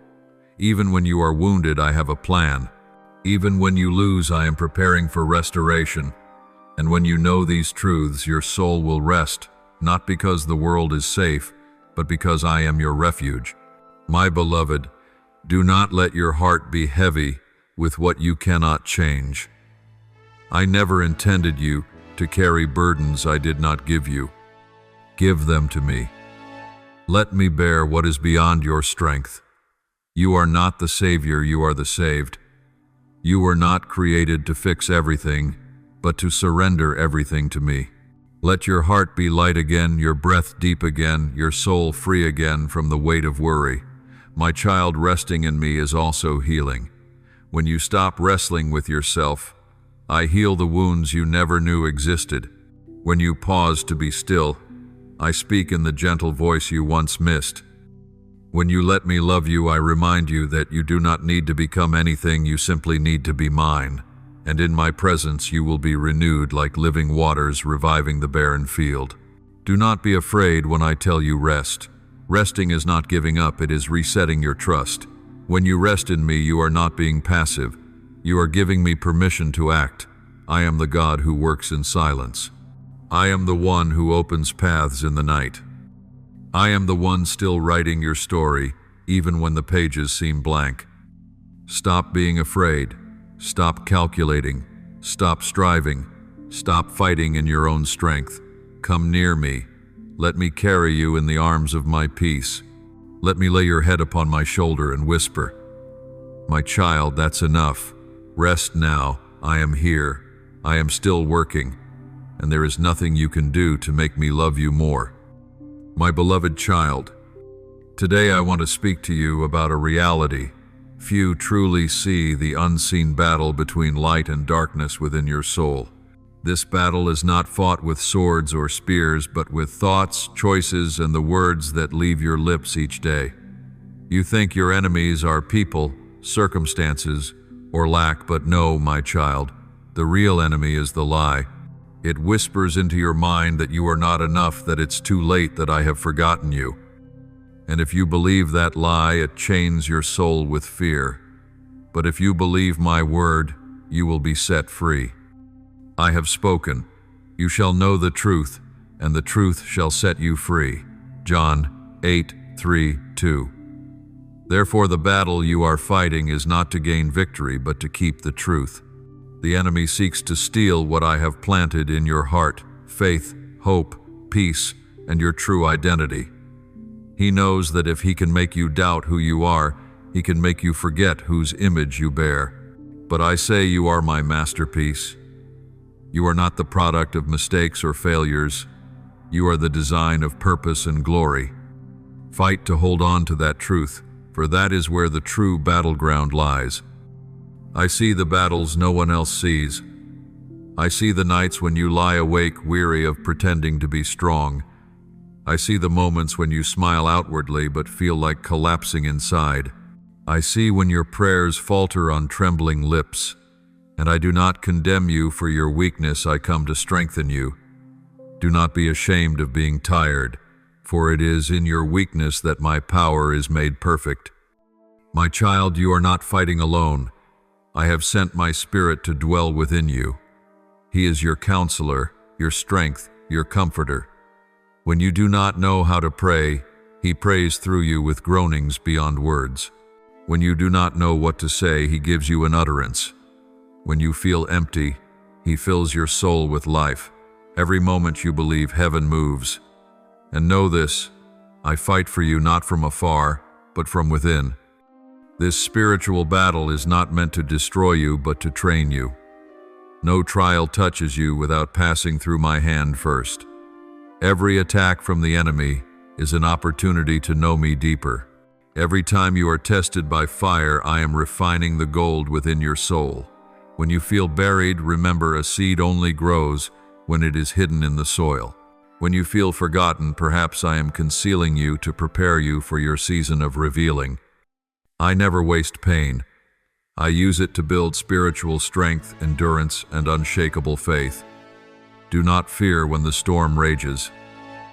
Even when you are wounded, I have a plan. Even when you lose, I am preparing for restoration. And when you know these truths, your soul will rest, not because the world is safe, but because I am your refuge. My beloved, do not let your heart be heavy with what you cannot change. I never intended you to carry burdens I did not give you. Give them to me. Let me bear what is beyond your strength. You are not the Savior, you are the saved. You were not created to fix everything, but to surrender everything to me. Let your heart be light again, your breath deep again, your soul free again from the weight of worry. My child, resting in me is also healing. When you stop wrestling with yourself, I heal the wounds you never knew existed. When you pause to be still, I speak in the gentle voice you once missed. When you let me love you, I remind you that you do not need to become anything, you simply need to be mine. And in my presence you will be renewed like living waters reviving the barren field. Do not be afraid when I tell you rest. Resting is not giving up, it is resetting your trust. When you rest in me, you are not being passive. You are giving me permission to act. I am the God who works in silence. I am the one who opens paths in the night. I am the one still writing your story, even when the pages seem blank. Stop being afraid. Stop calculating. Stop striving. Stop fighting in your own strength. Come near me. Let me carry you in the arms of my peace. Let me lay your head upon my shoulder and whisper, "My child, that's enough. Rest now. I am here. I am still working, and there is nothing you can do to make me love you more." My beloved child, today I want to speak to you about a reality. Few truly see the unseen battle between light and darkness within your soul. This battle is not fought with swords or spears, but with thoughts, choices, and the words that leave your lips each day. You think your enemies are people, circumstances, or lack, but no, my child, the real enemy is the lie. It whispers into your mind that you are not enough, that it's too late, that I have forgotten you. And if you believe that lie, it chains your soul with fear. But if you believe my word, you will be set free. I have spoken. You shall know the truth, and the truth shall set you free. John 8:3-2. Therefore the battle you are fighting is not to gain victory, but to keep the truth. The enemy seeks to steal what I have planted in your heart: faith, hope, peace, and your true identity. He knows that if he can make you doubt who you are, he can make you forget whose image you bear. But I say you are my masterpiece. You are not the product of mistakes or failures. You are the design of purpose and glory. Fight to hold on to that truth, for that is where the true battleground lies. I see the battles no one else sees. I see the nights when you lie awake weary of pretending to be strong. I see the moments when you smile outwardly but feel like collapsing inside. I see when your prayers falter on trembling lips. And I do not condemn you for your weakness, I come to strengthen you. Do not be ashamed of being tired, for it is in your weakness that my power is made perfect. My child, you are not fighting alone. I have sent my Spirit to dwell within you. He is your counselor, your strength, your comforter. When you do not know how to pray, He prays through you with groanings beyond words. When you do not know what to say, He gives you an utterance. When you feel empty, He fills your soul with life. Every moment you believe, heaven moves. And know this, I fight for you not from afar, but from within. This spiritual battle is not meant to destroy you, but to train you. No trial touches you without passing through my hand first. Every attack from the enemy is an opportunity to know me deeper. Every time you are tested by fire, I am refining the gold within your soul. When you feel buried, remember a seed only grows when it is hidden in the soil. When you feel forgotten, perhaps I am concealing you to prepare you for your season of revealing. I never waste pain. I use it to build spiritual strength, endurance, and unshakable faith. Do not fear when the storm rages.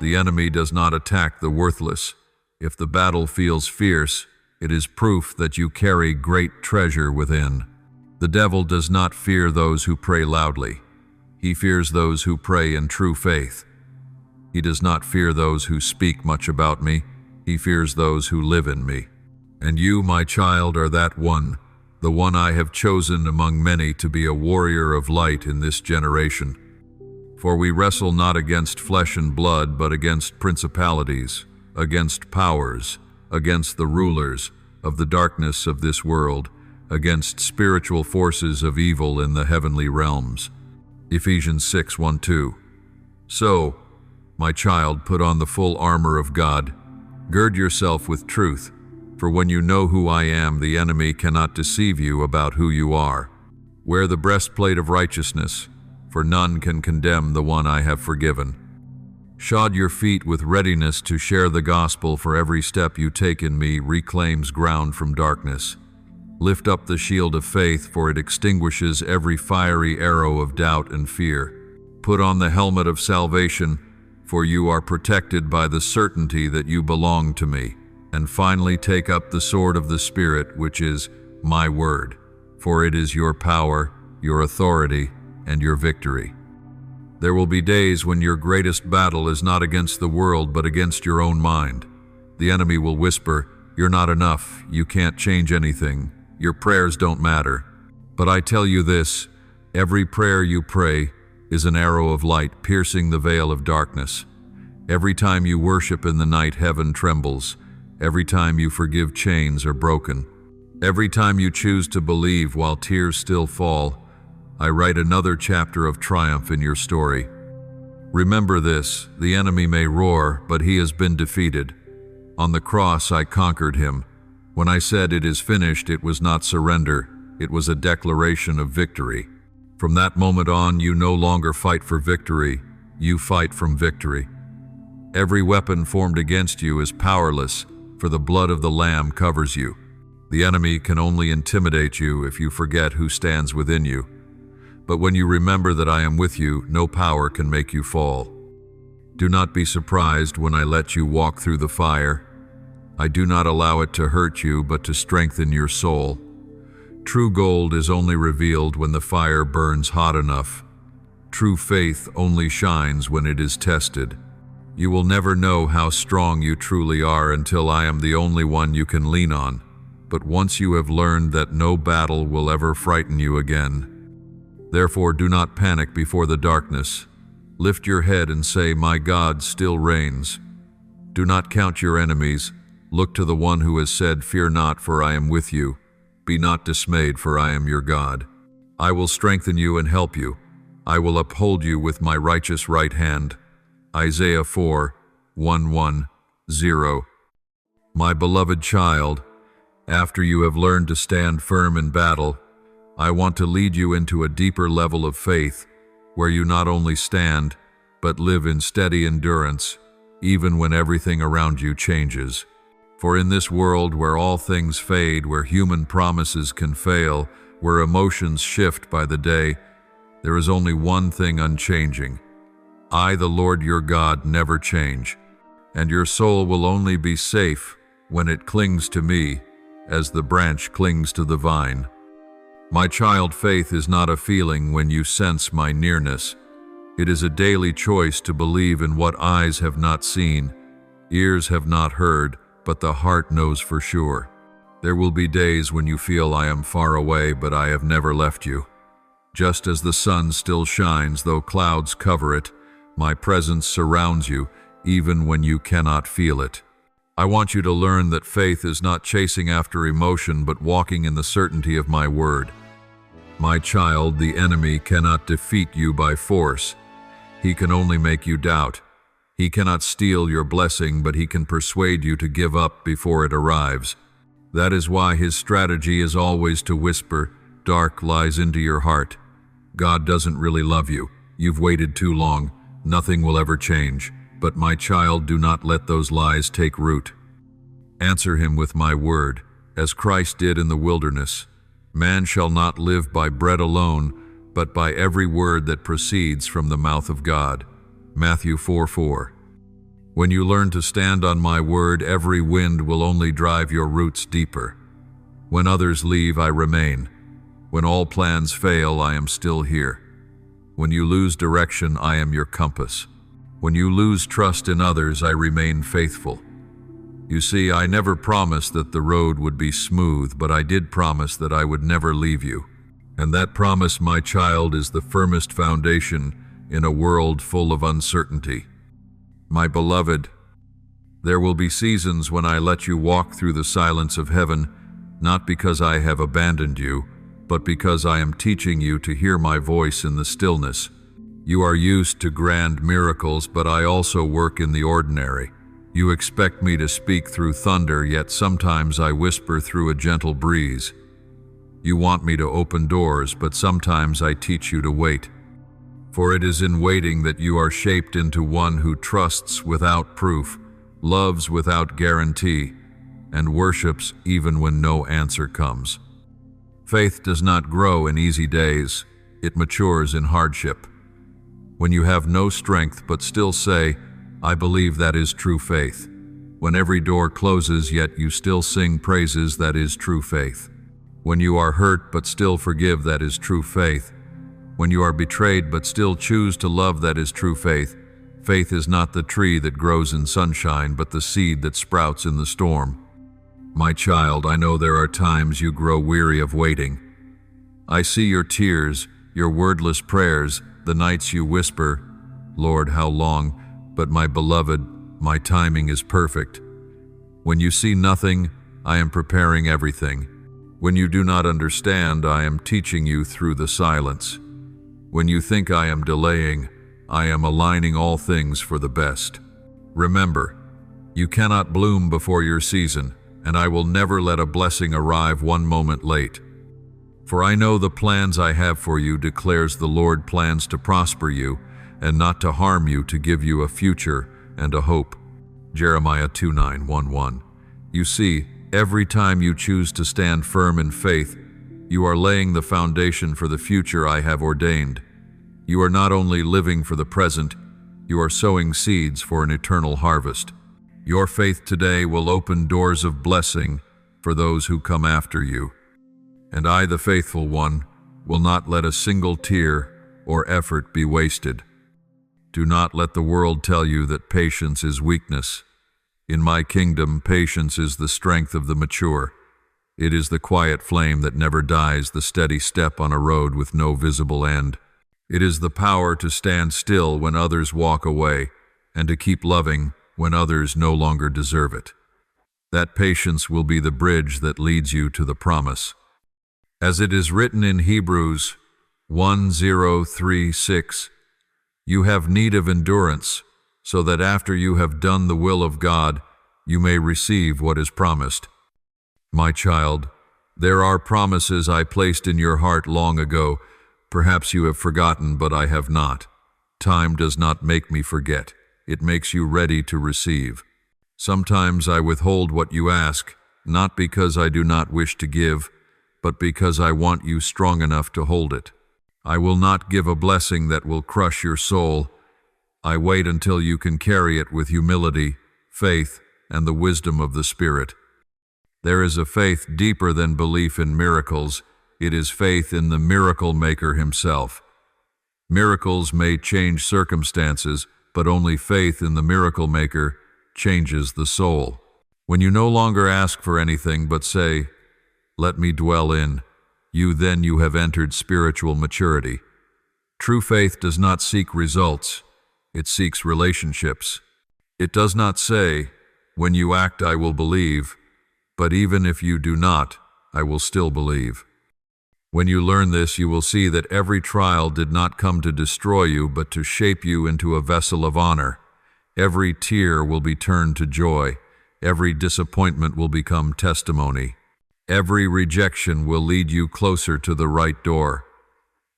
The enemy does not attack the worthless. If the battle feels fierce, it is proof that you carry great treasure within. The devil does not fear those who pray loudly. He fears those who pray in true faith. He does not fear those who speak much about me. He fears those who live in me. And you, my child, are that one, the one I have chosen among many to be a warrior of light in this generation. For we wrestle not against flesh and blood, but against principalities, against powers, against the rulers of the darkness of this world, against spiritual forces of evil in the heavenly realms. Ephesians 6:1-2. So, my child, put on the full armor of God. Gird yourself with truth, for when you know who I am, the enemy cannot deceive you about who you are. Wear the breastplate of righteousness, for none can condemn the one I have forgiven. Shod your feet with readiness to share the gospel, for every step you take in me reclaims ground from darkness. Lift up the shield of faith, for it extinguishes every fiery arrow of doubt and fear. Put on the helmet of salvation, for you are protected by the certainty that you belong to me. And finally, take up the sword of the Spirit, which is my word, for it is your power, your authority, and your victory. There will be days when your greatest battle is not against the world, but against your own mind. The enemy will whisper, "You're not enough, you can't change anything, your prayers don't matter." But I tell you this, every prayer you pray is an arrow of light piercing the veil of darkness. Every time you worship in the night, heaven trembles. Every time you forgive, chains are broken. Every time you choose to believe while tears still fall, I write another chapter of triumph in your story. Remember this, the enemy may roar, but he has been defeated. On the cross I conquered him. When I said it is finished, it was not surrender, it was a declaration of victory. From that moment on, you no longer fight for victory, you fight from victory. Every weapon formed against you is powerless, for the blood of the Lamb covers you. The enemy can only intimidate you if you forget who stands within you. But when you remember that I am with you, no power can make you fall. Do not be surprised when I let you walk through the fire. I do not allow it to hurt you, but to strengthen your soul. True gold is only revealed when the fire burns hot enough. True faith only shines when it is tested. You will never know how strong you truly are until I am the only one you can lean on. But once you have learned that no battle will ever frighten you again. Therefore, do not panic before the darkness. Lift your head and say, "My God still reigns." Do not count your enemies. Look to the one who has said, "Fear not, for I am with you. Be not dismayed, for I am your God. I will strengthen you and help you. I will uphold you with my righteous right hand." Isaiah 4:1-10. My beloved child, after you have learned to stand firm in battle, I want to lead you into a deeper level of faith, where you not only stand, but live in steady endurance, even when everything around you changes. For in this world where all things fade, where human promises can fail, where emotions shift by the day, there is only one thing unchanging. I, the Lord your God, never change, and your soul will only be safe when it clings to me, as the branch clings to the vine. My child, faith is not a feeling when you sense my nearness. It is a daily choice to believe in what eyes have not seen, ears have not heard, but the heart knows for sure. There will be days when you feel I am far away, but I have never left you. Just as the sun still shines, though clouds cover it, my presence surrounds you, even when you cannot feel it. I want you to learn that faith is not chasing after emotion, but walking in the certainty of my word. My child, the enemy cannot defeat you by force. He can only make you doubt. He cannot steal your blessing, but he can persuade you to give up before it arrives. That is why his strategy is always to whisper, "Dark lies into your heart. God doesn't really love you. You've waited too long. Nothing will ever change." But my child, do not let those lies take root. Answer him with my word, as Christ did in the wilderness. Man shall not live by bread alone, but by every word that proceeds from the mouth of God. Matthew 4:4. When you learn to stand on my word, every wind will only drive your roots deeper. When others leave, I remain. When all plans fail, I am still here. When you lose direction, I am your compass. When you lose trust in others, I remain faithful. You see, I never promised that the road would be smooth, but I did promise that I would never leave you. And that promise, my child, is the firmest foundation in a world full of uncertainty. My beloved, there will be seasons when I let you walk through the silence of heaven, not because I have abandoned you, but because I am teaching you to hear my voice in the stillness. You are used to grand miracles, but I also work in the ordinary. You expect me to speak through thunder, yet sometimes I whisper through a gentle breeze. You want me to open doors, but sometimes I teach you to wait. For it is in waiting that you are shaped into one who trusts without proof, loves without guarantee, and worships even when no answer comes. Faith does not grow in easy days, it matures in hardship. When you have no strength but still say, "I believe," that is true faith. When every door closes yet you still sing praises, that is true faith. When you are hurt but still forgive, that is true faith. When you are betrayed but still choose to love, that is true faith. Faith is not the tree that grows in sunshine, but the seed that sprouts in the storm. My child, I know there are times you grow weary of waiting. I see your tears, your wordless prayers, the nights you whisper, "Lord, how long?" But my beloved, my timing is perfect. When you see nothing, I am preparing everything. When you do not understand, I am teaching you through the silence. When you think I am delaying, I am aligning all things for the best. Remember, you cannot bloom before your season, and I will never let a blessing arrive one moment late. For I know the plans I have for you, declares the Lord, plans to prosper you and not to harm you, to give you a future and a hope. Jeremiah 2:9-11. You see, every time you choose to stand firm in faith, you are laying the foundation for the future I have ordained. You are not only living for the present, you are sowing seeds for an eternal harvest. Your faith today will open doors of blessing for those who come after you. And I, the faithful one, will not let a single tear or effort be wasted. Do not let the world tell you that patience is weakness. In my kingdom, patience is the strength of the mature. It is the quiet flame that never dies, the steady step on a road with no visible end. It is the power to stand still when others walk away, and to keep loving when others no longer deserve it. That patience will be the bridge that leads you to the promise. As it is written in Hebrews 10:3-6, you have need of endurance, so that after you have done the will of God, you may receive what is promised. My child, there are promises I placed in your heart long ago. Perhaps you have forgotten, but I have not. Time does not make me forget. It makes you ready to receive. Sometimes I withhold what you ask, not because I do not wish to give, but because I want you strong enough to hold it. I will not give a blessing that will crush your soul. I wait until you can carry it with humility, faith, and the wisdom of the Spirit. There is a faith deeper than belief in miracles. It is faith in the miracle maker himself. Miracles may change circumstances, but only faith in the miracle maker changes the soul. When you no longer ask for anything but say, "Let me dwell in," then you have entered spiritual maturity. True faith does not seek results, it seeks relationships. It does not say, "When you act, I will believe," but even if you do not, I will still believe. When you learn this, you will see that every trial did not come to destroy you, but to shape you into a vessel of honor. Every tear will be turned to joy. Every disappointment will become testimony. Every rejection will lead you closer to the right door.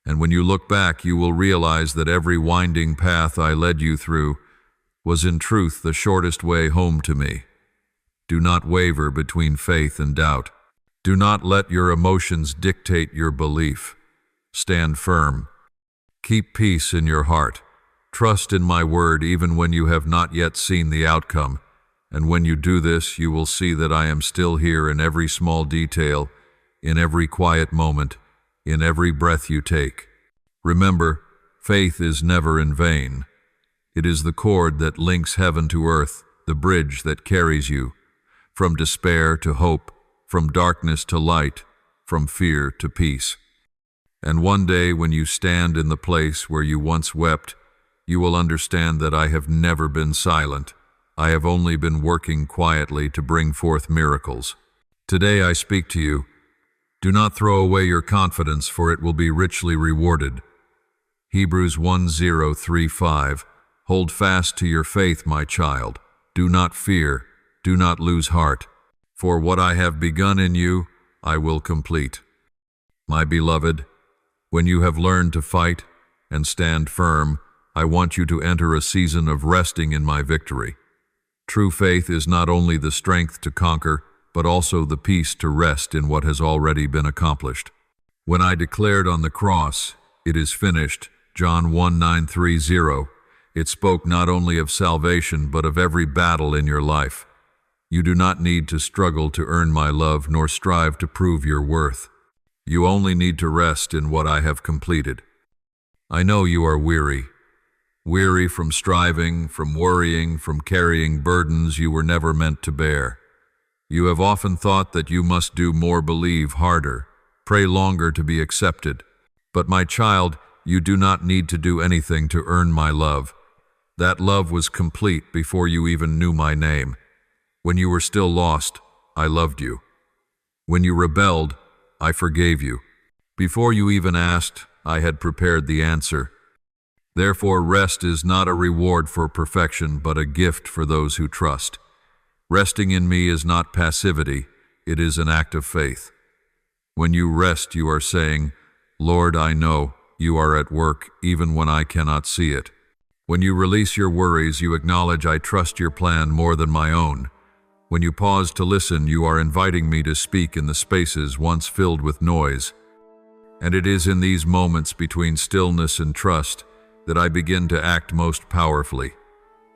And when you look back, you will realize that every winding path I led you through was in truth the shortest way home to me. Do not waver between faith and doubt. Do not let your emotions dictate your belief. Stand firm. Keep peace in your heart. Trust in my word even when you have not yet seen the outcome. And when you do this, you will see that I am still here in every small detail, in every quiet moment, in every breath you take. Remember, faith is never in vain. It is the cord that links heaven to earth, the bridge that carries you from despair to hope, from darkness to light, from fear to peace. And one day when you stand in the place where you once wept, you will understand that I have never been silent. I have only been working quietly to bring forth miracles. Today I speak to you. Do not throw away your confidence, for it will be richly rewarded. Hebrews 10:35. Hold fast to your faith, my child. Do not fear. Do not lose heart. For what I have begun in you, I will complete. My beloved, when you have learned to fight and stand firm, I want you to enter a season of resting in my victory. True faith is not only the strength to conquer, but also the peace to rest in what has already been accomplished. When I declared on the cross, "It is finished," John 1:930, it spoke not only of salvation, but of every battle in your life. You do not need to struggle to earn my love, nor strive to prove your worth. You only need to rest in what I have completed. I know you are weary. Weary from striving, from worrying, from carrying burdens you were never meant to bear. You have often thought that you must do more, believe harder, pray longer to be accepted. But my child, you do not need to do anything to earn my love. That love was complete before you even knew my name. When you were still lost, I loved you. When you rebelled, I forgave you. Before you even asked, I had prepared the answer. Therefore, rest is not a reward for perfection, but a gift for those who trust. Resting in me is not passivity, it is an act of faith. When you rest, you are saying, "Lord, I know you are at work even when I cannot see it." When you release your worries, you acknowledge I trust your plan more than my own. When you pause to listen, you are inviting me to speak in the spaces once filled with noise. And it is in these moments between stillness and trust that I begin to act most powerfully.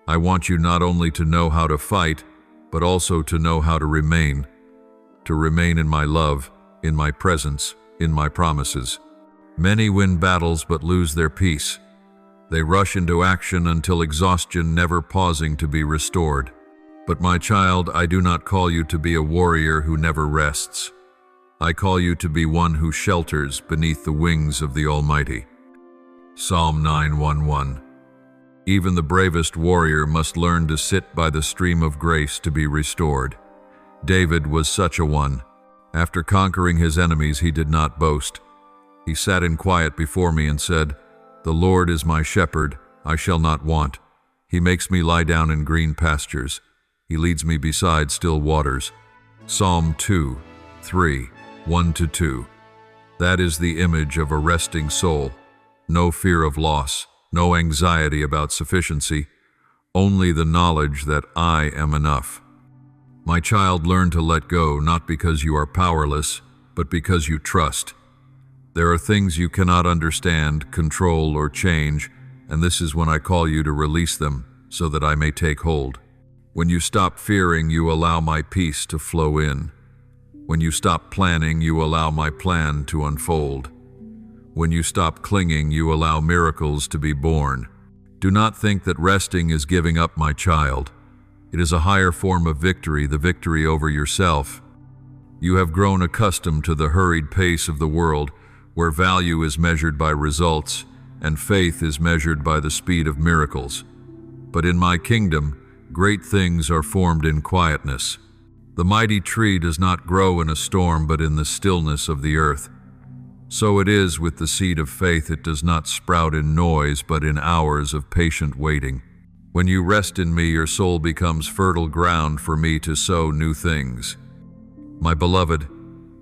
I want you not only to know how to fight, but also to know how to remain in my love, in my presence, in my promises. Many win battles but lose their peace. They rush into action until exhaustion, never pausing to be restored. But my child, I do not call you to be a warrior who never rests. I call you to be one who shelters beneath the wings of the Almighty. Psalm 9:11. Even the bravest warrior must learn to sit by the stream of grace to be restored. David was such a one. After conquering his enemies, he did not boast. He sat in quiet before me and said, "The Lord is my shepherd, I shall not want. He makes me lie down in green pastures. He leads me beside still waters." Psalm 2:3, 1-2. That is the image of a resting soul. No fear of loss, no anxiety about sufficiency, only the knowledge that I am enough. My child, learn to let go, not because you are powerless, but because you trust. There are things you cannot understand, control, or change, and this is when I call you to release them so that I may take hold. When you stop fearing, you allow my peace to flow in. When you stop planning, you allow my plan to unfold. When you stop clinging, you allow miracles to be born. Do not think that resting is giving up, my child. It is a higher form of victory, the victory over yourself. You have grown accustomed to the hurried pace of the world, where value is measured by results and faith is measured by the speed of miracles. But in my kingdom, great things are formed in quietness. The mighty tree does not grow in a storm, but in the stillness of the earth. So it is with the seed of faith. It does not sprout in noise, but in hours of patient waiting. When you rest in me, your soul becomes fertile ground for me to sow new things. My beloved,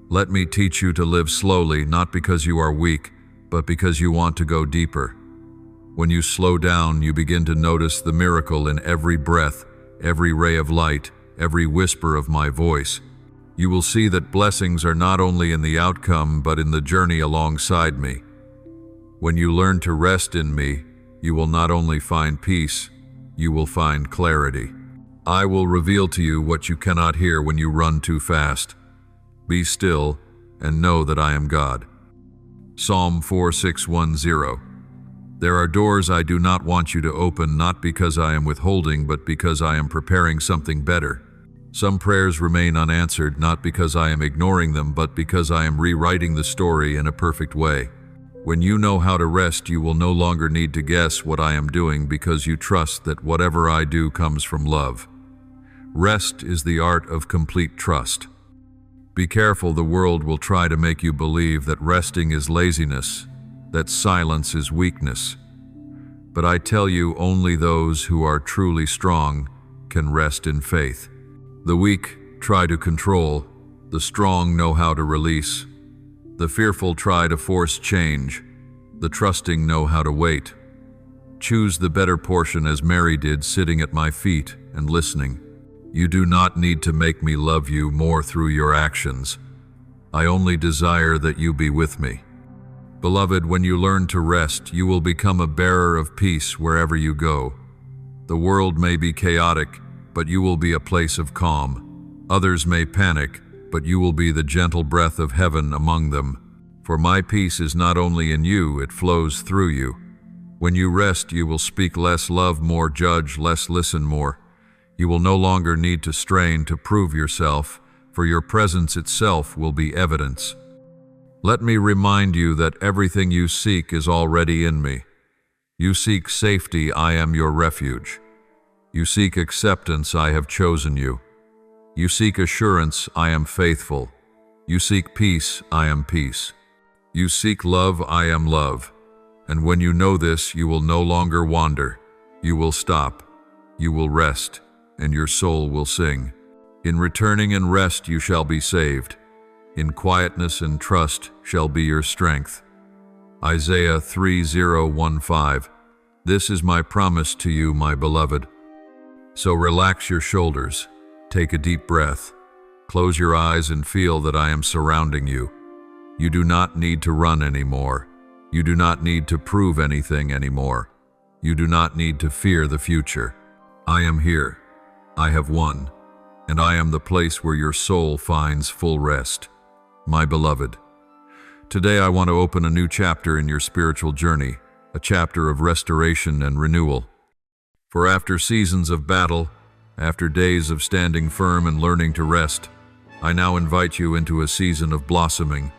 let me teach you to live slowly, not because you are weak, but because you want to go deeper. When you slow down, you begin to notice the miracle in every breath, every ray of light, every whisper of my voice. You will see that blessings are not only in the outcome, but in the journey alongside me. When you learn to rest in me, you will not only find peace, you will find clarity. I will reveal to you what you cannot hear when you run too fast. Be still and know that I am God. Psalm 46:10. There are doors I do not want you to open, not because I am withholding, but because I am preparing something better. Some prayers remain unanswered, not because I am ignoring them, but because I am rewriting the story in a perfect way. When you know how to rest, you will no longer need to guess what I am doing, because you trust that whatever I do comes from love. Rest is the art of complete trust. Be careful, the world will try to make you believe that resting is laziness, that silence is weakness. But I tell you, only those who are truly strong can rest in faith. The weak try to control, the strong know how to release. The fearful try to force change, the trusting know how to wait. Choose the better portion, as Mary did, sitting at my feet and listening. You do not need to make me love you more through your actions. I only desire that you be with me. Beloved, when you learn to rest, you will become a bearer of peace wherever you go. The world may be chaotic, but you will be a place of calm. Others may panic, but you will be the gentle breath of heaven among them. For my peace is not only in you, it flows through you. When you rest, you will speak less, love more, judge less, listen more. You will no longer need to strain to prove yourself, for your presence itself will be evidence. Let me remind you that everything you seek is already in me. You seek safety, I am your refuge. You seek acceptance, I have chosen you. You seek assurance, I am faithful. You seek peace, I am peace. You seek love, I am love. And when you know this, you will no longer wander. You will stop. You will rest, and your soul will sing. In returning and rest you shall be saved. In quietness and trust shall be your strength. Isaiah 30:15. This is my promise to you, my beloved. So relax your shoulders, take a deep breath, close your eyes and feel that I am surrounding you. You do not need to run anymore. You do not need to prove anything anymore. You do not need to fear the future. I am here. I have won, and I am the place where your soul finds full rest. My beloved, today I want to open a new chapter in your spiritual journey, a chapter of restoration and renewal. For after seasons of battle, after days of standing firm and learning to rest, I now invite you into a season of blossoming,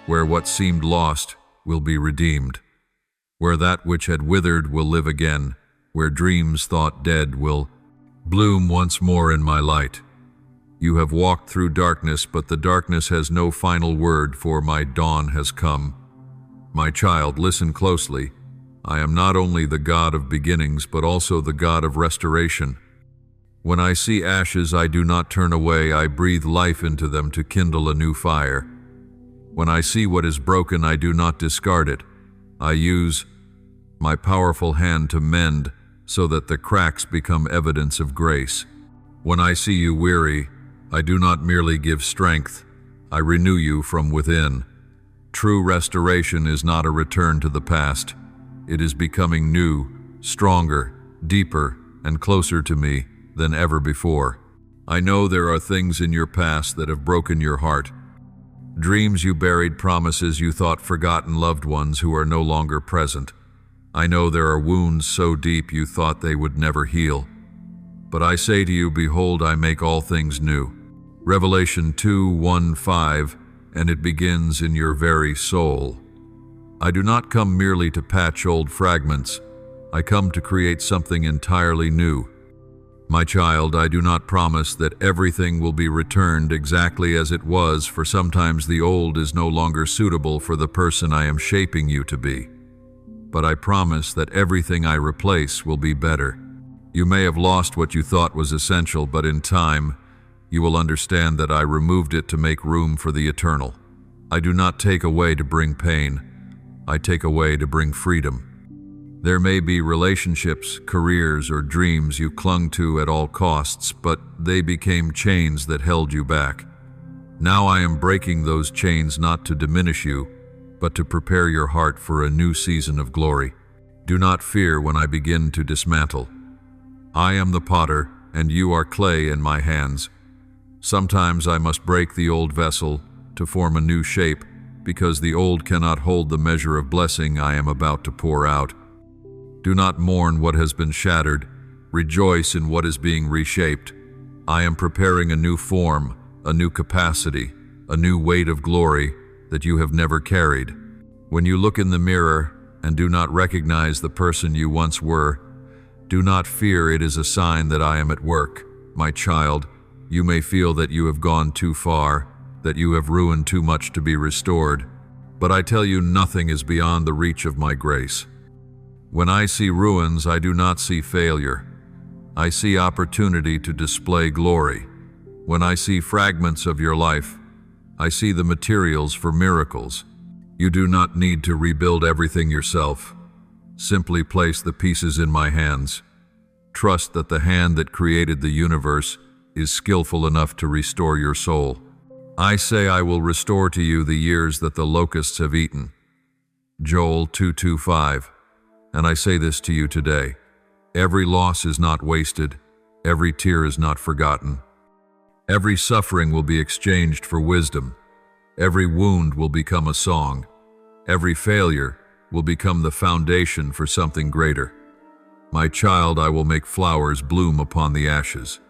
where what seemed lost will be redeemed, where that which had withered will live again, where dreams thought dead will bloom once more in my light. You have walked through darkness, but the darkness has no final word, for my dawn has come. My child, listen closely. I am not only the God of beginnings, but also the God of restoration. When I see ashes, I do not turn away. I breathe life into them to kindle a new fire. When I see what is broken, I do not discard it. I use my powerful hand to mend, so that the cracks become evidence of grace. When I see you weary, I do not merely give strength, I renew you from within. True restoration is not a return to the past. It is becoming new, stronger, deeper, and closer to me than ever before. I know there are things in your past that have broken your heart. Dreams you buried, promises you thought forgotten, loved ones who are no longer present. I know there are wounds so deep you thought they would never heal. But I say to you, behold, I make all things new. Revelation 2:1-5, and it begins in your very soul. I do not come merely to patch old fragments. I come to create something entirely new. My child, I do not promise that everything will be returned exactly as it was, for sometimes the old is no longer suitable for the person I am shaping you to be. But I promise that everything I replace will be better. You may have lost what you thought was essential, but in time, you will understand that I removed it to make room for the eternal. I do not take away to bring pain. I take away to bring freedom. There may be relationships, careers, or dreams you clung to at all costs, but they became chains that held you back. Now I am breaking those chains not to diminish you, but to prepare your heart for a new season of glory. Do not fear when I begin to dismantle. I am the potter, and you are clay in my hands. Sometimes I must break the old vessel to form a new shape, because the old cannot hold the measure of blessing I am about to pour out. Do not mourn what has been shattered. Rejoice in what is being reshaped. I am preparing a new form, a new capacity, a new weight of glory that you have never carried. When you look in the mirror and do not recognize the person you once were, do not fear. It is a sign that I am at work. My child, you may feel that you have gone too far, that you have ruined too much to be restored. But I tell you, nothing is beyond the reach of my grace. When I see ruins, I do not see failure. I see opportunity to display glory. When I see fragments of your life, I see the materials for miracles. You do not need to rebuild everything yourself. Simply place the pieces in my hands. Trust that the hand that created the universe is skillful enough to restore your soul. I say I will restore to you the years that the locusts have eaten. Joel 2:5. And I say this to you today. Every loss is not wasted. Every tear is not forgotten. Every suffering will be exchanged for wisdom. Every wound will become a song. Every failure will become the foundation for something greater. My child, I will make flowers bloom upon the ashes.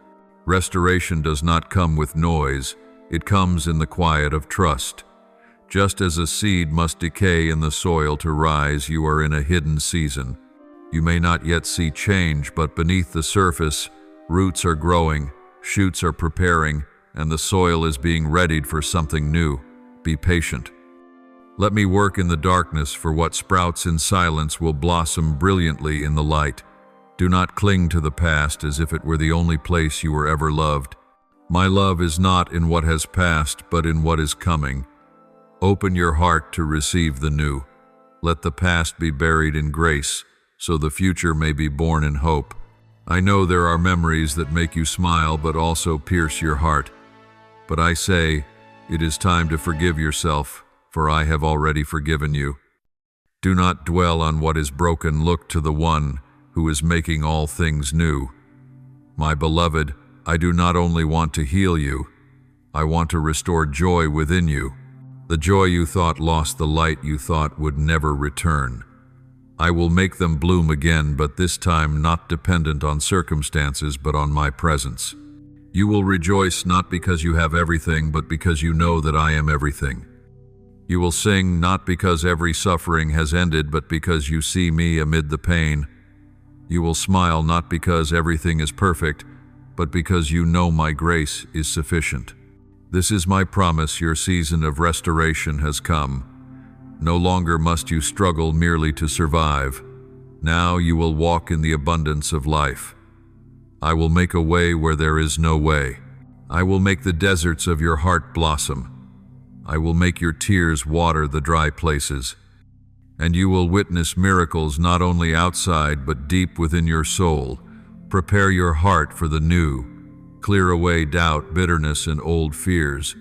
Restoration does not come with noise. It comes in the quiet of trust. Just as a seed must decay in the soil to rise, you are in a hidden season. You may not yet see change, but beneath the surface, roots are growing, shoots are preparing, and the soil is being readied for something new. Be patient. Let me work in the darkness, for what sprouts in silence will blossom brilliantly in the light. Do not cling to the past as if it were the only place you were ever loved. My love is not in what has passed, but in what is coming. Open your heart to receive the new. Let the past be buried in grace, so the future may be born in hope. I know there are memories that make you smile but also pierce your heart. But I say, it is time to forgive yourself, for I have already forgiven you. Do not dwell on what is broken. Look to the one who is making all things new. My beloved, I do not only want to heal you, I want to restore joy within you. The joy you thought lost, the light you thought would never return. I will make them bloom again, but this time not dependent on circumstances, but on my presence. You will rejoice not because you have everything, but because you know that I am everything. You will sing not because every suffering has ended, but because you see me amid the pain. You will smile not because everything is perfect, but because you know my grace is sufficient. This is my promise. Your season of restoration has come. No longer must you struggle merely to survive. Now you will walk in the abundance of life. I will make a way where there is no way. I will make the deserts of your heart blossom. I will make your tears water the dry places. And you will witness miracles not only outside but deep within your soul. Prepare your heart for the new. Clear away doubt, bitterness, and old fears.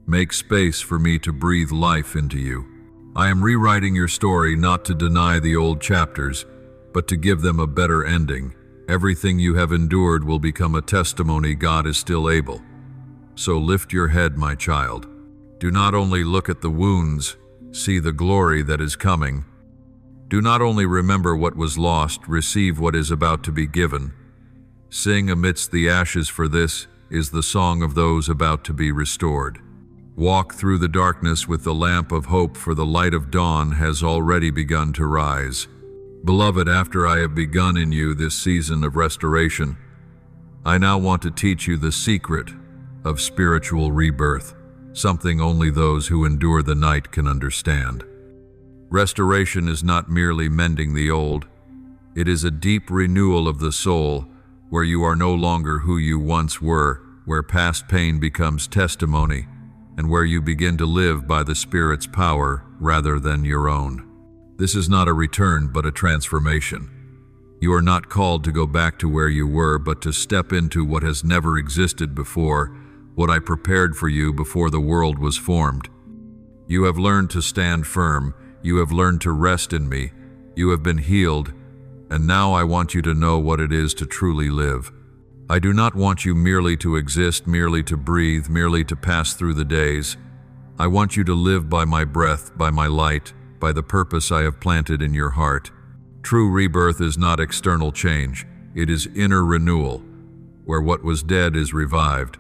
Make space for me to breathe life into you. I am rewriting your story not to deny the old chapters, but to give them a better ending. Everything you have endured will become a testimony God is still able. So lift your head, my child. Do not only look at the wounds, see the glory that is coming. Do not only remember what was lost, receive what is about to be given. Sing amidst the ashes, for this is the song of those about to be restored. Walk through the darkness with the lamp of hope, for the light of dawn has already begun to rise. Beloved, after I have begun in you this season of restoration, I now want to teach you the secret of spiritual rebirth, something only those who endure the night can understand. Restoration is not merely mending the old. It is a deep renewal of the soul, where you are no longer who you once were, where past pain becomes testimony, and where you begin to live by the Spirit's power rather than your own. This is not a return, but a transformation. You are not called to go back to where you were, but to step into what has never existed before, what I prepared for you before the world was formed. You have learned to stand firm. You have learned to rest in me. You have been healed, and now I want you to know what it is to truly live. I do not want you merely to exist, merely to breathe, merely to pass through the days. I want you to live by my breath, by my light, by the purpose I have planted in your heart. True rebirth is not external change. It is inner renewal, where what was dead is revived,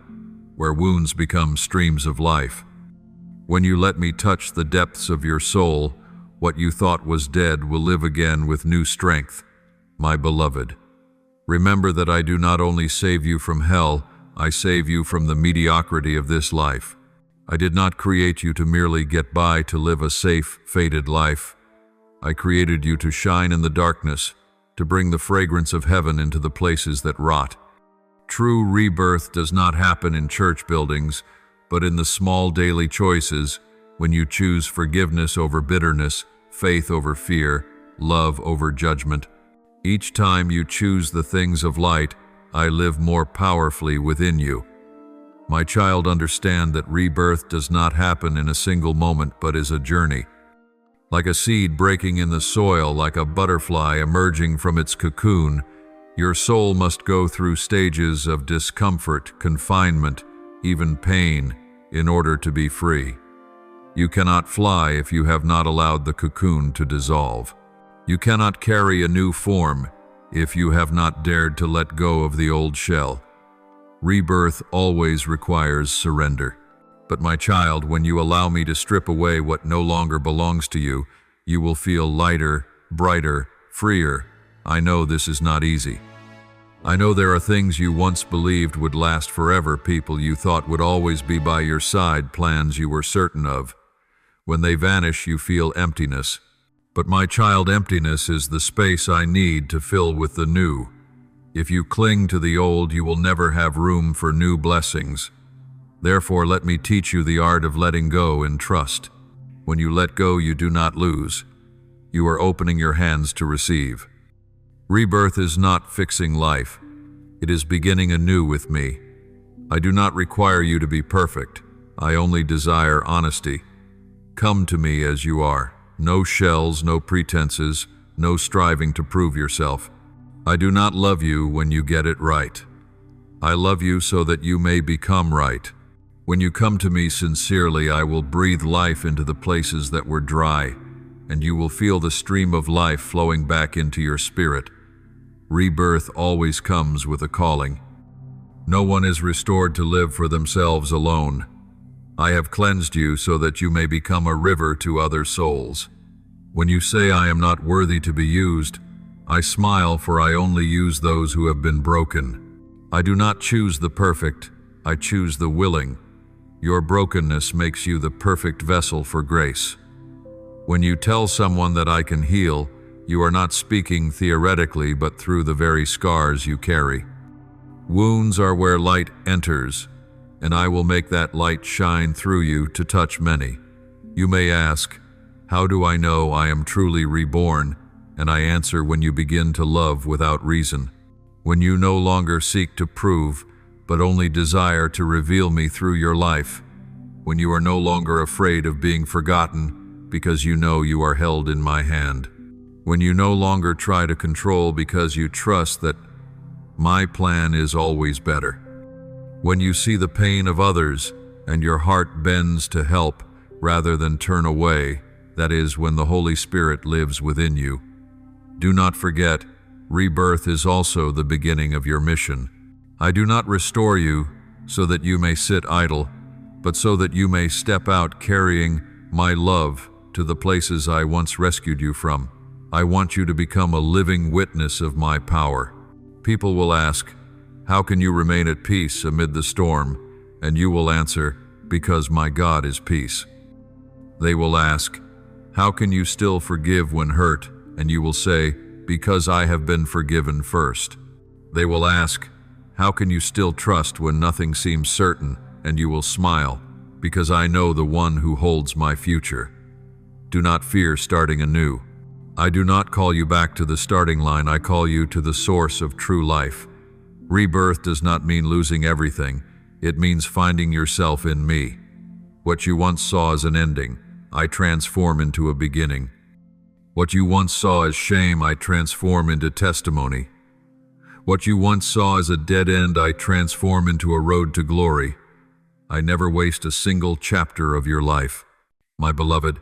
where wounds become streams of life. When you let me touch the depths of your soul, what you thought was dead will live again with new strength. My beloved, remember that I do not only save you from hell, I save you from the mediocrity of this life. I did not create you to merely get by, to live a safe, fated life. I created you to shine in the darkness, to bring the fragrance of heaven into the places that rot. True rebirth does not happen in church buildings, but in the small daily choices, when you choose forgiveness over bitterness, faith over fear, love over judgment. Each time you choose the things of light, I live more powerfully within you. My child, understand that rebirth does not happen in a single moment, but is a journey. Like a seed breaking in the soil, like a butterfly emerging from its cocoon, your soul must go through stages of discomfort, confinement, even pain, in order to be free. You cannot fly if you have not allowed the cocoon to dissolve. You cannot carry a new form if you have not dared to let go of the old shell. Rebirth always requires surrender. But my child, when you allow me to strip away what no longer belongs to you, you will feel lighter, brighter, freer. I know this is not easy. I know there are things you once believed would last forever, people you thought would always be by your side, plans you were certain of. When they vanish, you feel emptiness. But my child, emptiness is the space I need to fill with the new. If you cling to the old, you will never have room for new blessings. Therefore, let me teach you the art of letting go in trust. When you let go, you do not lose. You are opening your hands to receive. Rebirth is not fixing life. It is beginning anew with me. I do not require you to be perfect. I only desire honesty. Come to me as you are. No shells, no pretenses, no striving to prove yourself. I do not love you when you get it right. I love you so that you may become right. When you come to me sincerely, I will breathe life into the places that were dry, and you will feel the stream of life flowing back into your spirit. Rebirth always comes with a calling. No one is restored to live for themselves alone. I have cleansed you so that you may become a river to other souls. When you say I am not worthy to be used, I smile, for I only use those who have been broken. I do not choose the perfect, I choose the willing. Your brokenness makes you the perfect vessel for grace. When you tell someone that I can heal, you are not speaking theoretically, but through the very scars you carry. Wounds are where light enters, and I will make that light shine through you to touch many. You may ask, how do I know I am truly reborn? And I answer, when you begin to love without reason. When you no longer seek to prove, but only desire to reveal me through your life. When you are no longer afraid of being forgotten, because you know you are held in my hand. When you no longer try to control, because you trust that my plan is always better. When you see the pain of others and your heart bends to help rather than turn away, that is, when the Holy Spirit lives within you. Do not forget, rebirth is also the beginning of your mission. I do not restore you so that you may sit idle, but so that you may step out carrying my love to the places I once rescued you from. I want you to become a living witness of my power. People will ask, "How can you remain at peace amid the storm?" And you will answer, "Because my God is peace." They will ask, "How can you still forgive when hurt?" And you will say, "Because I have been forgiven first." They will ask, "How can you still trust when nothing seems certain?" And you will smile, "Because I know the one who holds my future." Do not fear starting anew. I do not call you back to the starting line, I call you to the source of true life. Rebirth does not mean losing everything, it means finding yourself in me. What you once saw as an ending, I transform into a beginning. What you once saw as shame, I transform into testimony. What you once saw as a dead end, I transform into a road to glory. I never waste a single chapter of your life. My beloved,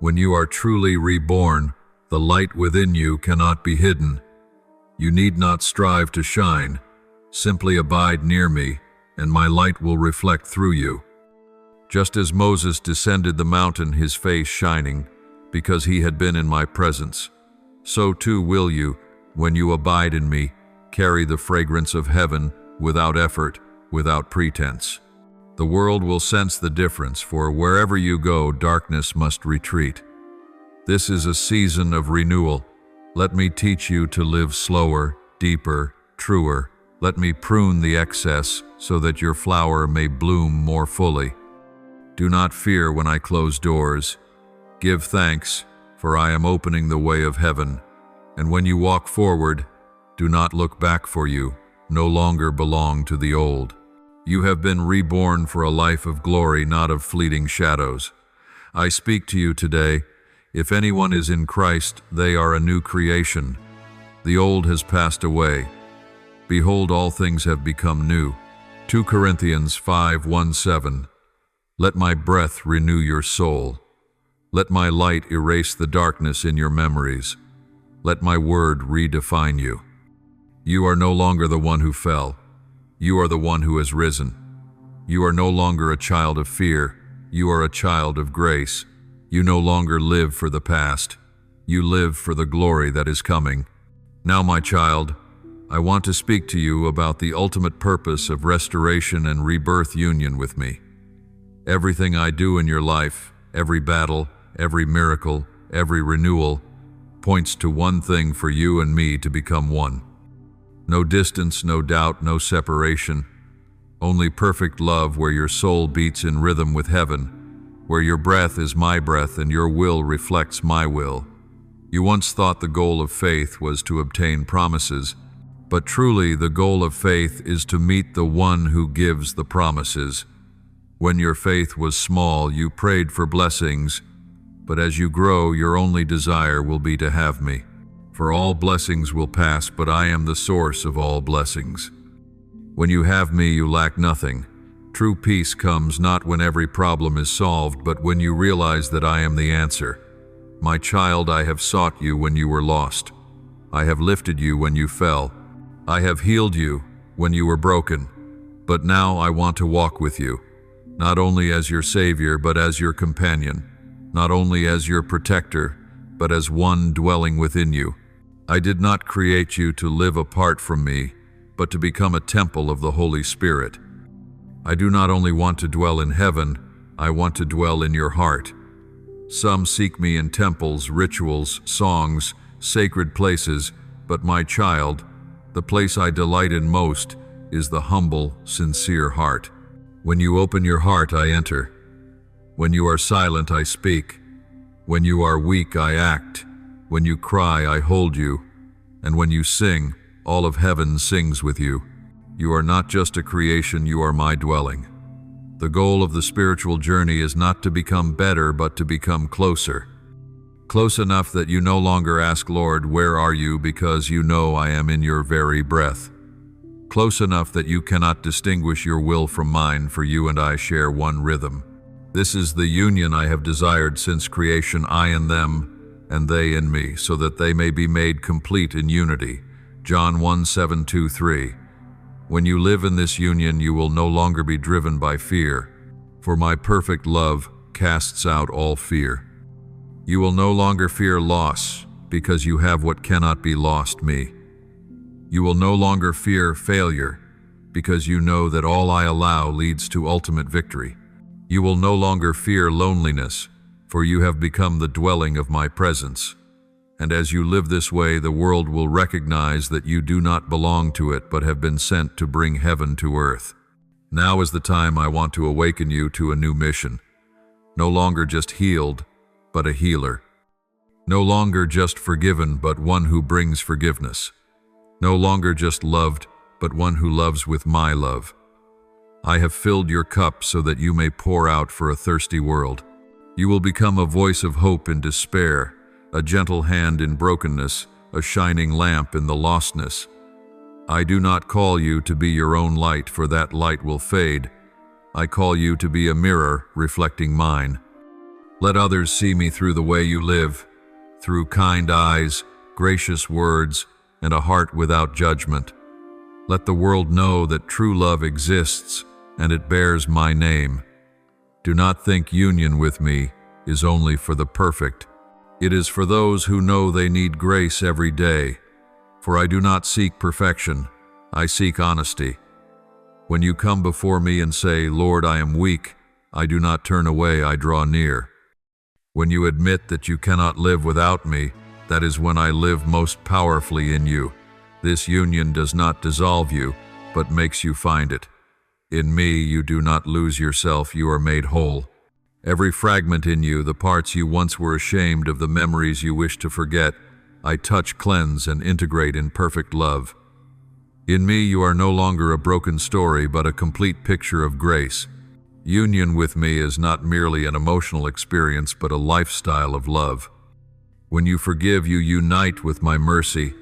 when you are truly reborn, the light within you cannot be hidden. You need not strive to shine. Simply abide near me, and my light will reflect through you. Just as Moses descended the mountain, his face shining, because he had been in my presence, so too will you, when you abide in me, carry the fragrance of heaven without effort, without pretense. The world will sense the difference, for wherever you go, darkness must retreat. This is a season of renewal. Let me teach you to live slower, deeper, truer. Let me prune the excess so that your flower may bloom more fully. Do not fear when I close doors. Give thanks, for I am opening the way of heaven. And when you walk forward, do not look back, for you no longer belong to the old. You have been reborn for a life of glory, not of fleeting shadows. I speak to you today. If anyone is in Christ, they are a new creation. The old has passed away. Behold, all things have become new. 2 Corinthians 5:1-7. Let my breath renew your soul. Let my light erase the darkness in your memories. Let my word redefine you. You are no longer the one who fell. You are the one who has risen. You are no longer a child of fear. You are a child of grace. You no longer live for the past. You live for the glory that is coming. Now, my child, I want to speak to you about the ultimate purpose of restoration and rebirth union with me. Everything I do in your life, every battle, every miracle, every renewal, points to one thing: for you and me to become one. No distance, no doubt, no separation. Only perfect love, where your soul beats in rhythm with heaven, where your breath is my breath and your will reflects my will. You once thought the goal of faith was to obtain promises, but truly the goal of faith is to meet the one who gives the promises. When your faith was small, you prayed for blessings, but as you grow, your only desire will be to have me. For all blessings will pass, but I am the source of all blessings. When you have me, you lack nothing. True peace comes not when every problem is solved, but when you realize that I am the answer. My child, I have sought you when you were lost. I have lifted you when you fell. I have healed you when you were broken. But now I want to walk with you, not only as your Savior, but as your companion, not only as your protector, but as one dwelling within you. I did not create you to live apart from me, but to become a temple of the Holy Spirit. I do not only want to dwell in heaven, I want to dwell in your heart. Some seek me in temples, rituals, songs, sacred places, but my child, the place I delight in most is the humble, sincere heart. When you open your heart, I enter. When you are silent, I speak. When you are weak, I act. When you cry, I hold you. And when you sing, all of heaven sings with you. You are not just a creation, you are my dwelling. The goal of the spiritual journey is not to become better, but to become closer. Close enough that you no longer ask, Lord, where are you, because you know I am in your very breath. close enough that you cannot distinguish your will from mine, for you and I share one rhythm. This is the union I have desired since creation, I in them, and they in me, so that they may be made complete in unity. John 1:7-3. When you live in this union, you will no longer be driven by fear, for my perfect love casts out all fear. You will no longer fear loss, because you have what cannot be lost, me. You will no longer fear failure, because you know that all I allow leads to ultimate victory. You will no longer fear loneliness, for you have become the dwelling of my presence. And as you live this way, the world will recognize that you do not belong to it, but have been sent to bring heaven to earth. Now is the time I want to awaken you to a new mission. No longer just healed, but a healer. No longer just forgiven, but one who brings forgiveness. No longer just loved, but one who loves with my love. I have filled your cup so that you may pour out for a thirsty world. You will become a voice of hope in despair, a gentle hand in brokenness, a shining lamp in the lostness. I do not call you to be your own light, for that light will fade. I call you to be a mirror reflecting mine. Let others see me through the way you live, through kind eyes, gracious words, and a heart without judgment. Let the world know that true love exists, and it bears my name. Do not think union with me is only for the perfect. It is for those who know they need grace every day. For I do not seek perfection, I seek honesty. When you come before me and say, Lord, I am weak, I do not turn away, I draw near. When you admit that you cannot live without me, that is when I live most powerfully in you. This union does not dissolve you, but makes you find it. In me you do not lose yourself, you are made whole. Every fragment in you, the parts you once were ashamed of, the memories you wish to forget, I touch, cleanse, and integrate in perfect love. In me you are no longer a broken story, but a complete picture of grace. Union with me is not merely an emotional experience, but a lifestyle of love. When you forgive, you unite with my mercy.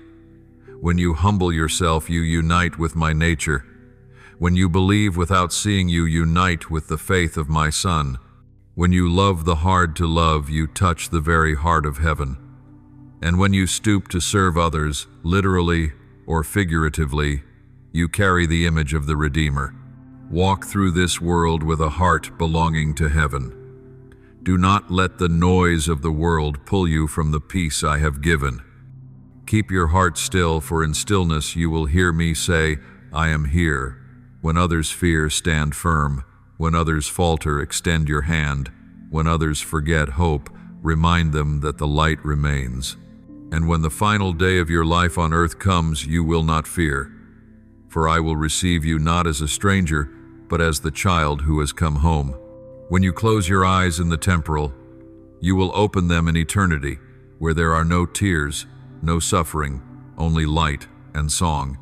When you humble yourself, you unite with my nature. When you believe without seeing, you unite with the faith of my Son. When you love the hard to love, you touch the very heart of heaven. And when you stoop to serve others, literally or figuratively, you carry the image of the Redeemer. Walk through this world with a heart belonging to heaven. Do not let the noise of the world pull you from the peace I have given. Keep your heart still, for in stillness you will hear me say, I am here. When others fear, stand firm. When others falter, extend your hand. When others forget hope, remind them that the light remains. And when the final day of your life on earth comes, you will not fear. For I will receive you not as a stranger, but as the child who has come home. When you close your eyes in the temporal, you will open them in eternity, where there are no tears, no suffering, only light and song.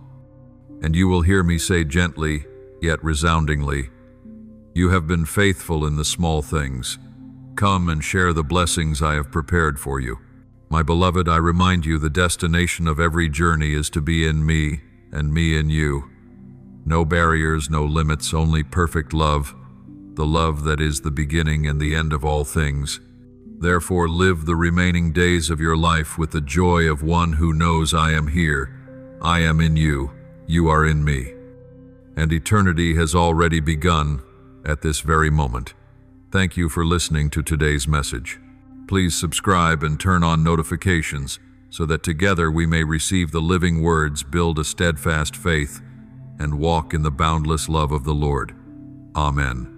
And you will hear me say gently, yet resoundingly, you have been faithful in the small things. Come and share the blessings I have prepared for you. My beloved, I remind you the destination of every journey is to be in me and me in you. No barriers, no limits, only perfect love, the love that is the beginning and the end of all things. Therefore, live the remaining days of your life with the joy of one who knows I am here, I am in you, you are in me. And eternity has already begun at this very moment. Thank you for listening to today's message. Please subscribe and turn on notifications so that together we may receive the living words, build a steadfast faith, and walk in the boundless love of the Lord. Amen.